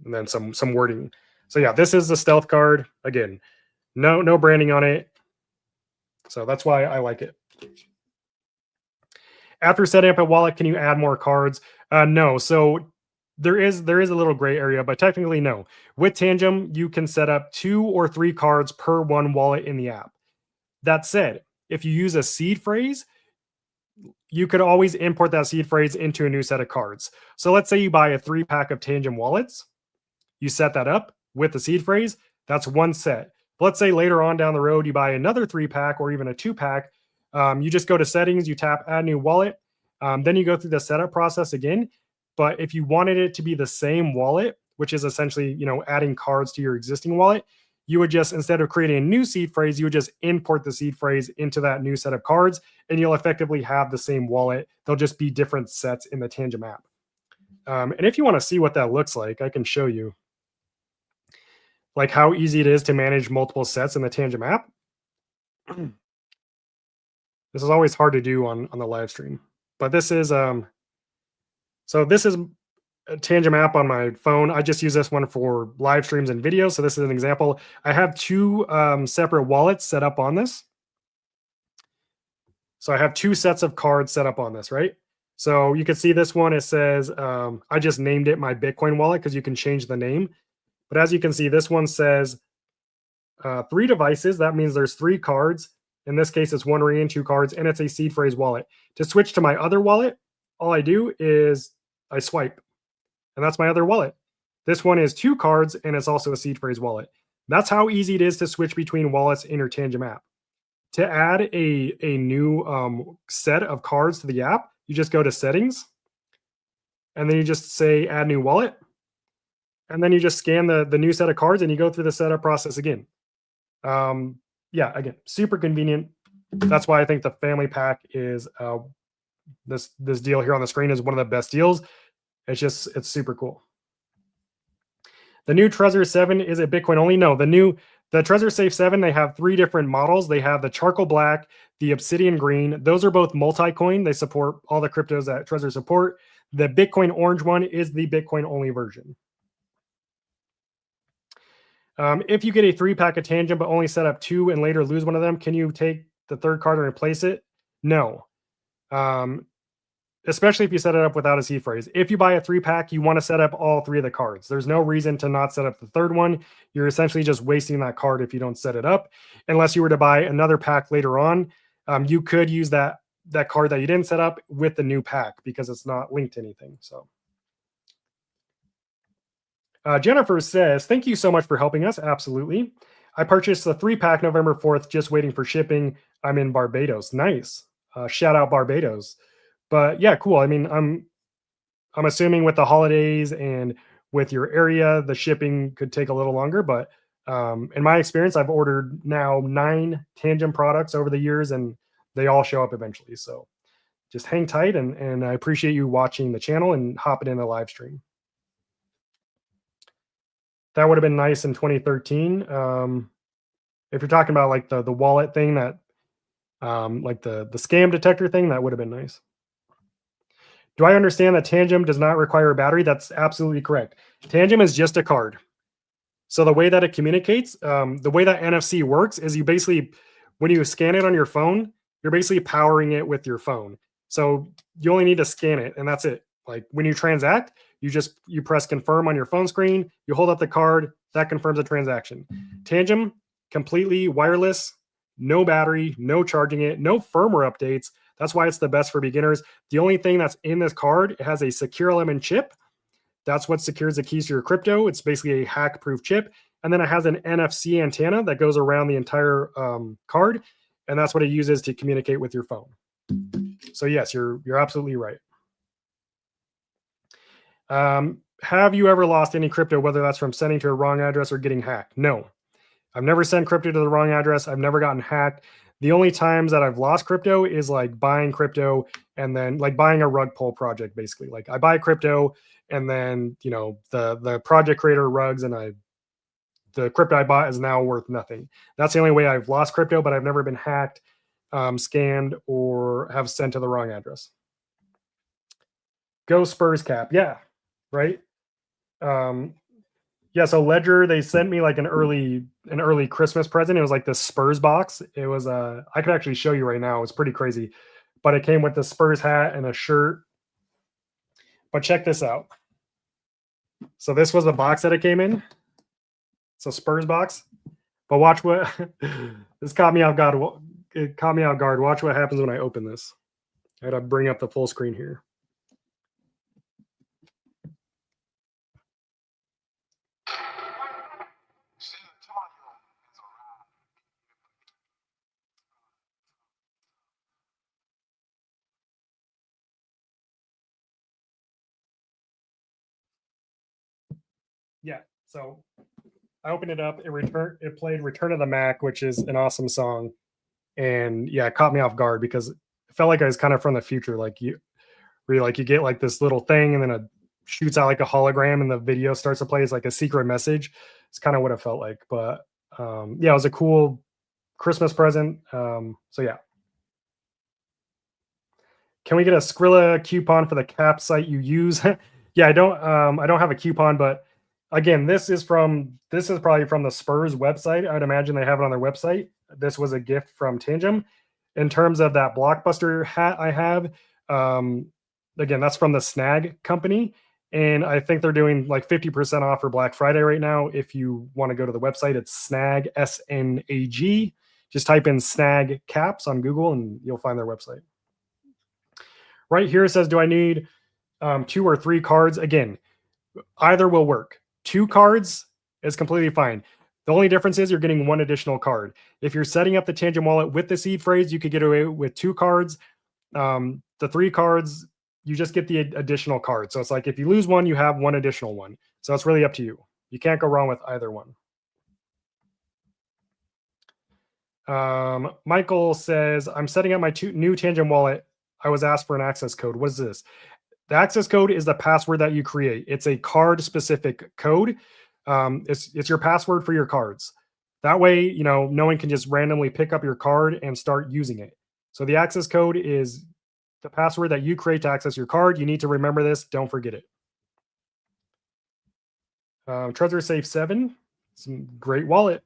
then some wording. So yeah, this is the stealth card. Again, no branding on it. So that's why I like it. After setting up a wallet, can you add more cards? No. So there is a little gray area, but technically no. With Tangem, you can set up 2 or 3 cards per one wallet in the app. That said, if you use a seed phrase, you could always import that seed phrase into a new set of cards. So let's say you buy a 3-pack of Tangem wallets. You set that up with the seed phrase. That's one set. But let's say later on down the road, you buy another 3-pack or even a 2-pack. You just go to settings, you tap add new wallet. Then you go through the setup process again. But if you wanted it to be the same wallet, which is essentially, adding cards to your existing wallet, you would just, instead of creating a new seed phrase, you would just import the seed phrase into that new set of cards, and you'll effectively have the same wallet. They'll just be different sets in the Tangem app. And if you want to see what that looks like, I can show you like how easy it is to manage multiple sets in the Tangem app. This is always hard to do on the live stream, but this is so this is a Tangem app on my phone. I just use this one for live streams and videos. So this is an example. I have 2 separate wallets set up on this. So I have 2 sets of cards set up on this, right? So you can see this one, it says, I just named it my Bitcoin wallet because you can change the name. But as you can see, this one says 3 devices. That means there's 3 cards. In this case, it's 1 ring and 2 cards, and it's a seed phrase wallet. To switch to my other wallet, all I do is I swipe, and that's my other wallet. This one is 2 cards, and it's also a seed phrase wallet. That's how easy it is to switch between wallets in your Tangem app. To add a new set of cards to the app, you just go to settings, and then you just say add new wallet, and then you just scan the new set of cards, and you go through the setup process again. Yeah, again, super convenient. That's why I think the family pack is this deal here on the screen is one of the best deals. It's super cool. The new Trezor 7, is it Bitcoin only? No, the Trezor Safe 7, they have 3 different models. They have the charcoal black, the obsidian green. Those are both multi-coin. They support all the cryptos that Trezor support. The Bitcoin orange one is the Bitcoin only version. If you get a 3-pack of Tangem but only set up 2 and later lose one of them, can you take the 3rd card and replace it? No. Especially if you set it up without a seed phrase. If you buy a 3-pack, you want to set up all 3 of the cards. There's no reason to not set up the 3rd one. You're essentially just wasting that card if you don't set it up. Unless you were to buy another pack later on, you could use that card that you didn't set up with the new pack because it's not linked to anything. So. Jennifer says, thank you so much for helping us. Absolutely. I purchased the 3-pack November 4th, just waiting for shipping. I'm in Barbados. Nice. Shout out Barbados. But yeah, cool. I mean, I'm assuming with the holidays and with your area, the shipping could take a little longer. But in my experience, I've ordered now 9 Tangem products over the years, and they all show up eventually. So just hang tight, and I appreciate you watching the channel and hopping in the live stream. That would have been nice in 2013. If you're talking about like the wallet thing that, like the scam detector thing, that would have been nice. Do I understand that Tangem does not require a battery? That's absolutely correct. Tangem is just a card. So the way that it communicates, the way that NFC works is you basically, when you scan it on your phone, you're basically powering it with your phone. So you only need to scan it, and that's it. Like when you transact, you press confirm on your phone screen, you hold up the card, that confirms the transaction. Tangem, completely wireless, no battery, no charging it, no firmware updates. That's why it's the best for beginners. The only thing that's in this card, it has a secure element chip. That's what secures the keys to your crypto. It's basically a hack-proof chip. And then it has an NFC antenna that goes around the entire card. And that's what it uses to communicate with your phone. So yes, you're absolutely right. Have you ever lost any crypto, whether that's from sending to a wrong address or getting hacked? No. I've never sent crypto to the wrong address. I've never gotten hacked. The only times that I've lost crypto is like buying crypto and then like buying a rug pull project, basically. Like I buy crypto and then, you know, the project creator rugs and the crypto I bought is now worth nothing. That's the only way I've lost crypto, but I've never been hacked, scanned, or have sent to the wrong address. Go Spurs cap. Yeah. Right. Yeah, so Ledger, they sent me like an early Christmas present. It was like the Spurs box. It was I could actually show you right now. It's pretty crazy. But it came with the Spurs hat and a shirt. But check this out. So this was the box that it came in. So Spurs box. But watch what this caught me off guard. It caught me off guard. Watch what happens when I open this. I gotta bring up the full screen here. Yeah, so I opened it up. It played Return of the Mac, which is an awesome song. And yeah, it caught me off guard because it felt like I was kind of from the future. Like where you get like this little thing and then it shoots out like a hologram and the video starts to play. It's like a secret message. It's kind of what it felt like. But yeah, it was a cool Christmas present. So yeah. Can we get a Skrilla coupon for the cap site you use? Yeah, I don't have a coupon, but again, this is probably from the Spurs website. I'd imagine they have it on their website. This was a gift from Tangem. In terms of that Blockbuster hat I have, again, that's from the Snag company. And I think they're doing like 50% off for Black Friday right now. If you want to go to the website, it's Snag, SNAG. Just type in Snag caps on Google and you'll find their website. Right here it says, do I need 2 or 3 cards? Again, either will work. 2 cards is completely fine. The only difference is you're getting 1 additional card. If you're setting up the Tangem wallet with the seed phrase, you could get away with 2 cards. The 3 cards, you just get the additional card. So it's like if you lose one, you have 1 additional one. So it's really up to you. You can't go wrong with either one. Michael says, I'm setting up my new Tangem wallet. I was asked for an access code. What is this? The access code is the password that you create. It's a card specific code. It's your password for your cards. That way, you know, no one can just randomly pick up your card and start using it. So the access code is the password that you create to access your card. You need to remember this. Don't forget it. Trezor Safe 7, some great wallet.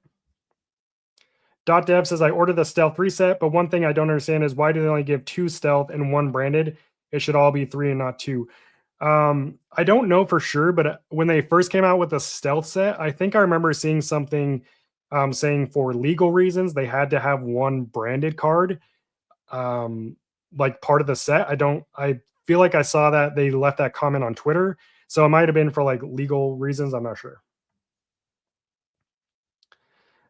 .dev says, I ordered the stealth reset, but one thing I don't understand is why do they only give 2 stealth and 1 branded? It should all be 3 and not 2. I don't know for sure, but when they first came out with the stealth set, I think I remember seeing something saying for legal reasons they had to have 1 branded card, like part of the set. I feel like I saw that they left that comment on Twitter, so it might have been for like legal reasons. I'm not sure.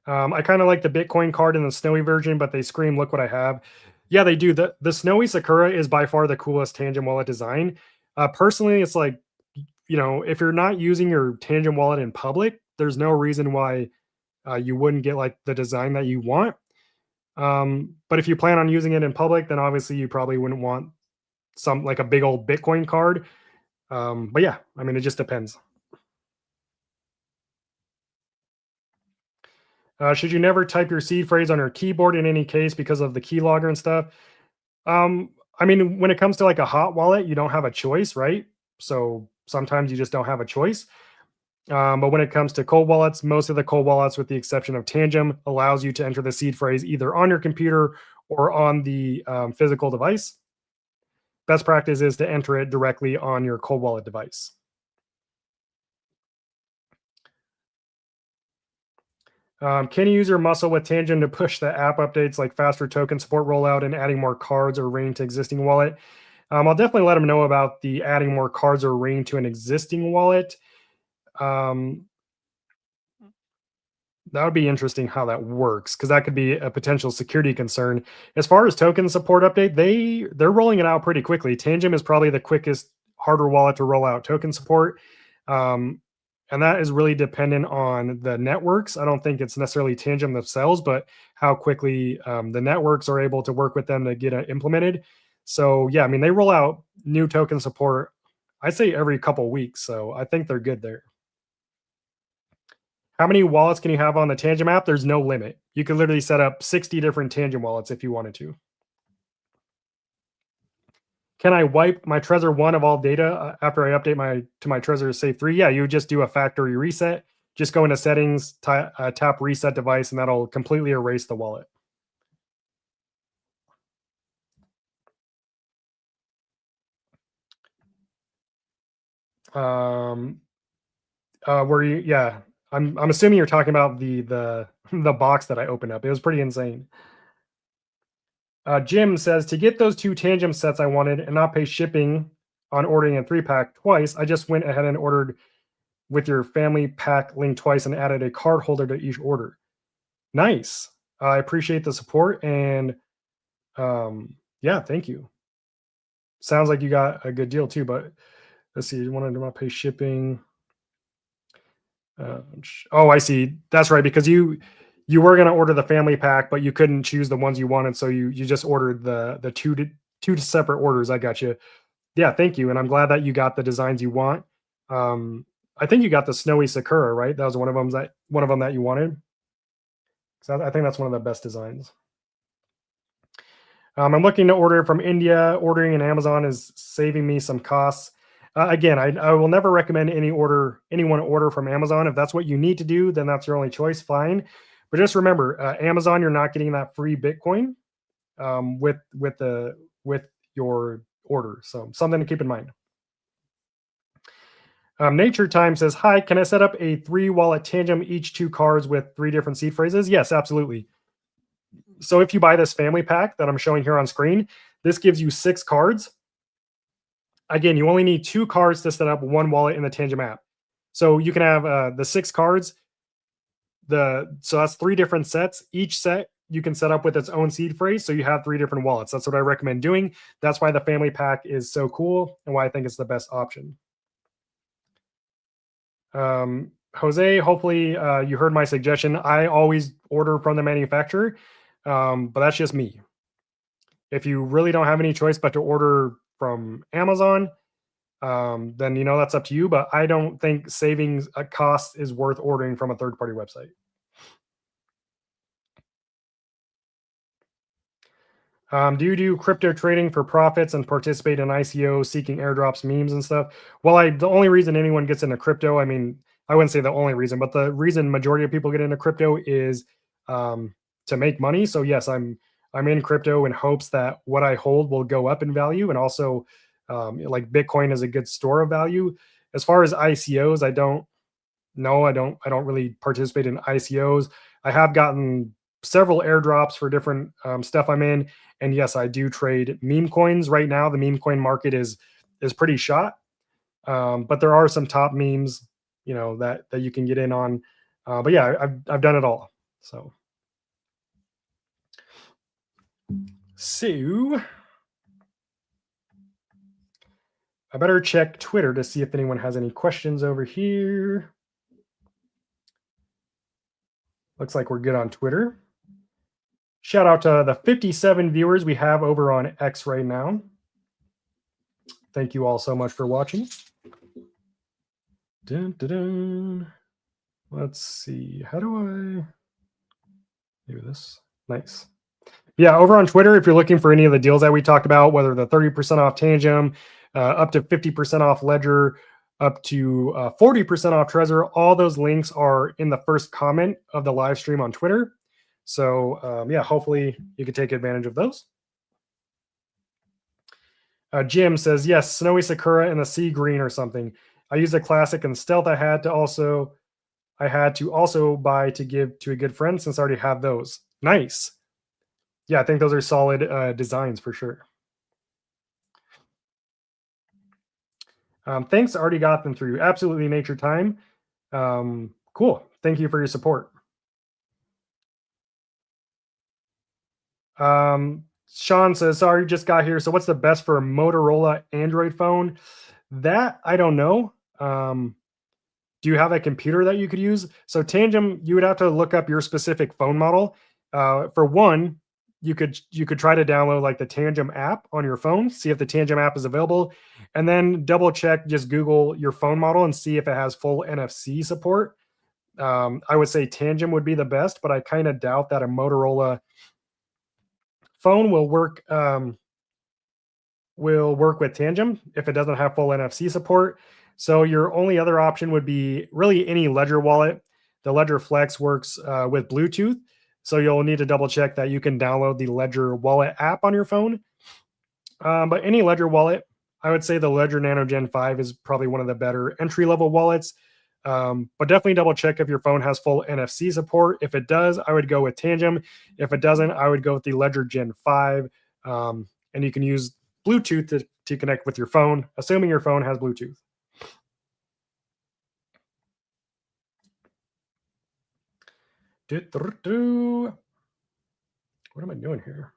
I kind of like the Bitcoin card in the snowy version, but they scream, look what I have. Yeah, they do. The snowy Sakura is by far the coolest Tangem wallet design. Personally, it's like, you know, if you're not using your Tangem wallet in public, there's no reason why you wouldn't get like the design that you want. But if you plan on using it in public, then obviously you probably wouldn't want some like a big old Bitcoin card. But yeah, I mean, it just depends. Should you never type your seed phrase on your keyboard in any case because of the keylogger and stuff? I mean, when it comes to like a hot wallet, you don't have a choice, right? So sometimes you just don't have a choice. But when it comes to cold wallets, most of the cold wallets, with the exception of Tangem, allows you to enter the seed phrase either on your computer or on the physical device. Best practice is to enter it directly on your cold wallet device. Can you use your muscle with Tangem to push the app updates like faster token support rollout and adding more cards or ring to existing wallet? I'll definitely let them know about the adding more cards or ring to an existing wallet. That would be interesting how that works, because that could be a potential security concern. As far as token support update, they're rolling it out pretty quickly. Tangem is probably the quickest hardware wallet to roll out token support. And that is really dependent on the networks. I don't think it's necessarily Tangem themselves, but how quickly the networks are able to work with them to get it implemented. So yeah, I mean, they roll out new token support, I say every couple weeks. So I think they're good there. How many wallets can you have on the Tangem app? There's no limit. You can literally set up 60 different Tangem wallets if you wanted to. Can I wipe my Trezor 1 of all data after I update my Trezor Safe 3? Yeah, you would just do a factory reset. Just go into settings, tap reset device, and that'll completely erase the wallet. Where you, yeah, I'm assuming you're talking about the the box that I opened up. It was pretty insane. Jim says, to get those 2 Tangem sets I wanted and not pay shipping on ordering a 3-pack twice, I just went ahead and ordered with your family pack link twice and added a card holder to each order. Nice. I appreciate the support, and yeah, thank you. Sounds like you got a good deal too, but let's see, you wanted to not pay shipping. Oh, I see. That's right, because you were going to order the family pack, but you couldn't choose the ones you wanted, so you just ordered the two separate orders. I got you. Yeah, thank you, and I'm glad that you got the designs you want. I think you got the snowy sakura, right? That was one of them that you wanted. So I think that's one of the best designs. I'm looking to order from India. Ordering in Amazon is saving me some costs. Again, I will never recommend anyone order from Amazon. If that's what you need to do, then that's your only choice. Fine, but just remember, Amazon, you're not getting that free Bitcoin with your order. So something to keep in mind. Nature Time says, hi, can I set up a 3-wallet Tangem, each 2 cards with 3 different seed phrases? Yes, absolutely. So if you buy this family pack that I'm showing here on screen, this gives you 6 cards. Again, you only need 2 cards to set up 1 wallet in the Tangem app. So you can have the 6 cards. So that's 3 different sets. Each set you can set up with its own seed phrase. So you have 3 different wallets. That's what I recommend doing. That's why the family pack is so cool and why I think it's the best option. Jose, hopefully you heard my suggestion. I always order from the manufacturer, but that's just me. If you really don't have any choice but to order from Amazon, then that's up to you. But I don't think saving a cost is worth ordering from a third-party website. Do you do crypto trading for profits and participate in ICO, seeking airdrops, memes, and stuff? Well, the only reason anyone gets into crypto, I mean, I wouldn't say the only reason, but the reason majority of people get into crypto is to make money. So yes, I'm in crypto in hopes that what I hold will go up in value, and also like Bitcoin is a good store of value. As far as ICOs, I don't really participate in ICOs. I have gotten several airdrops for different stuff I'm in, and yes, I do trade meme coins right now. The meme coin market is pretty shot, but there are some top memes, that you can get in on. But yeah, I've done it all. So I better check Twitter to see if anyone has any questions over here. Looks like we're good on Twitter. Shout out to the 57 viewers we have over on X right now. Thank you all so much for watching. Dun, dun, dun. Let's see. How do I do this? Nice. Yeah, over on Twitter, if you're looking for any of the deals that we talked about, whether the 30% off Tangem, up to 50% off Ledger, up to 40% off Trezor, all those links are in the first comment of the live stream on Twitter. So yeah, hopefully you can take advantage of those. Jim says, yes, Snowy Sakura and the Sea Green or something. I used a classic and stealth. I had to also buy to give to a good friend since I already have those. Nice. Yeah, I think those are solid designs for sure. Thanks, already got them through. Absolutely, Nature Time. Cool. Thank you for your support. Sean says, sorry, just got here. So what's the best for a Motorola Android phone? That I don't know. Do you have a computer that you could use? So Tangem, you would have to look up your specific phone model. For one, you could try to download like the Tangem app on your phone, see if the Tangem app is available, and then double check. Just Google your phone model and see if it has full NFC support. I would say Tangem would be the best, but I kind of doubt that a Motorola phone will work with Tangem if it doesn't have full NFC support. So your only other option would be really any Ledger wallet. The Ledger Flex works with Bluetooth, so you'll need to double check that you can download the Ledger Wallet app on your phone. But any Ledger wallet, I would say the Ledger Nano Gen 5 is probably one of the better entry level wallets. But definitely double check if your phone has full NFC support. If it does, I would go with Tangem. If it doesn't, I would go with the Ledger Gen 5. And you can use Bluetooth to connect with your phone, assuming your phone has Bluetooth. What am I doing here?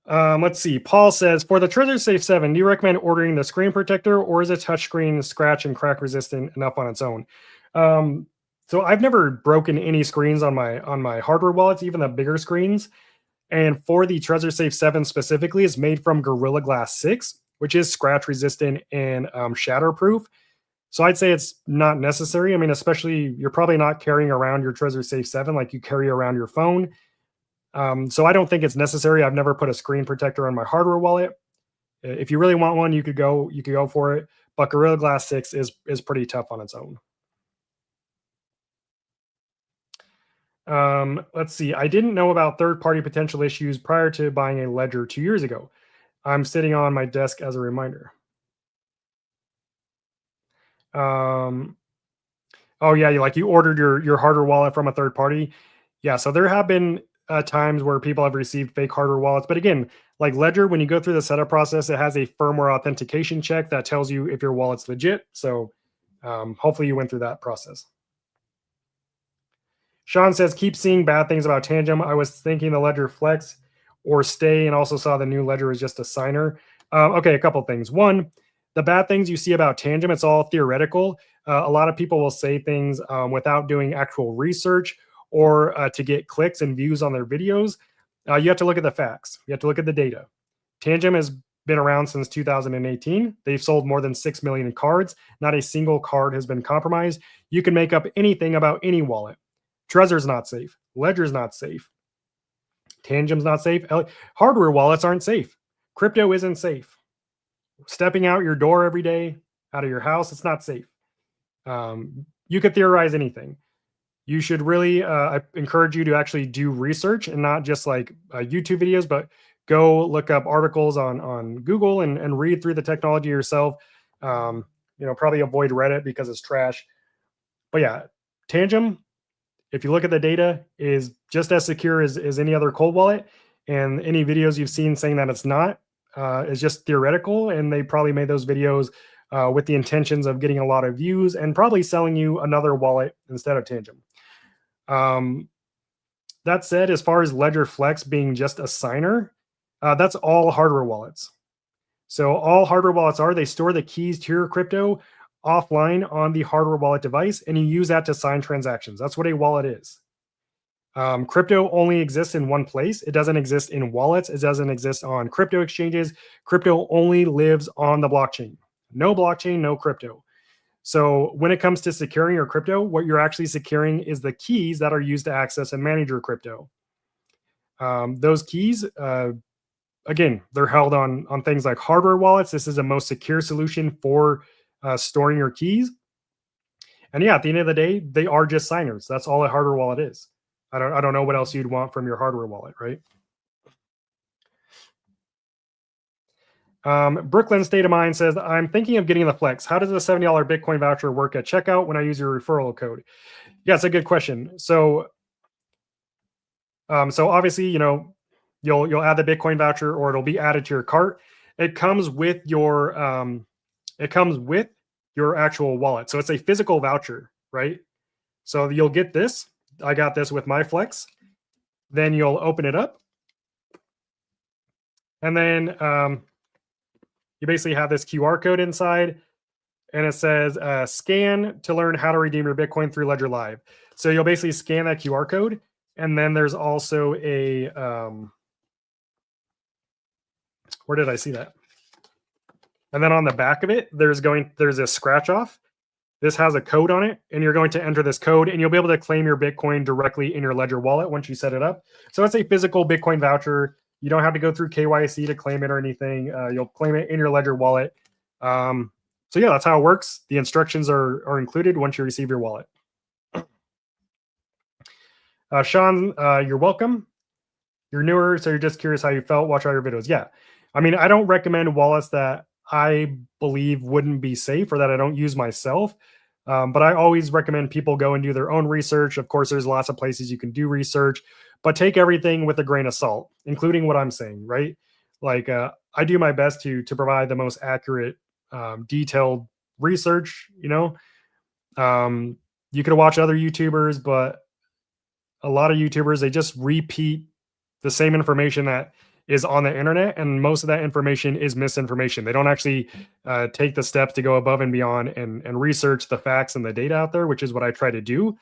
Let's see. Paul says, for the Trezor Safe 7, do you recommend ordering the screen protector, or is a touchscreen scratch and crack resistant enough on its own? So I've never broken any screens on my hardware wallets, even the bigger screens. And for the Trezor Safe 7 specifically, it's made from Gorilla Glass 6, which is scratch resistant and shatterproof. So I'd say it's not necessary. I mean, especially you're probably not carrying around your Trezor Safe 7 like you carry around your phone. So I don't think it's necessary. I've never put a screen protector on my hardware wallet. If you really want one, you could go for it. But Gorilla Glass 6 is pretty tough on its own. Let's see. I didn't know about third-party potential issues prior to buying a Ledger 2 years ago. I'm sitting on my desk as a reminder. Oh yeah, you ordered your hardware wallet from a third party. Yeah, so there have been times where people have received fake hardware wallets, but again, like Ledger, when you go through the setup process, it has a firmware authentication check that tells you if your wallet's legit. So hopefully you went through that process. Sean says, keep seeing bad things about Tangem. I was thinking the Ledger Flex or Stay, and also saw the new Ledger is just a signer. Okay, a couple things. One, the bad things you see about Tangem, it's all theoretical. A lot of people will say things without doing actual research or to get clicks and views on their videos. You have to look at the facts. You have to look at the data. Tangem has been around since 2018. They've sold more than 6 million cards. Not a single card has been compromised. You can make up anything about any wallet. Trezor's not safe. Ledger's not safe. Tangem's not safe. Hardware wallets aren't safe. Crypto isn't safe. Stepping out your door every day, out of your house, it's not safe. You could theorize anything. You should really encourage you to actually do research and not just like YouTube videos, but go look up articles on Google and read through the technology yourself. Probably avoid Reddit because it's trash. But yeah, Tangem, if you look at the data, is just as secure as any other cold wallet. And any videos you've seen saying that it's not is just theoretical. And they probably made those videos with the intentions of getting a lot of views and probably selling you another wallet instead of Tangem. That said, as far as Ledger Flex being just a signer, that's all hardware wallets. So all hardware wallets they store the keys to your crypto offline on the hardware wallet device, and you use that to sign transactions. That's what a wallet is. Crypto only exists in one place. It doesn't exist in wallets. It doesn't exist on crypto exchanges. Crypto only lives on the blockchain. No blockchain, no crypto. So when it comes to securing your crypto, what you're actually securing is the keys that are used to access and manage your crypto. Those keys, again, they're held on things like hardware wallets. This is the most secure solution for storing your keys. And yeah, at the end of the day, they are just signers. That's all a hardware wallet is. I don't know what else you'd want from your hardware wallet, right? Brooklyn State of Mind says, I'm thinking of getting the Flex. How does a $70 Bitcoin voucher work at checkout when I use your referral code? Yeah, it's a good question. So obviously, you'll add the Bitcoin voucher, or it'll be added to your cart. It comes with your actual wallet. So it's a physical voucher, right? So you'll get this. I got this with my Flex. Then you'll open it up. And then you basically have this QR code inside, and it says scan to learn how to redeem your Bitcoin through Ledger Live. So you'll basically scan that QR code, and then there's also a where did I see that? And then on the back of it, there's a scratch off. This has a code on it, and you're going to enter this code, and you'll be able to claim your Bitcoin directly in your Ledger wallet once you set it up. So it's a physical Bitcoin voucher. You don't have to go through KYC to claim it or anything. You'll claim it in your Ledger wallet. So yeah, that's how it works. The instructions are included once you receive your wallet. Sean, you're welcome. You're newer, so you're just curious how you felt. Watch all your videos. Yeah. I mean, I don't recommend wallets that I believe wouldn't be safe or that I don't use myself. But I always recommend people go and do their own research. Of course, there's lots of places you can do research, but take everything with a grain of salt, including what I'm saying, right? Like I do my best to provide the most accurate, detailed research, you know. You could watch other YouTubers, but a lot of YouTubers, they just repeat the same information that is on the internet, and most of that information is misinformation. They don't actually take the steps to go above and beyond and research the facts and the data out there, which is what I try to do.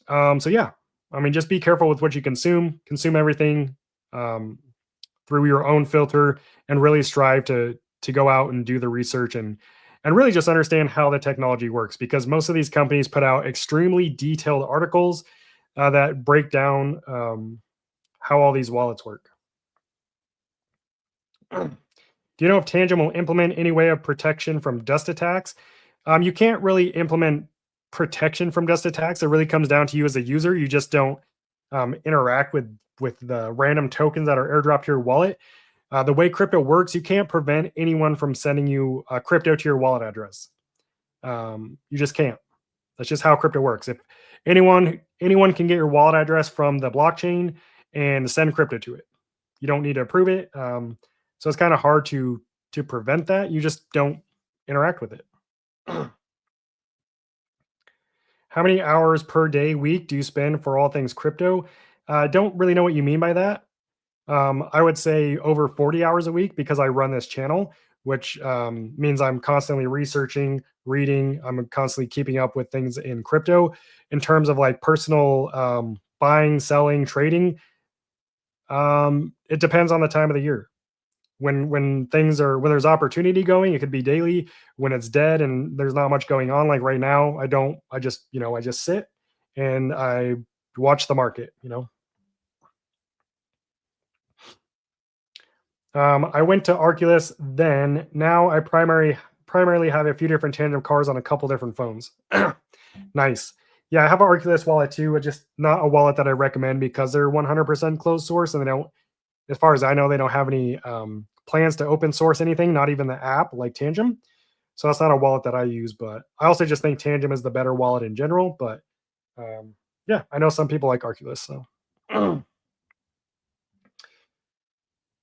So yeah, I mean, just be careful with what you consume. Consume everything through your own filter, and really strive to go out and do the research and really just understand how the technology works, because most of these companies put out extremely detailed articles that break down how all these wallets work. Do you know if Tangent will implement any way of protection from dust attacks? You can't really implement protection from dust attacks. It really comes down to you as a user. You just don't interact with the random tokens that are airdropped to your wallet. The way crypto works, you can't prevent anyone from sending you crypto to your wallet address. You just can't. That's just how crypto works. If anyone can get your wallet address from the blockchain and send crypto to it, you don't need to approve it. So it's kind of hard to prevent that. You just don't interact with it. How many hours per day, week do you spend for all things crypto? Don't really know what you mean by that. I would say over 40 hours a week, because I run this channel, which means I'm constantly researching, reading. I'm constantly keeping up with things in crypto. In terms of like personal buying, selling, trading, it depends on the time of the year. When there's opportunity going, it could be daily. When it's dead and there's not much going on, like right now, I just sit and I watch the market, you know. I went to Arculus then. Now I primarily have a few different Tangent cars on a couple different phones. Nice. Yeah, I have an Arculus wallet too. It's just not a wallet that I recommend because they're 100% closed source, and they don't, as far as I know, they don't have any plans to open source anything, not even the app like Tangent. So that's not a wallet that I use, but I also just think Tangent is the better wallet in general. But yeah, I know some people like Arculus. So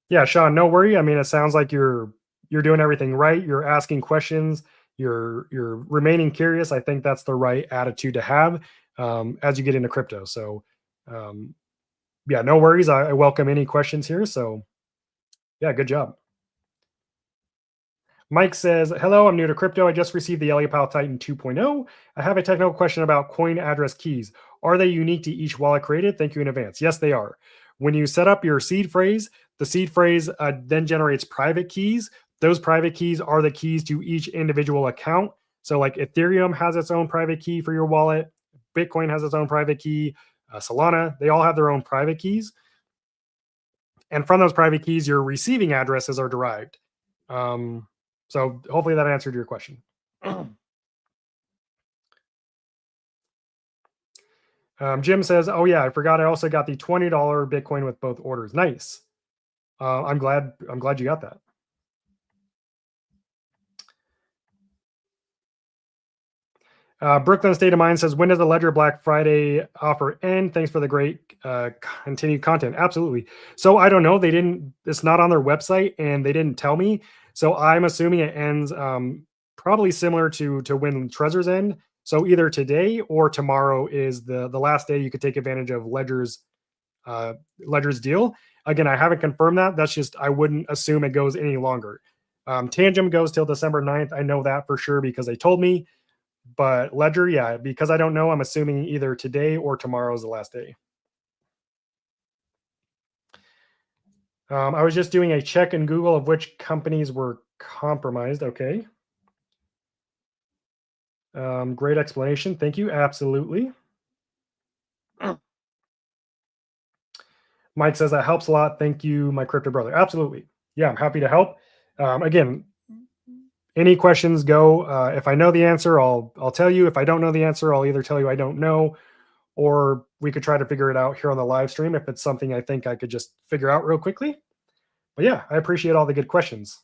yeah, Sean, no worry. I mean, it sounds like you're doing everything right. You're asking questions. You're remaining curious. I think that's the right attitude to have as you get into crypto. So yeah, no worries. I welcome any questions here. So yeah, good job. Mike says, hello, I'm new to crypto. I just received the Elliott Pile Titan 2.0. I have a technical question about coin address keys. Are they unique to each wallet created? Thank you in advance. Yes, they are. When you set up your seed phrase, the seed phrase then generates private keys. Those private keys are the keys to each individual account. So like Ethereum has its own private key for your wallet. Bitcoin has its own private key. Solana, they all have their own private keys. And from those private keys, your receiving addresses are derived. So hopefully that answered your question. Jim says, oh yeah, I forgot. I also got the $20 Bitcoin with both orders. Nice. I'm glad you got that. Brooklyn State of Mind says, when does the Ledger Black Friday offer end? Thanks for the great continued content. Absolutely. So I don't know. It's not on their website and they didn't tell me. So I'm assuming it ends probably similar to when Trezor's end. So either today or tomorrow is the last day you could take advantage of Ledger's deal. Again, I haven't confirmed that. That's just, I wouldn't assume it goes any longer. Tangem goes till December 9th. I know that for sure because they told me. But Ledger, yeah, because I don't know, I'm assuming either today or tomorrow is the last day. I was just doing a check in Google of which companies were compromised. Okay. Great explanation. Thank you. Absolutely. Mike says that helps a lot. Thank you, my crypto brother. Absolutely. Yeah, I'm happy to help. Again, any questions go. If I know the answer, I'll tell you. If I don't know the answer, I'll either tell you I don't know, or we could try to figure it out here on the live stream if it's something I think I could just figure out real quickly. But yeah, I appreciate all the good questions.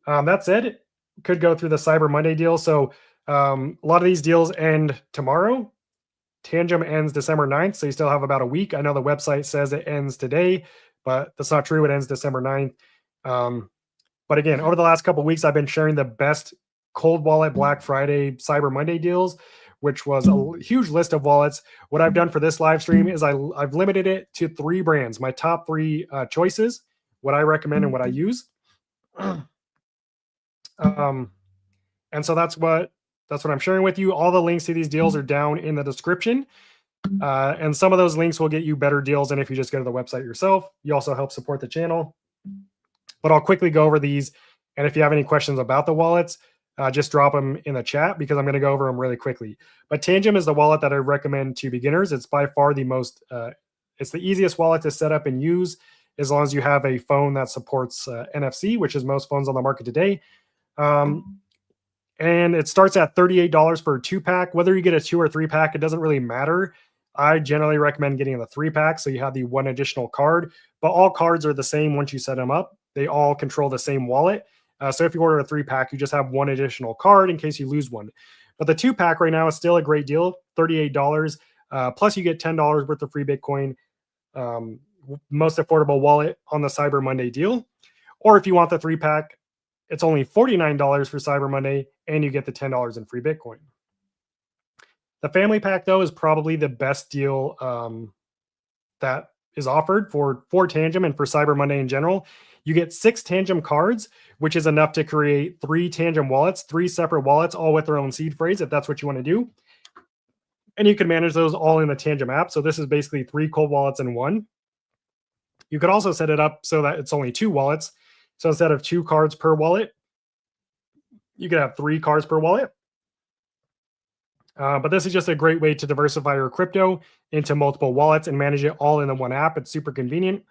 That said, could go through the Cyber Monday deal. So a lot of these deals end tomorrow. Tangem ends December 9th, so you still have about a week. I know the website says it ends today, but that's not true. It ends December 9th. But again, over the last couple of weeks, I've been sharing the best cold wallet Black Friday Cyber Monday deals, which was a huge list of wallets. What I've done for this live stream is I've limited it to 3 brands, my top 3 choices, what I recommend and what I use. And so that's what I'm sharing with you. All the links to these deals are down in the description. And some of those links will get you better deals than if you just go to the website yourself. You also help support the channel. But I'll quickly go over these. And if you have any questions about the wallets, just drop them in the chat because I'm going to go over them really quickly. But Tangem is the wallet that I recommend to beginners. It's by far the most, it's the easiest wallet to set up and use as long as you have a phone that supports NFC, which is most phones on the market today. And it starts at $38 for a 2-pack. Whether you get a 2 or 3-pack, it doesn't really matter. I generally recommend getting the 3-pack so you have the 1 additional card. But all cards are the same once you set them up. They all control the same wallet. So if you order a 3-pack, you just have 1 additional card in case you lose one. But the 2-pack right now is still a great deal, $38. Plus you get $10 worth of free Bitcoin. Most affordable wallet on the Cyber Monday deal. Or if you want the 3-pack, it's only $49 for Cyber Monday, and you get the $10 in free Bitcoin. The family pack, though, is probably the best deal that is offered for Tangem and for Cyber Monday in general. You get 6 Tangem cards, which is enough to create 3 Tangem wallets, 3 separate wallets, all with their own seed phrase, if that's what you want to do. And you can manage those all in the Tangem app. So this is basically 3 cold wallets in one. You could also set it up so that it's only 2 wallets. So instead of 2 cards per wallet, you could have 3 cards per wallet. But this is just a great way to diversify your crypto into multiple wallets and manage it all in the one app. It's super convenient.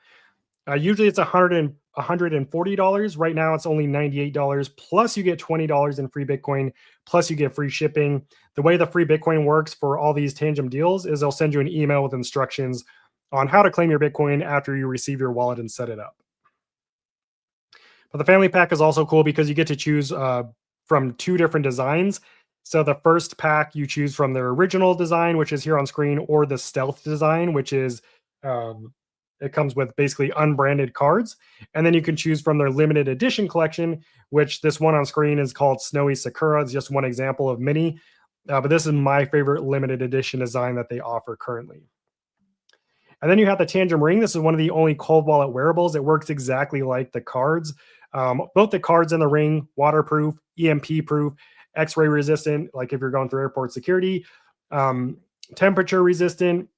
Usually it's $140. Right now it's only $98. Plus you get $20 in free Bitcoin. Plus you get free shipping. The way the free Bitcoin works for all these Tangem deals is they'll send you an email with instructions on how to claim your Bitcoin after you receive your wallet and set it up. But the family pack is also cool because you get to choose from 2 different designs. So the first pack you choose from their original design, which is here on screen, or the stealth design, which is it comes with basically unbranded cards. And then you can choose from their limited edition collection, which this one on screen is called Snowy Sakura. It's just one example of many. But this is my favorite limited edition design that they offer currently. And then you have the Tangem Ring. This is one of the only cold wallet wearables. It works exactly like the cards. Both the cards and the ring, waterproof, EMP proof, X-ray resistant, like if you're going through airport security, temperature resistant.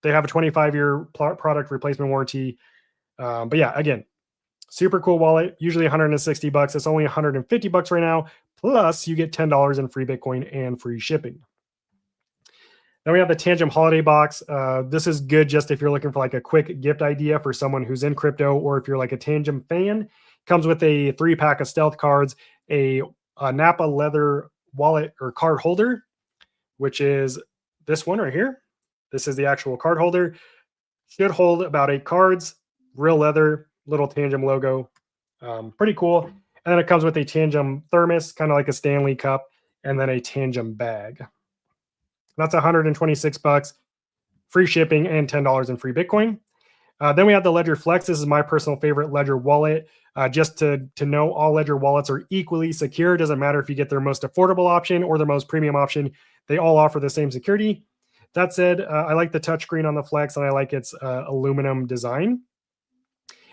They have a 25-year product replacement warranty. But yeah, again, super cool wallet, usually $160. It's only $150 right now. Plus you get $10 in free Bitcoin and free shipping. Then we have the Tangem Holiday Box. This is good just if you're looking for like a quick gift idea for someone who's in crypto, or if you're like a Tangem fan. Comes with a 3-pack of stealth cards, a Napa leather wallet or card holder, which is this one right here. This is the actual card holder. Should hold about 8 cards, real leather, little Tangem logo. Pretty cool. And then it comes with a Tangem thermos, kind of like a Stanley cup, and then a Tangem bag. That's $126, free shipping, and $10 in free Bitcoin. Then we have the Ledger Flex. This is my personal favorite Ledger wallet. Just to know, all Ledger wallets are equally secure. It doesn't matter if you get their most affordable option or their most premium option. They all offer the same security. That said, I like the touchscreen on the Flex, and I like its aluminum design.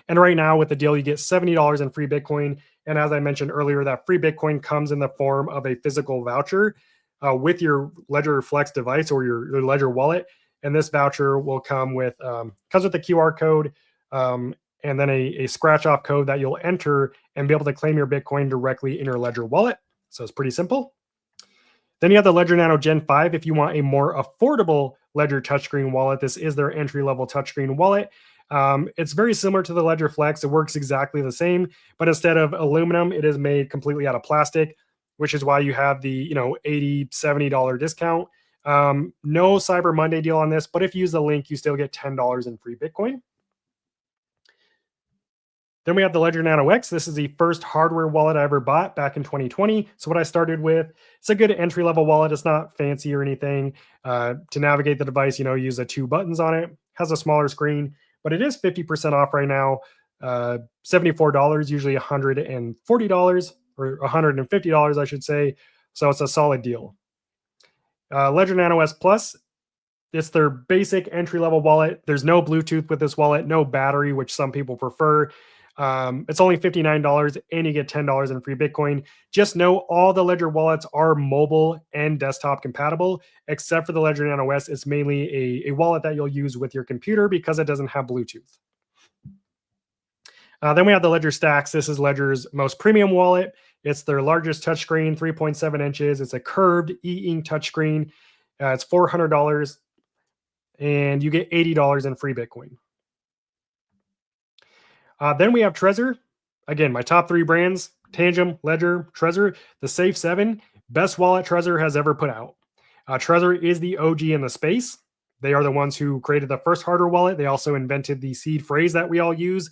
And right now with the deal, you get $70 in free Bitcoin. And as I mentioned earlier, that free Bitcoin comes in the form of a physical voucher with your Ledger Flex device or your Ledger wallet. And this voucher will come with comes with a QR code and then a scratch off code that you'll enter and be able to claim your Bitcoin directly in your Ledger wallet. So it's pretty simple. Then you have the Ledger Nano Gen 5 if you want a more affordable Ledger touchscreen wallet. This is their entry-level touchscreen wallet. It's very similar to the Ledger Flex. It works exactly the same, but instead of aluminum, it is made completely out of plastic, which is why you have the $80, $70 discount. No Cyber Monday deal on this, but if you use the link, you still get $10 in free Bitcoin. Then we have the Ledger Nano X. This is the first hardware wallet I ever bought back in 2020. So what I started with, it's a good entry-level wallet. It's not fancy or anything. To navigate the device, use the 2 buttons on it. Has a smaller screen, but it is 50% off right now. $74, usually $140 or $150, I should say. So it's a solid deal. Ledger Nano S Plus. It's their basic entry-level wallet. There's no Bluetooth with this wallet, no battery, which some people prefer. It's only $59 and you get $10 in free Bitcoin. Just know all the Ledger wallets are mobile and desktop compatible, except for the Ledger Nano S. It's mainly a wallet that you'll use with your computer because it doesn't have Bluetooth. Then we have the Ledger Stacks. This is Ledger's most premium wallet. It's their largest touchscreen, 3.7 inches. It's a curved e-ink touchscreen. It's $400 and you get $80 in free Bitcoin. Then we have Trezor. Again, my top 3 brands, Tangem, Ledger, Trezor. The Safe 7, best wallet Trezor has ever put out. Trezor is the OG in the space. They are the ones who created the first hardware wallet. They also invented the seed phrase that we all use.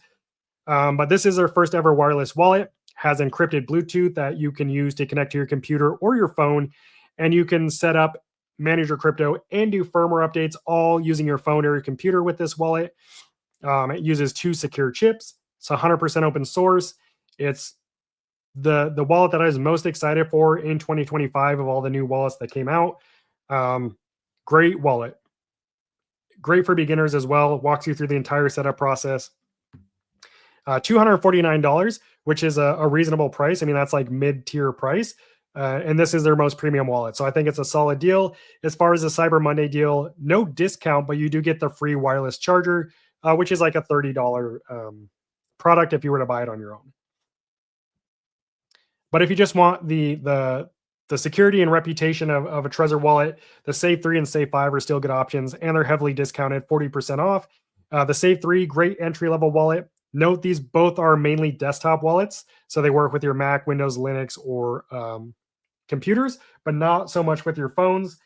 But this is their first ever wireless wallet. Has encrypted Bluetooth that you can use to connect to your computer or your phone. And you can set up, manage your crypto, and do firmware updates all using your phone or your computer with this wallet. It uses 2 secure chips. It's 100% open source. It's the wallet that I was most excited for in 2025 of all the new wallets that came out. Great wallet. Great for beginners as well. Walks you through the entire setup process. $249, which is a reasonable price. I mean, that's like mid-tier price. And this is their most premium wallet. So I think it's a solid deal. As far as the Cyber Monday deal, no discount, but you do get the free wireless charger, which is like a $30 product if you were to buy it on your own. But if you just want the security and reputation of a Trezor wallet, the Safe 3 and Safe 5 are still good options, and they're heavily discounted, 40% off. The Safe 3, great entry-level wallet. Note these both are mainly desktop wallets, so they work with your Mac, Windows, Linux, or computers, but not so much with your phones.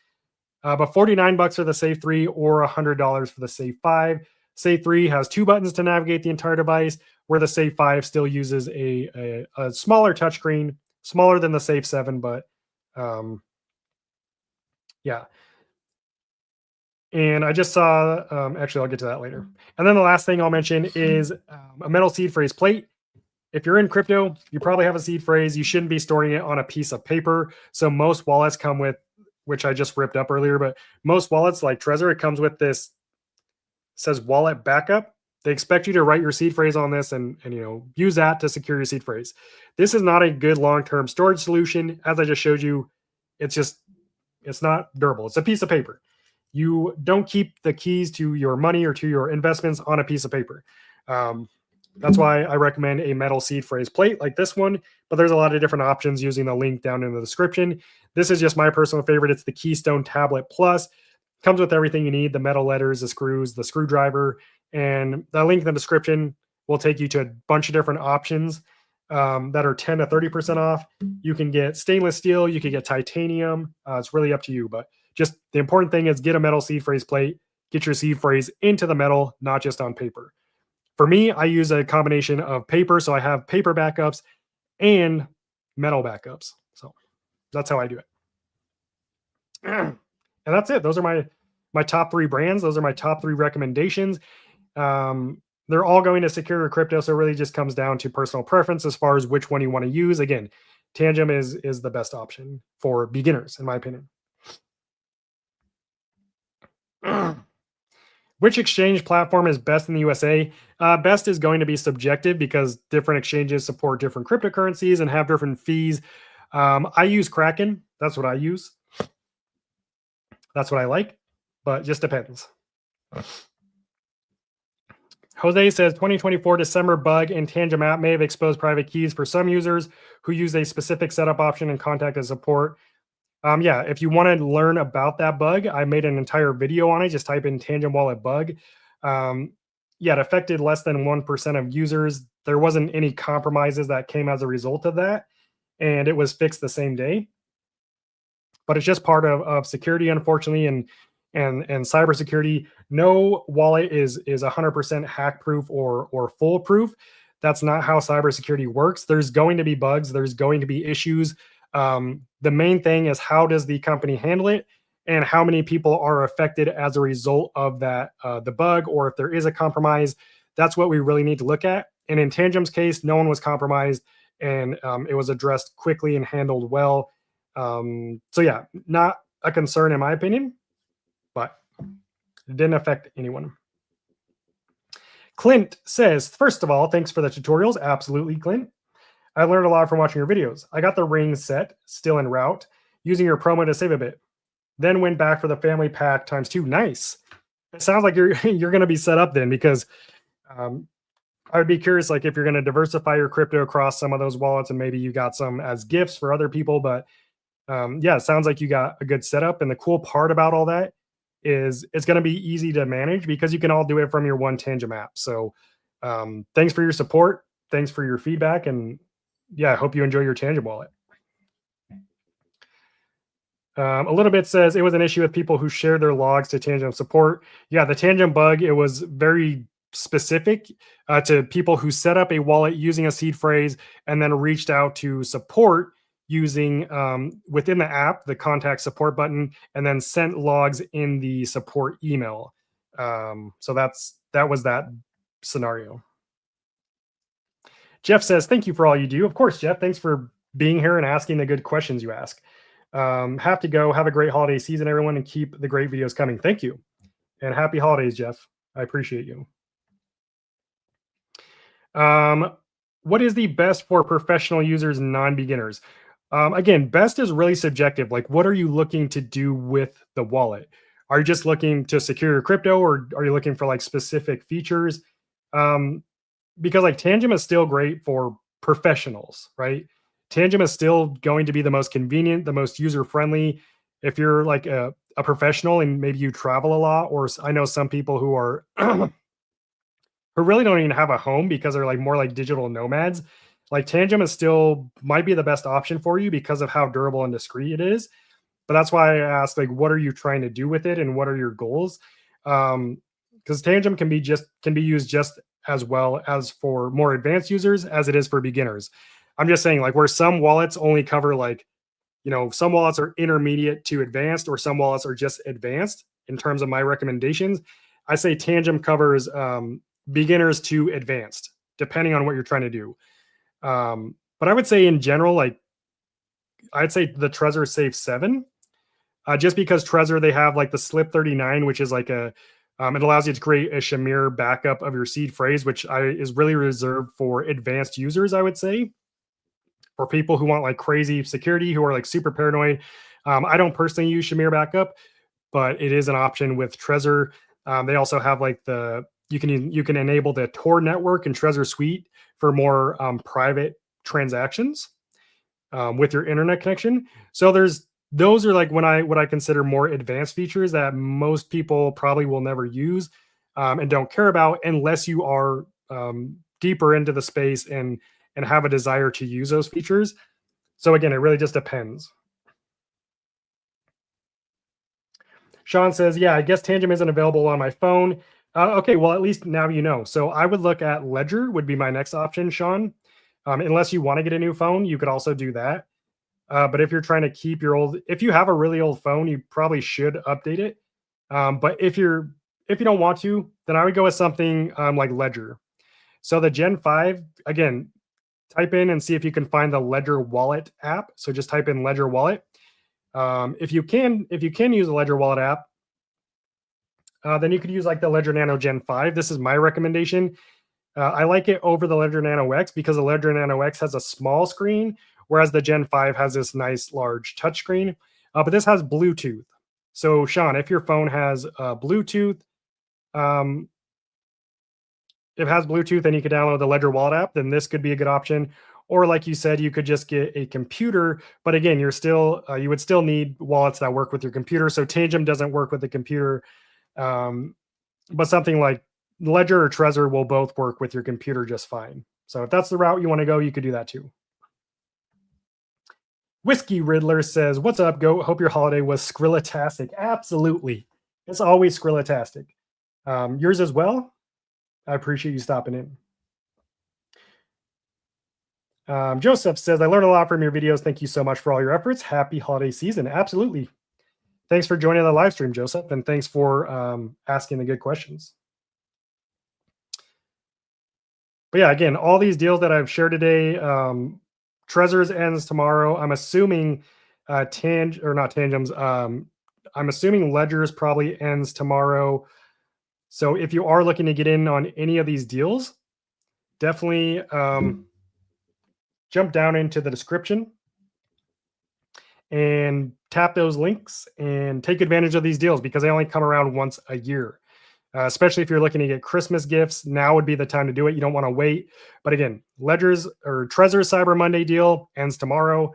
But $49 for the Safe 3 or $100 for the Safe 5. Safe 3 has 2 buttons to navigate the entire device, where the Safe 5 still uses a smaller touchscreen, smaller than the Safe 7, but yeah. And I just saw, actually, I'll get to that later. And then the last thing I'll mention is a metal seed phrase plate. If you're in crypto, you probably have a seed phrase. You shouldn't be storing it on a piece of paper. So most wallets come with, which I just ripped up earlier, but most wallets like Trezor, it comes with this, says wallet backup. They expect you to write your seed phrase on this and use that to secure your seed phrase. This is not a good long-term storage solution. As I just showed you, it's not durable. It's a piece of paper. You don't keep the keys to your money or to your investments on a piece of paper. That's why I recommend a metal seed phrase plate like this one, but there's a lot of different options using the link down in the description. This is just my personal favorite. It's the Keystone Tablet Plus. Comes with everything you need, the metal letters, the screws, the screwdriver, and the link in the description will take you to a bunch of different options that are 10 to 30% off. You can get stainless steel, you can get titanium. It's really up to you, but just the important thing is get a metal seed phrase plate, get your seed phrase into the metal, not just on paper. For me, I use a combination of paper, so I have paper backups and metal backups. So that's how I do it. And that's it. Those are my top 3 brands. Those are my top 3 recommendations. They're all going to secure your crypto, so it really just comes down to personal preference as far as which one you want to use. Again, Tangem is the best option for beginners, in my opinion. Which exchange platform is best in the USA? Best is going to be subjective because different exchanges support different cryptocurrencies and have different fees. I use Kraken. That's what I use. That's what I like, but just depends. Jose says 2024 December bug in Tangem app may have exposed private keys for some users who use a specific setup option and contact us support. Yeah, if you want to learn about that bug, I made an entire video on it. Just type in Tangem Wallet bug. Yeah, it affected less than 1% of users. There wasn't any compromises that came as a result of that, and it was fixed the same day. But it's just part of security, unfortunately, and cybersecurity. No wallet is 100% hack proof or foolproof. That's not how cybersecurity works. There's going to be bugs. There's going to be issues. The main thing is how does the company handle it, and how many people are affected as a result of that the bug, or if there is a compromise. That's what we really need to look at. And in Tangem's case, no one was compromised, and it was addressed quickly and handled well. So yeah, not a concern in my opinion, but it didn't affect anyone. Clint says, first of all, thanks for the tutorials. Absolutely, Clint. I learned a lot from watching your videos. I got the ring set, still en route, using your promo to save a bit. Then went back for the family pack ×2. Nice. It sounds like you're going to be set up then, because I would be curious, like if you're going to diversify your crypto across some of those wallets, and maybe you got some as gifts for other people. But yeah, it sounds like you got a good setup. And the cool part about all that is it's going to be easy to manage because you can all do it from your one Tangem app. So thanks for your support. Thanks for your feedback. And yeah, I hope you enjoy your Tangem wallet. A little bit says it was an issue with people who shared their logs to Tangem support. Yeah, the Tangem bug, it was very specific to people who set up a wallet using a seed phrase and then reached out to support using within the app, the contact support button, and then sent logs in the support email. So that was that scenario. Jeff says, thank you for all you do. Of course, Jeff, thanks for being here and asking the good questions you ask. Have to go. Have a great holiday season, everyone, and keep the great videos coming. Thank you. And happy holidays, Jeff. I appreciate you. What is the best for professional users and non-beginners? Again, best is really subjective. Like, what are you looking to do with the wallet? Are you just looking to secure your crypto, or are you looking for like specific features? Because like Tangem is still great for professionals, right? Tangem is still going to be the most convenient, the most user-friendly. If you're like a professional and maybe you travel a lot, or I know some people who are who really don't even have a home because they're like more like digital nomads. Like Tangem is still might be the best option for you because of how durable and discreet it is. But that's why I asked, like, what are you trying to do with it, and what are your goals? Because Tangem can be used just as well as for more advanced users as it is for beginners. I'm just saying, like, where some wallets only cover like, you know, some wallets are intermediate to advanced, or some wallets are just advanced in terms of my recommendations. I say Tangem covers beginners to advanced, depending on what you're trying to do. But I would say in general, like, I'd say the Trezor Safe 7, just because Trezor, they have like the Slip 39, which is like it allows you to create a Shamir backup of your seed phrase, which is really reserved for advanced users, I would say, for people who want like crazy security, who are like super paranoid. I don't personally use Shamir backup, but it is an option with Trezor. They also have like you can enable the Tor network and Trezor Suite for more private transactions with your internet connection. So those are like what I consider more advanced features that most people probably will never use and don't care about unless you are deeper into the space and have a desire to use those features. So again, it really just depends. Sean says, yeah, I guess Tangem isn't available on my phone. Okay, well, at least now you know. So I would look at Ledger would be my next option, Sean. Unless you want to get a new phone, you could also do that. But if you're trying to keep if you have a really old phone, you probably should update it. But if you don't want to, then I would go with something like Ledger. So the Gen 5, again, type in and see if you can find the Ledger Wallet app. So just type in Ledger Wallet. If you can use the Ledger Wallet app, then you could use like the Ledger Nano Gen 5. This is my recommendation. I like it over the Ledger Nano X because the Ledger Nano X has a small screen, whereas the Gen 5 has this nice large touchscreen. But this has Bluetooth. So, Sean, if your phone has Bluetooth, if it has Bluetooth and you could download the Ledger Wallet app, then this could be a good option. Or like you said, you could just get a computer, but again, you're still you would still need wallets that work with your computer. So Tangem doesn't work with the computer, but something like Ledger or Trezor will both work with your computer just fine. So if that's the route you want to go, you could do that too. Whiskey Riddler says, "What's up, Goat? Hope your holiday was Skrillatastic." Absolutely, it's always Skrillatastic. Yours as well. I appreciate you stopping in. Joseph says, "I learned a lot from your videos. Thank you so much for all your efforts. Happy holiday season." Absolutely. Thanks for joining the live stream, Joseph, and thanks for asking the good questions. But yeah, again, all these deals that I've shared today, Trezor's ends tomorrow. I'm assuming not Tangem's. I'm assuming Ledger's probably ends tomorrow. So if you are looking to get in on any of these deals, definitely jump down into the description and tap those links and take advantage of these deals because they only come around once a year. Especially if you're looking to get Christmas gifts, now would be the time to do it. You don't want to wait. But again, Ledger's or Trezor's Cyber Monday deal ends tomorrow.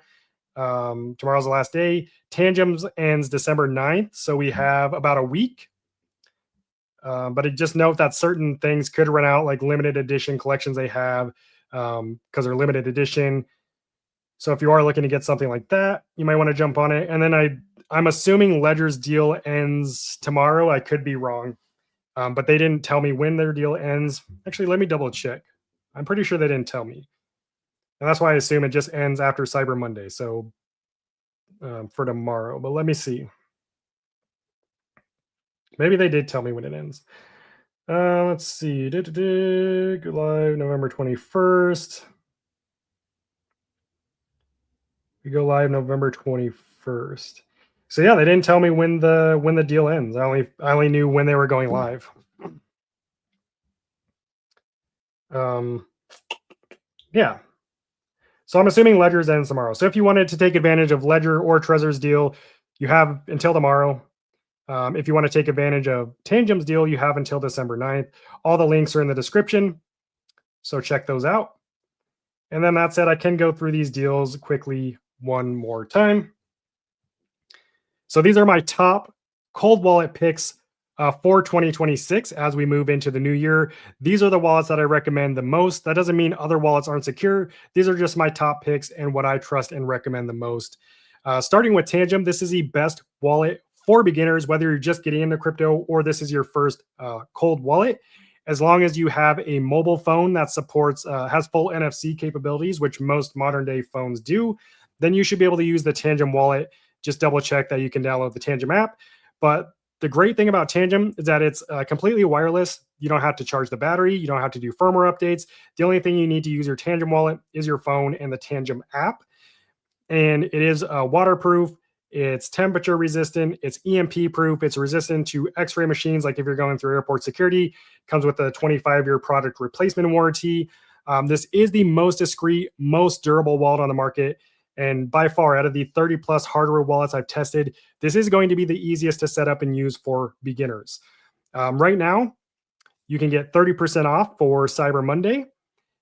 Tomorrow's the last day. Tangem's ends December 9th. So we have about a week. But just note that certain things could run out, like limited edition collections they have because they're limited edition. So if you are looking to get something like that, you might want to jump on it. And then I'm assuming Ledger's deal ends tomorrow. I could be wrong. But they didn't tell me when their deal ends. Actually, let me double check. I'm pretty sure they didn't tell me. And that's why I assume it just ends after Cyber Monday. So for tomorrow, but let me see. Maybe they did tell me when it ends. Let's see. Go live November 21st. We go live November 21st. So yeah, they didn't tell me when the deal ends. I only knew when they were going live. Yeah. So I'm assuming Ledger's ends tomorrow. So if you wanted to take advantage of Ledger or Trezor's deal, you have until tomorrow. If you want to take advantage of Tangem's deal, you have until December 9th. All the links are in the description. So check those out. And then that said, I can go through these deals quickly one more time. So these are my top cold wallet picks for 2026 as we move into the new year. These are the wallets that I recommend the most. That doesn't mean other wallets aren't secure. These are just my top picks and what I trust and recommend the most. Starting with Tangem, this is the best wallet for beginners, whether you're just getting into crypto or this is your first cold wallet. As long as you have a mobile phone that supports, has full NFC capabilities, which most modern day phones do, then you should be able to use the Tangem wallet. Just double check that you can download the Tangem app. But the great thing about Tangem is that it's completely wireless. You don't have to charge the battery. You don't have to do firmware updates. The only thing you need to use your Tangem wallet is your phone and the Tangem app. And it is waterproof. It's temperature resistant. It's EMP proof. It's resistant to X-ray machines. Like if you're going through airport security, comes with a 25-year product replacement warranty. This is the most discreet, most durable wallet on the market. And by far, out of the 30 plus hardware wallets I've tested, this is going to be the easiest to set up and use for beginners. Right now, you can get 30% off for Cyber Monday.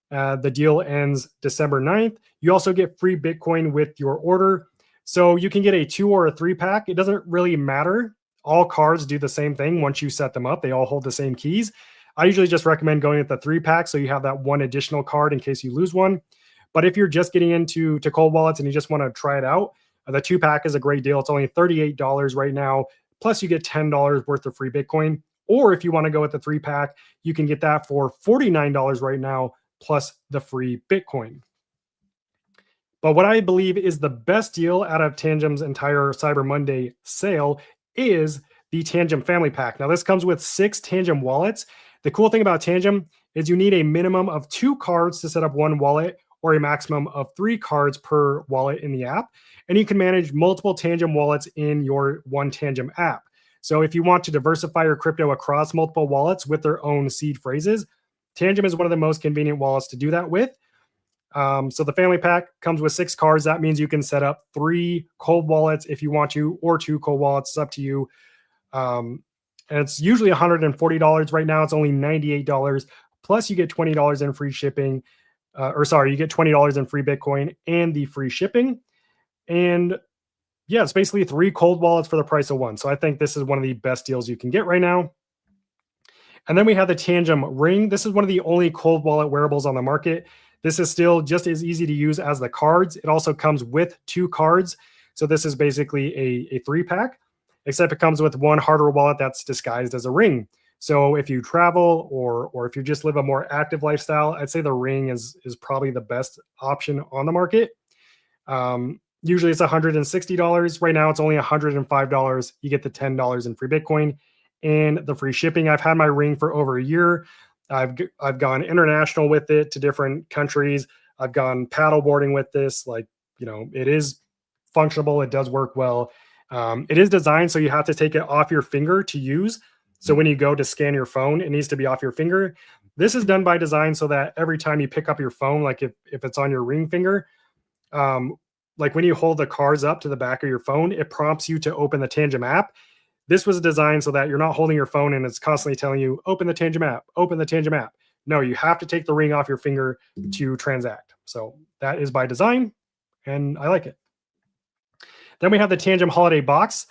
The deal ends December 9th. You also get free Bitcoin with your order. So you can get a 2 or a 3 pack. It doesn't really matter. All cards do the same thing once you set them up. They all hold the same keys. I usually just recommend going with the 3 pack so you have that one additional card in case you lose one. But if you're just getting into cold wallets and you just want to try it out, the 2 pack is a great deal. It's only $38 right now. Plus you get $10 worth of free Bitcoin. Or if you want to go with the 3 pack, you can get that for $49 right now, plus the free Bitcoin. But what I believe is the best deal out of Tangem's entire Cyber Monday sale is the Tangem Family Pack. Now this comes with 6 Tangem wallets. The cool thing about Tangem is you need a minimum of 2 cards to set up one wallet, or a maximum of 3 cards per wallet in the app. And you can manage multiple Tangem wallets in your one Tangem app. So if you want to diversify your crypto across multiple wallets with their own seed phrases, Tangem is one of the most convenient wallets to do that with. So the family pack comes with 6 cards. That means you can set up 3 cold wallets if you want to, or 2 cold wallets. It's up to you. And it's usually $140 right now. It's only $98. Plus, you get $20 in free shipping. You get $20 in free Bitcoin and the free shipping. And yeah, it's basically 3 cold wallets for the price of 1. So I think this is one of the best deals you can get right now. And then we have the Tangem Ring. This is one of the only cold wallet wearables on the market. This is still just as easy to use as the cards. It also comes with 2 cards. So this is basically a 3-pack, except it comes with 1 hardware wallet that's disguised as a ring. So if you travel or if you just live a more active lifestyle, I'd say the Ring is probably the best option on the market. Usually it's $160. Right now it's only $105. You get the $10 in free Bitcoin and the free shipping. I've had my Ring for over a year. I've gone international with it to different countries. I've gone paddleboarding with this. It is functional. It does work well. It is designed so you have to take it off your finger to use. So when you go to scan your phone, it needs to be off your finger. This is done by design so that every time you pick up your phone, like if it's on your ring finger, like when you hold the cards up to the back of your phone, it prompts you to open the Tangem app. This was designed so that you're not holding your phone and it's constantly telling you, open the Tangem app, open the Tangem app. No, you have to take the ring off your finger to transact. So that is by design, and I like it. Then we have the Tangem Holiday Box.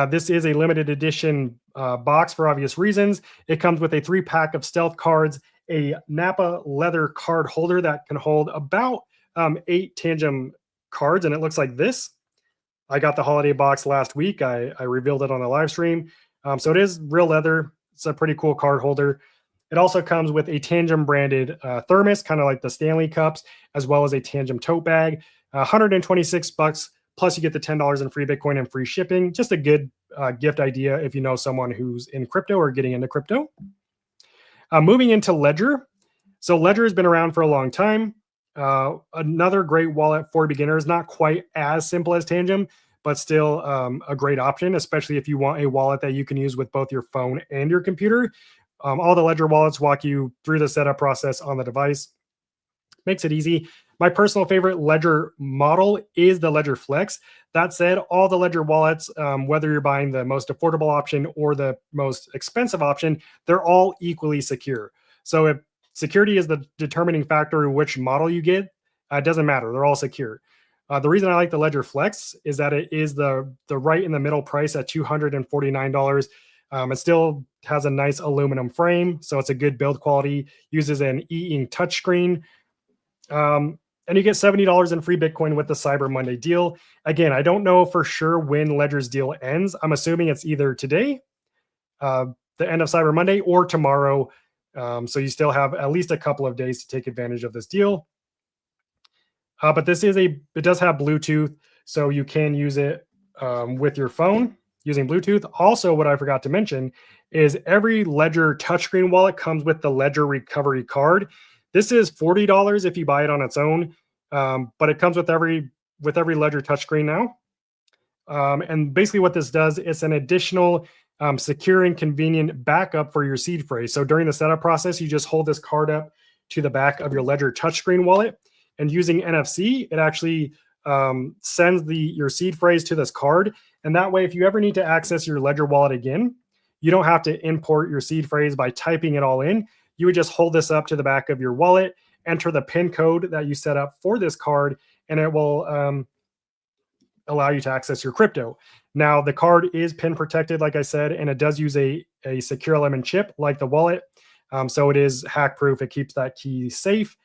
This is a limited edition box for obvious reasons. It comes with a 3-pack of stealth cards, a Napa leather card holder that can hold about 8 Tangem cards, and it looks like this. I got the holiday box last week. I revealed it on a live stream. So it is real leather. It's a pretty cool card holder. It also comes with a Tangem branded thermos, kind of like the Stanley cups, as well as a Tangem tote bag. $126. Plus, you get the $10 in free Bitcoin and free shipping. Just a good gift idea if you know someone who's in crypto or getting into crypto. Moving into Ledger. So Ledger has been around for a long time. Another great wallet for beginners. Not quite as simple as Tangem, but still a great option, especially if you want a wallet that you can use with both your phone and your computer. All the Ledger wallets walk you through the setup process on the device. Makes it easy. My personal favorite Ledger model is the Ledger Flex. That said, all the Ledger wallets, whether you're buying the most affordable option or the most expensive option, they're all equally secure. So if security is the determining factor in which model you get, it doesn't matter. They're all secure. The reason I like the Ledger Flex is that it is the right in the middle price at $249. It still has a nice aluminum frame, so it's a good build quality. Uses an e-ink touchscreen. And you get $70 in free Bitcoin with the Cyber Monday deal. Again, I don't know for sure when Ledger's deal ends. I'm assuming it's either today, the end of Cyber Monday, or tomorrow. So you still have at least a couple of days to take advantage of this deal. But it does have Bluetooth, so you can use it with your phone using Bluetooth. Also, what I forgot to mention is every Ledger touchscreen wallet comes with the Ledger Recovery Card. This is $40 if you buy it on its own, but it comes with every Ledger touchscreen now. And basically what this does, it's an additional secure and convenient backup for your seed phrase. So during the setup process, you just hold this card up to the back of your Ledger touchscreen wallet, and using NFC, it actually sends your seed phrase to this card. And that way, if you ever need to access your Ledger wallet again, you don't have to import your seed phrase by typing it all in. You would just hold this up to the back of your wallet, enter the PIN code that you set up for this card, and it will allow you to access your crypto. Now, the card is PIN protected, like I said, and it does use a secure element chip like the wallet. So it is hack proof. It keeps that key safe.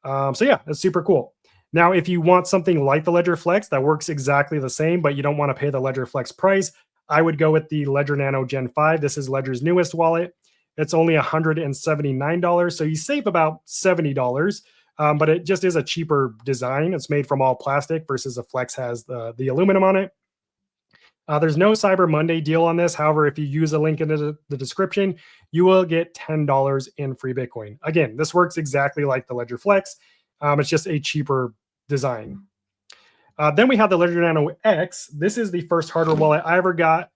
So yeah, it's super cool. Now, if you want something like the Ledger Flex that works exactly the same, but you don't want to pay the Ledger Flex price, I would go with the Ledger Nano Gen 5. This is Ledger's newest wallet. It's only $179, so you save about $70, but it just is a cheaper design. It's made from all plastic versus a Flex has the aluminum on it. There's no Cyber Monday deal on this. However, if you use a link in the description, you will get $10 in free Bitcoin. Again, this works exactly like the Ledger Flex. It's just a cheaper design. Then we have the Ledger Nano X. This is the first hardware wallet I ever got.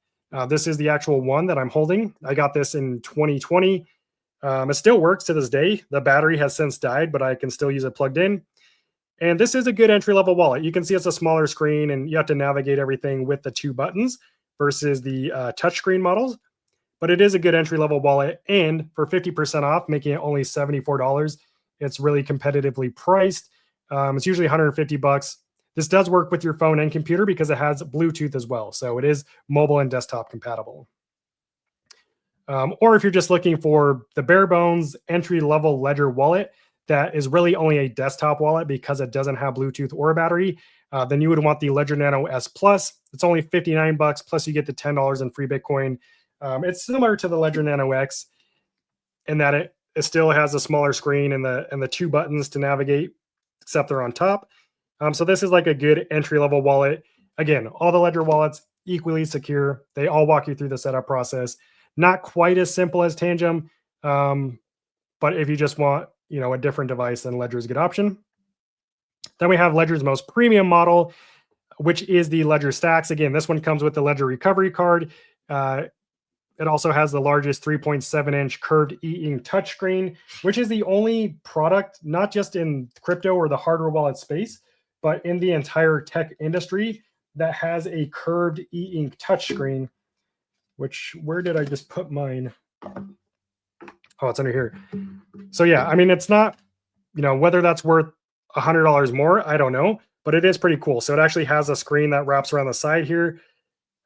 This is the actual one that I'm holding. I got this in 2020. It still works to this day. The battery has since died, but I can still use it plugged in. And this is a good entry level wallet. You can see it's a smaller screen and you have to navigate everything with the 2 buttons versus the touchscreen models. But it is a good entry level wallet. And for 50% off, making it only $74, it's really competitively priced. It's usually 150 bucks. This does work with your phone and computer because it has Bluetooth as well. So it is mobile and desktop compatible. Or if you're just looking for the bare bones entry level Ledger wallet that is really only a desktop wallet because it doesn't have Bluetooth or a battery, then you would want the Ledger Nano S Plus. It's only 59 bucks, plus you get the $10 in free Bitcoin. It's similar to the Ledger Nano X in that it still has a smaller screen and the 2 buttons to navigate, except they're on top. So this is like a good entry level wallet. Again, all the Ledger wallets equally secure. They all walk you through the setup process. Not quite as simple as Tangem, but if you just want, a different device, then Ledger is a good option. Then we have Ledger's most premium model, which is the Ledger Stacks. Again, this one comes with the Ledger Recovery Card. It also has the largest 3.7-inch curved e-ink touchscreen, which is the only product, not just in crypto or the hardware wallet space, but in the entire tech industry that has a curved e-ink touchscreen. Where did I just put mine? Oh, it's under here. So yeah, I mean, it's not, whether that's worth $100 more, I don't know, but it is pretty cool. So it actually has a screen that wraps around the side here.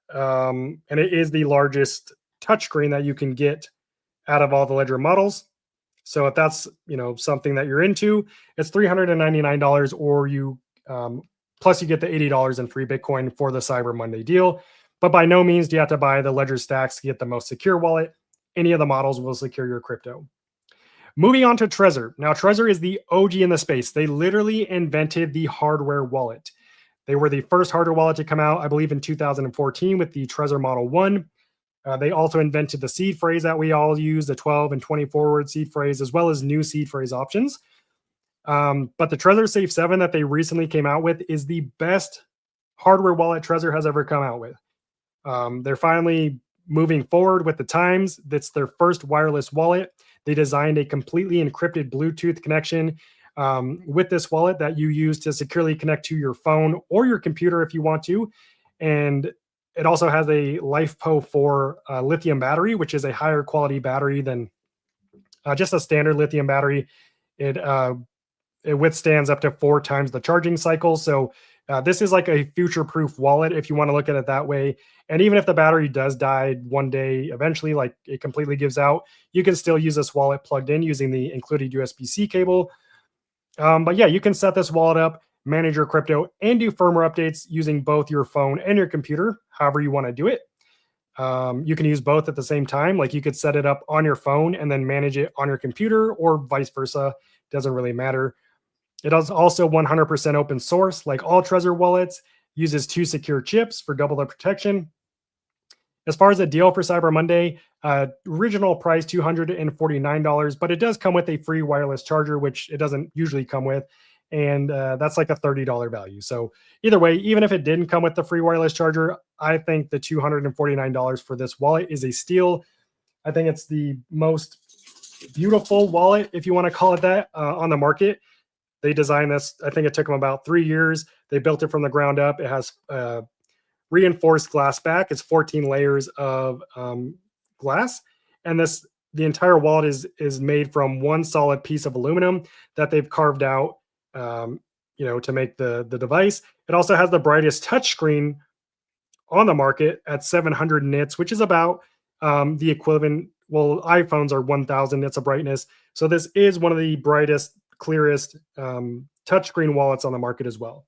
And it is the largest touchscreen that you can get out of all the Ledger models. So if that's, something that you're into, it's $399, or plus you get the $80 in free Bitcoin for the Cyber Monday deal. But by no means do you have to buy the Ledger Stacks to get the most secure wallet. Any of the models will secure your crypto. Moving on to Trezor. Now, Trezor is the OG in the space. They literally invented the hardware wallet. They were the first hardware wallet to come out, I believe, in 2014 with the Trezor Model 1. They also invented the seed phrase that we all use, the 12 and 24 word seed phrase, as well as new seed phrase options. But the Trezor Safe 7 that they recently came out with is the best hardware wallet Trezor has ever come out with. They're finally moving forward with the times. That's their first wireless wallet. They designed a completely encrypted Bluetooth connection with this wallet that you use to securely connect to your phone or your computer if you want to. And it also has a LiFePO4 lithium battery, which is a higher quality battery than just a standard lithium battery. It withstands up to 4 times the charging cycle. So this is like a future-proof wallet if you want to look at it that way. And even if the battery does die one day, eventually, like it completely gives out, you can still use this wallet plugged in using the included USB-C cable. But yeah, you can set this wallet up, manage your crypto, and do firmware updates using both your phone and your computer, however you want to do it. You can use both at the same time. Like you could set it up on your phone and then manage it on your computer, or vice versa. Doesn't really matter. It is also 100% open source, like all Trezor wallets, uses 2 secure chips for double the protection. As far as the deal for Cyber Monday, original price $249, but it does come with a free wireless charger, which it doesn't usually come with. And that's like a $30 value. So either way, even if it didn't come with the free wireless charger, I think the $249 for this wallet is a steal. I think it's the most beautiful wallet, if you want to call it that, on the market. They designed this, I think it took them about 3 years. They built it from the ground up. It has reinforced glass back. It's 14 layers of glass. And the entire wallet is made from one solid piece of aluminum that they've carved out, to make the device. It also has the brightest touchscreen on the market at 700 nits, which is about the equivalent. Well, iPhones are 1,000 nits of brightness. So this is one of the brightest, clearest touchscreen wallets on the market as well.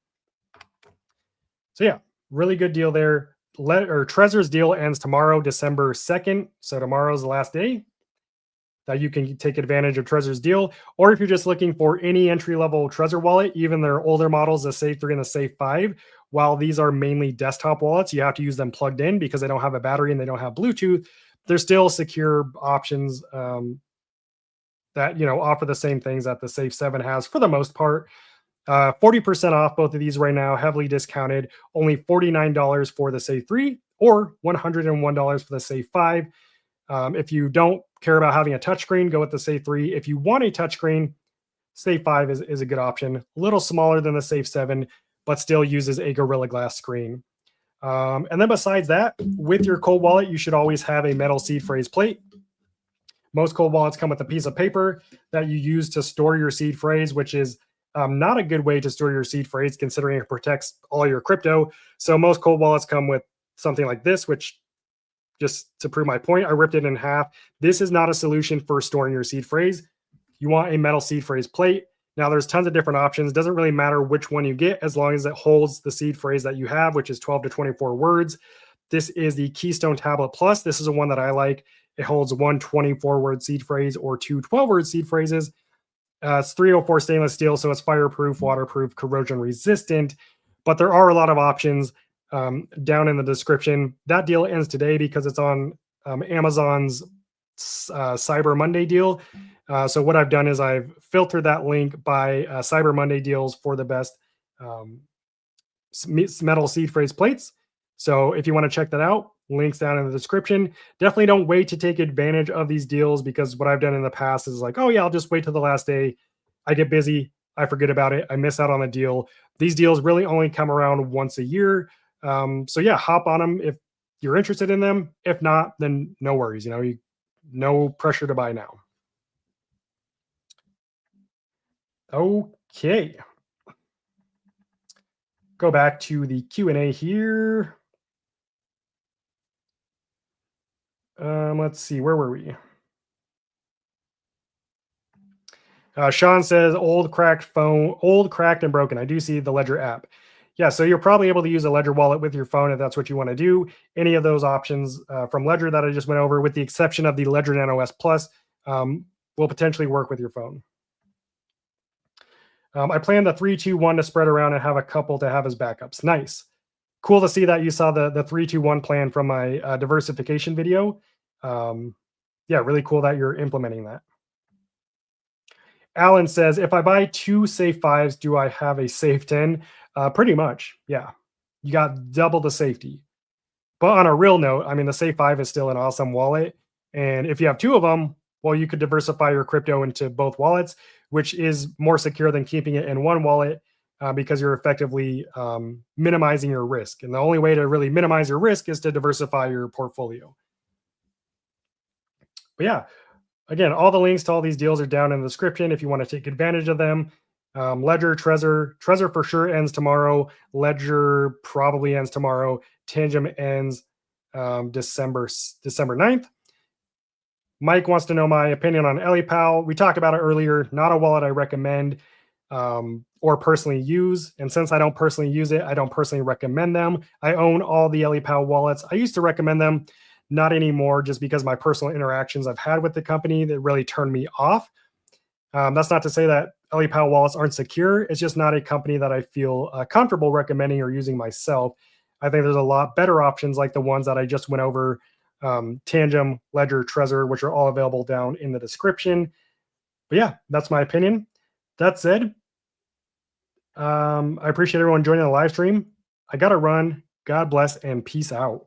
So yeah, really good deal there. Trezor's deal ends tomorrow, December 2nd. So tomorrow's the last day that you can take advantage of Trezor's deal. Or if you're just looking for any entry-level Trezor wallet, even their older models, the Safe 3 and the Safe 5, while these are mainly desktop wallets, you have to use them plugged in because they don't have a battery and they don't have Bluetooth. They're still secure options that offer the same things that the Safe 7 has for the most part. 40% off both of these right now, heavily discounted. Only $49 for the Safe 3 or $101 for the Safe 5. If you don't care about having a touchscreen, go with the Safe 3. If you want a touchscreen, Safe 5 is a good option. A little smaller than the Safe 7, but still uses a Gorilla Glass screen. And then besides that, with your cold wallet, you should always have a metal seed phrase plate. Most cold wallets come with a piece of paper that you use to store your seed phrase, which is not a good way to store your seed phrase considering it protects all your crypto. So most cold wallets come with something like this, which, just to prove my point, I ripped it in half. This is not a solution for storing your seed phrase. You want a metal seed phrase plate. Now there's tons of different options. It doesn't really matter which one you get as long as it holds the seed phrase that you have, which is 12 to 24 words. This is the Keystone Tablet Plus. This is the one that I like. It holds one 24-word seed phrase or two 12-word seed phrases. It's 304 stainless steel, so it's fireproof, waterproof, corrosion resistant. But there are a lot of options down in the description. That deal ends today because it's on Amazon's Cyber Monday deal. So what I've done is I've filtered that link by Cyber Monday deals for the best metal seed phrase plates. So if you want to check that out, links down in the description. Definitely don't wait to take advantage of these deals, because what I've done in the past is like, oh yeah, I'll just wait till the last day. I get busy, I forget about it, I miss out on the deal. These deals really only come around once a year. So yeah, hop on them if you're interested in them. If not, then no worries. No pressure to buy now. Okay. Go back to the Q&A here. Let's see, where were we? Sean says, old, cracked phone, old, cracked, and broken. I do see the Ledger app. Yeah, so you're probably able to use a Ledger wallet with your phone if that's what you want to do. Any of those options from Ledger that I just went over, with the exception of the Ledger Nano S Plus, will potentially work with your phone. I plan the 3-2-1 to spread around and have a couple to have as backups. Nice. Cool to see that you saw the 3-2-1 plan from my diversification video. Yeah, really cool that you're implementing that. Alan says, if I buy 2 Safe 5s, do I have a Safe 10? Pretty much, yeah. You got double the safety. But on a real note, I mean, the Safe 5 is still an awesome wallet. And if you have 2 of them, well, you could diversify your crypto into both wallets, which is more secure than keeping it in one wallet, because you're effectively minimizing your risk. And the only way to really minimize your risk is to diversify your portfolio. But yeah, again, all the links to all these deals are down in the description if you want to take advantage of them. Ledger, Trezor for sure ends tomorrow. Ledger probably ends tomorrow. Tangem ends December 9th. Mike wants to know my opinion on EliPal. We talked about it earlier. Not a wallet I recommend or personally use. And since I don't personally use it, I don't personally recommend them. I own all the EliPal wallets. I used to recommend them, not anymore, just because my personal interactions I've had with the company that really turned me off. That's not to say that EliPal wallets aren't secure. It's just not a company that I feel comfortable recommending or using myself. I think there's a lot better options like the ones that I just went over. Tangem, Ledger, Trezor, which are all available down in the description. But yeah, that's my opinion. That said, I appreciate everyone joining the live stream. I got to run. God bless and peace out.